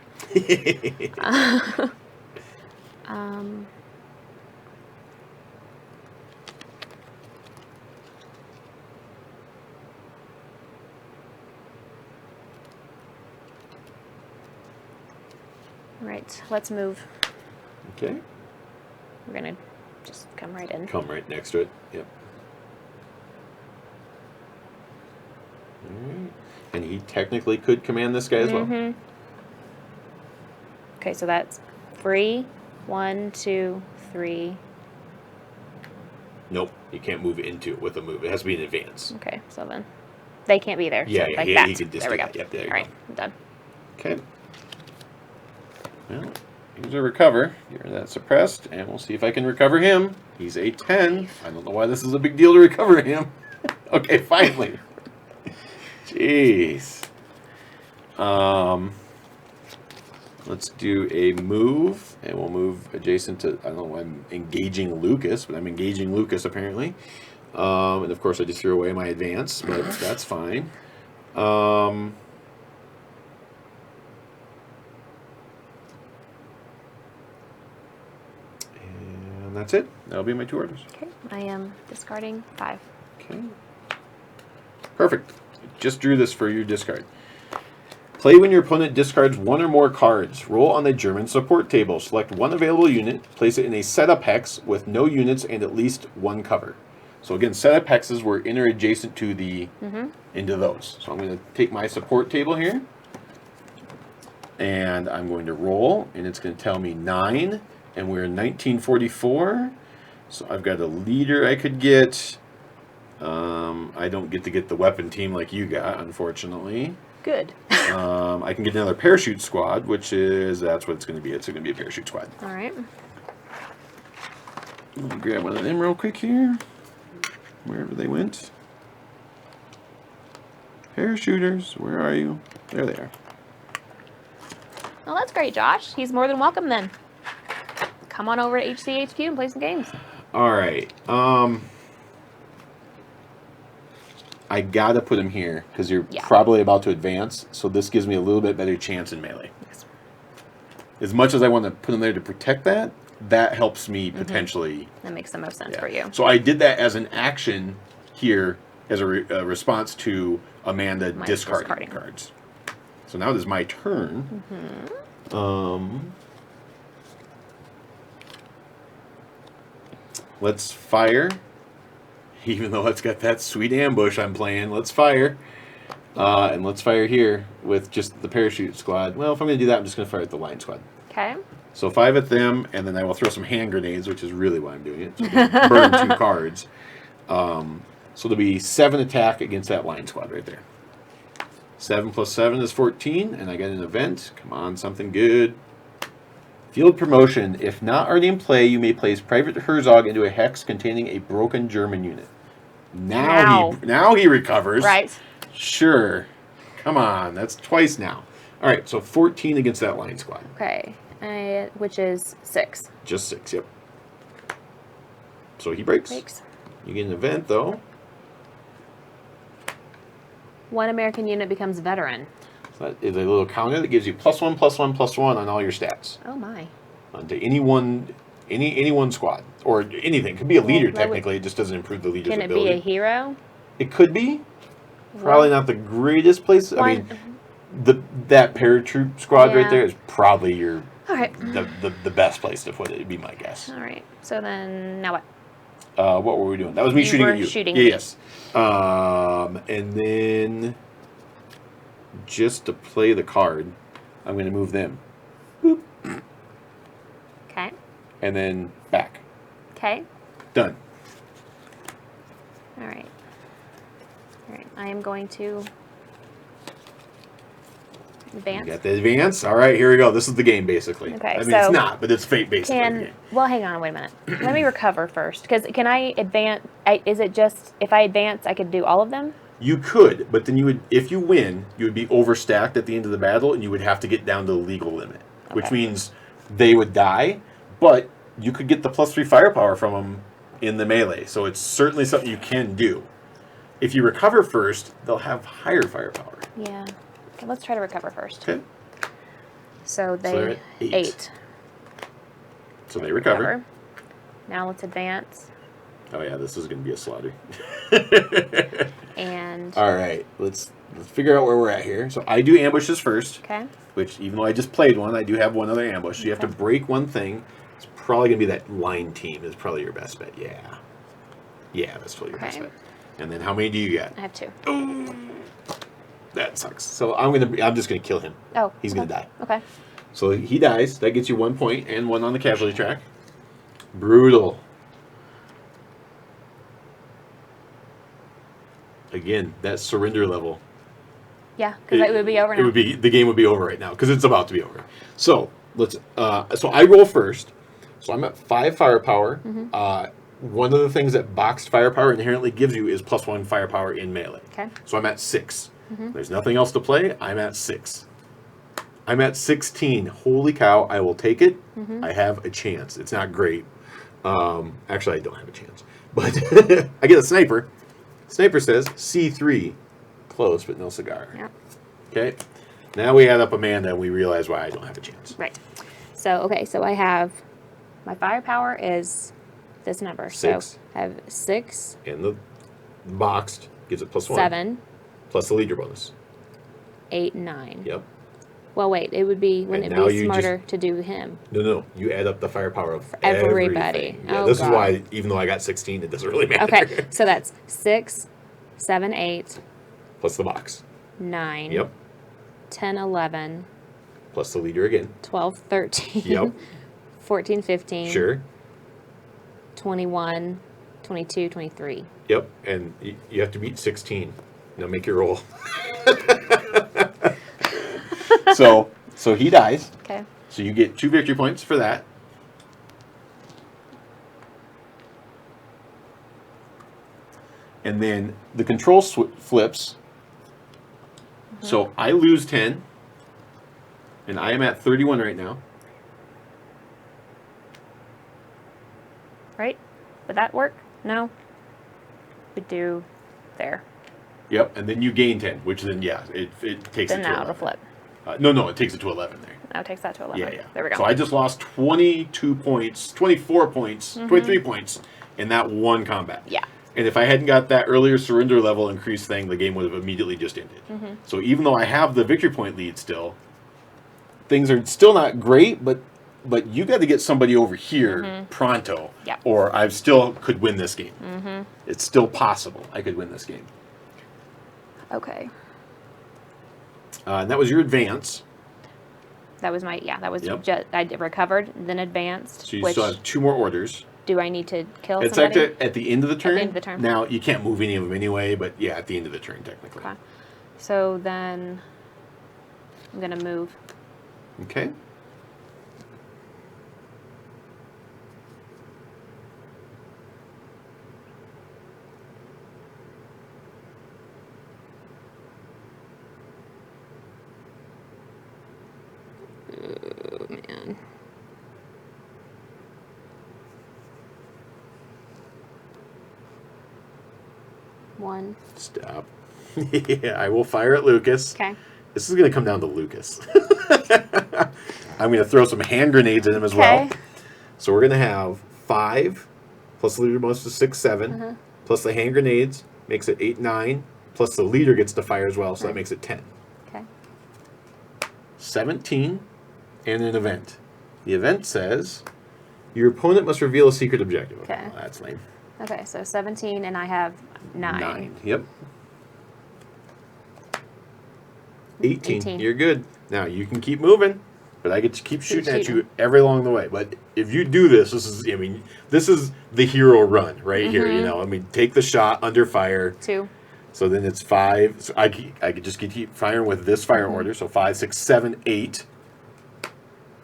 Right, let's move. Okay. We're gonna just come right in. Come right next to it. Yep. Alright. And he technically could command this guy as well. Okay, so that's free. 1, 2, 3. Nope. You can't move into it with a move. It has to be in advance. Okay, so then they can't be there. Yeah, so yeah, like he that. could just there we do go. that. Yep, there you All go. right, I'm done. Okay. Well, here's a recover. Hear that suppressed, and we'll see if I can recover him. He's a 10. I don't know why this is a big deal to recover him. Okay, finally. Jeez. Let's do a move, and we'll move adjacent to, I don't know why I'm engaging Lucas, but I'm engaging Lucas apparently. And of course I just threw away my advance, but that's fine. And that's it. That'll be my 2 orders. Okay, I am discarding 5. Okay. Perfect. Just drew this for your discard. Play when your opponent discards 1 or more cards. Roll on the German support table. Select 1 available unit. Place it in a setup hex with no units and at least 1 cover. So again, setup hexes were interadjacent to the into those. So I'm going to take my support table here, and I'm going to roll, and it's going to tell me 9, and we're in 1944. So I've got a leader I could get. I don't get to get the weapon team like you got, unfortunately. Good. I can get another parachute squad, that's what it's going to be. It's going to be a parachute squad. All right. Let me grab one of them real quick here. Wherever they went. Parachuters, where are you? There they are. Well, that's great, Josh. He's more than welcome then. Come on over to HCHQ and play some games. All right. I gotta put him here because you're probably about to advance, so this gives me a little bit better chance in melee. Yes. As much as I want to put him there to protect that, that helps me potentially. That makes the most sense for you. So I did that as an action here as a response to Amanda discarding cards. So now it is my turn. Let's fire. Even though it's got that sweet ambush I'm playing, let's fire. And let's fire here with just the parachute squad. Well, if I'm going to do that, I'm just going to fire at the line squad. Okay. So 5 at them, and then I will throw some hand grenades, which is really why I'm doing it. So I can burn 2 cards. So there'll be 7 attack against that line squad right there. 7 plus 7 is 14, and I get an event. Come on, something good. Field promotion. If not already in play, you may place Private Herzog into a hex containing a broken German unit. Now he recovers. Right. Sure. Come on, that's twice now. All right, so 14 against that line squad. Okay. Which is 6. Just 6, yep. So he breaks. You get an event, though. 1 American unit becomes veteran. So that is a little counter that gives you +1, +1, +1 on all your stats. Oh my. Onto any one squad. Or anything. It could be a leader, technically. It just doesn't improve the leader's ability. Can it be a hero? It could be. Probably not the greatest place. I mean, that paratroop squad right there is probably your the best place to put it. It'd be my guess. All right. So then, now what? What were we doing? That was me shooting at you. Shooting yes. And then, just to play the card, I'm going to move them. Boop. Okay. And then back. Okay. Done. All right. All right. I am going to advance. You got the advance. All right, here we go. This is the game, basically. Okay, I mean, so it's not, but it's fate, basically. Well, hang on. Wait a minute. Let me recover first. Because can I advance? Is it just, if I advance, I could do all of them? You could, but then you would, if you win, you would be overstacked at the end of the battle, and you would have to get down to the legal limit, which means they would die, but you could get the +3 firepower from them in the melee. So it's certainly something you can do. If you recover first, they'll have higher firepower. Yeah. Okay, let's try to recover first. Okay. So they're at 8. So they recover. Now let's advance. Oh yeah, this is going to be a slaughter. And all right, let's figure out where we're at here. So I do ambushes first. Okay. Which, even though I just played one, I do have one other ambush. So you have to break one thing. It's probably going to be that line team is probably your best bet. Yeah. Yeah, that's probably your best bet. And then how many do you got? I have 2. Ooh, that sucks. So I'm just gonna kill him. Oh. He's gonna die. Okay. So he dies. That gets you 1 point and 1 on the casualty track. Brutal. Again, that surrender level. Yeah, because it would be over now. The game would be over right now because it's about to be over. So let's. So I roll first. So I'm at 5 firepower. One of the things that boxed firepower inherently gives you is +1 firepower in melee. Okay. So I'm at 6. There's nothing else to play. I'm at 6. I'm at 16. Holy cow! I will take it. I have a chance. It's not great. Actually, I don't have a chance, but I get a sniper. Sniper says C3. Close, but no cigar. Yep. Okay. Now we add up Amanda and we realize why I don't have a chance. Right. So, okay, so I have, my firepower is this number. 6. So I have 6. And the boxed gives it +1. 7. Plus the leader bonus. 8, 9. Yep. Well, wait, it would be, wouldn't And it now be you smarter to do him? No. You add up the firepower of everybody. everything. Yeah, Oh, this God. is why, even though I got 16, it doesn't really matter. Okay, so that's 6, 7, 8, Plus the box. 9, Yep. 10, 11, Plus the leader again. 12, 13, Yep. 14, 15, Sure. 21, 22, 23. Yep. And you have to beat 16. Now make your roll. So he dies. Okay. So you get 2 victory points for that. And then the control flips. So I lose 10. And I am at 31 right now. Right? Would that work? No? We do there. Yep. And then you gain 10, which then, yeah, it takes Then it to now 11. it'll flip. No, it takes it to 11 there. Now it takes that to 11. Yeah. There we go. So I just lost 22 points, 24 points, 23 points in that one combat. Yeah. And if I hadn't got that earlier surrender level increase thing, the game would have immediately just ended. So even though I have the victory point lead still, things are still not great, but you got to get somebody over here pronto, Yeah. or I still could win this game. It's still possible I could win this game. Okay. And that was your advance. That was my, that was Yep. just, I recovered, then advanced. So you which, still have 2 more orders. do I need to kill It's somebody? at the end of the turn. end of the turn. Now, you can't move any of them anyway, but yeah, at the end of the turn, technically. Okay. So then I'm going to move. Okay. Oh, man. One. Stop. Yeah, I will fire at Lucas. Okay. This is going to come down to Lucas. I'm going to throw some hand grenades at him as well. Okay. So we're going to have 5 plus the leader bonus to 6, 7 plus the hand grenades makes it 8, 9 plus the leader gets to fire as well, so that makes it 10. Okay. 17 and an event. The event says your opponent must reveal a secret objective. Okay. Well, that's lame. Okay, so 17 and I have 9. Yep. 18. You're good. Now you can keep moving, but I get to keep shooting at you every along the way. But if you do this, this is the hero run right here. Take the shot under fire. 2. So then it's 5. So I could just keep firing with this fire order. So 5, 6, 7, 8,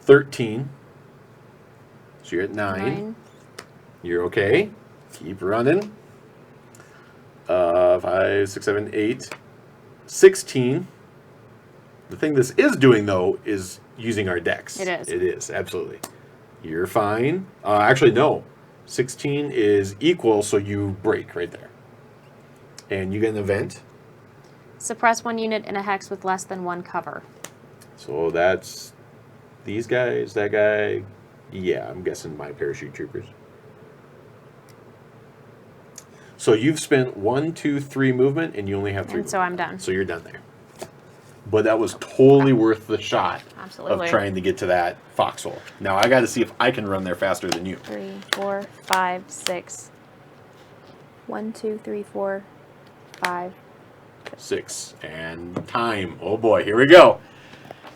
13. So you're at 9. You're okay. Keep running. 5, 6, 7, 8, 16. The thing this is doing, though, is using our decks. It is. It is, absolutely. You're fine. Actually, no. 16 is equal, so you break right there. And you get an event. Suppress 1 unit in a hex with less than 1 cover. So that's these guys, that guy. Yeah, I'm guessing my parachute troopers. So you've spent 1, 2, 3 movement, and you only have 3 And so I'm done. So you're done there. But that was totally worth the shot Absolutely. of trying to get to that foxhole. Now I got to see if I can run there faster than you. 3, 4, 5, 6. 1, 2, 3, 4, 5. 6 and time. Oh boy, here we go.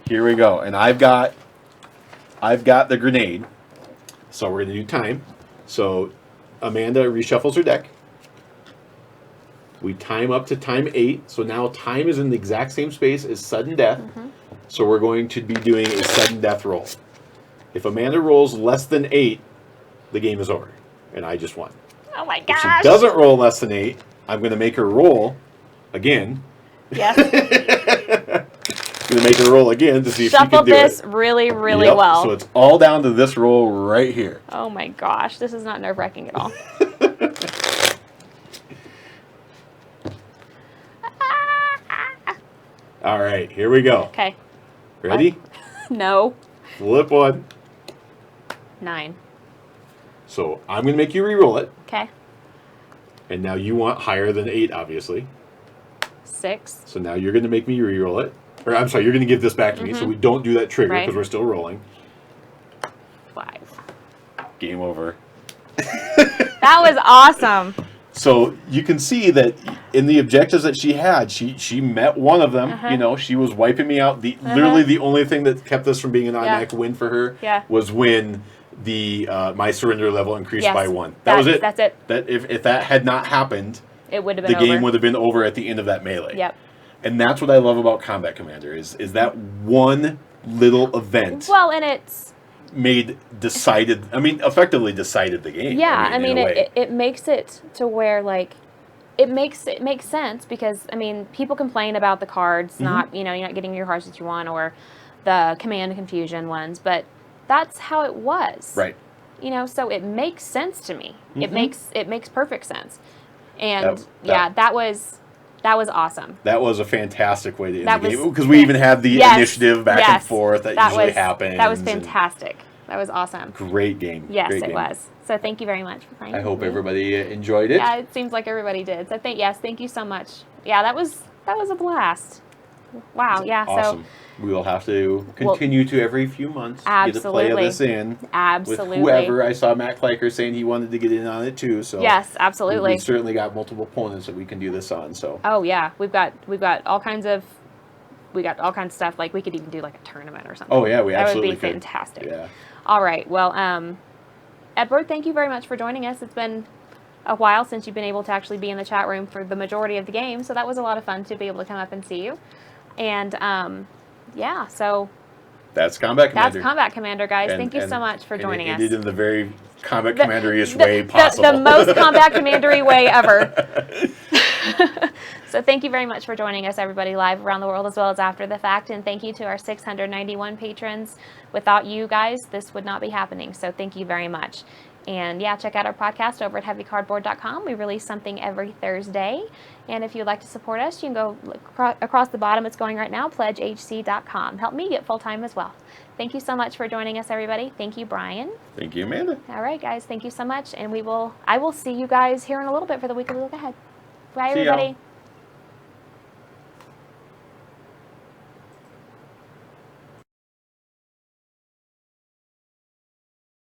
Here we go. And I've got the grenade. So we're gonna do time. So Amanda reshuffles her deck. We time up to time 8. So now time is in the exact same space as sudden death. Mm-hmm. So we're going to be doing a sudden death roll. If Amanda rolls less than 8, the game is over, and I just won. Oh my If gosh! she doesn't roll less than 8, I'm going to make her roll again. Yes. I'm going to make her roll again to see if she Shuffle can do this it. really, really Yep, well. so it's all down to this roll right here. Oh my gosh, this is not nerve-wracking at all. All right, here we go. Okay. Ready? No. Flip one. 9. So I'm going to make you re-roll it. Okay. And now you want higher than 8, obviously. 6. So now you're going to make me re-roll it. Or I'm sorry, you're going to give this back to me, so we don't do that trigger because we're still rolling. 5. Game over. That was awesome. So you can see that in the objectives that she had, she met one of them. You know, she was wiping me out. Literally the only thing that kept this from being an automatic win for her was when the my surrender level increased by 1. That was it. That's it. That if that had not happened, it would have been the game would have been over at the end of that melee. Yep. And that's what I love about Combat Commander is that one little event. Well, and it's effectively decided the game. Yeah, it makes it to where like it makes sense because people complain about the cards not you're not getting your cards that you want or the command confusion ones, but that's how it was. Right. So it makes sense to me. It makes perfect sense. And that was awesome. That was a fantastic way to end the game because we even had the initiative back and forth that usually happens. That was fantastic. That was awesome. Great game. Yes, Great game. it was. So thank you very much for playing. I hope everybody enjoyed it. Yeah, it seems like everybody did. So thank you so much. Yeah, that was a blast. Wow. Yeah. Awesome. So we will have to continue to every few months get a play of this in. Absolutely. With whoever. I saw Matt Kliker saying he wanted to get in on it too. So yes, absolutely. We certainly got multiple opponents that we can do this on. So oh yeah, we've got all kinds of stuff. Like we could even do like a tournament or something. Oh yeah, we absolutely could. That would be could. fantastic. Yeah. All right. Well, Edward, thank you very much for joining us. It's been a while since you've been able to actually be in the chat room for the majority of the game, so that was a lot of fun to be able to come up and see you. And yeah, so that's Combat Commander. That's Combat Commander, guys. Thank you so much for joining us. It did in the very Combat Commander-ish way possible. The most Combat Commander-y way ever. So thank you very much for joining us, everybody, live around the world as well as after the fact. And thank you to our 691 patrons. Without you guys, this would not be happening. So thank you very much. And yeah, check out our podcast over at heavycardboard.com. We release something every Thursday. And if you'd like to support us, you can go across the bottom. It's going right now, pledgehc.com. Help me get full-time as well. Thank you so much for joining us, everybody. Thank you, Brian. Thank you, Amanda. All right, guys. Thank you so much. And I will see you guys here in a little bit for the weekly look ahead. Bye, everybody.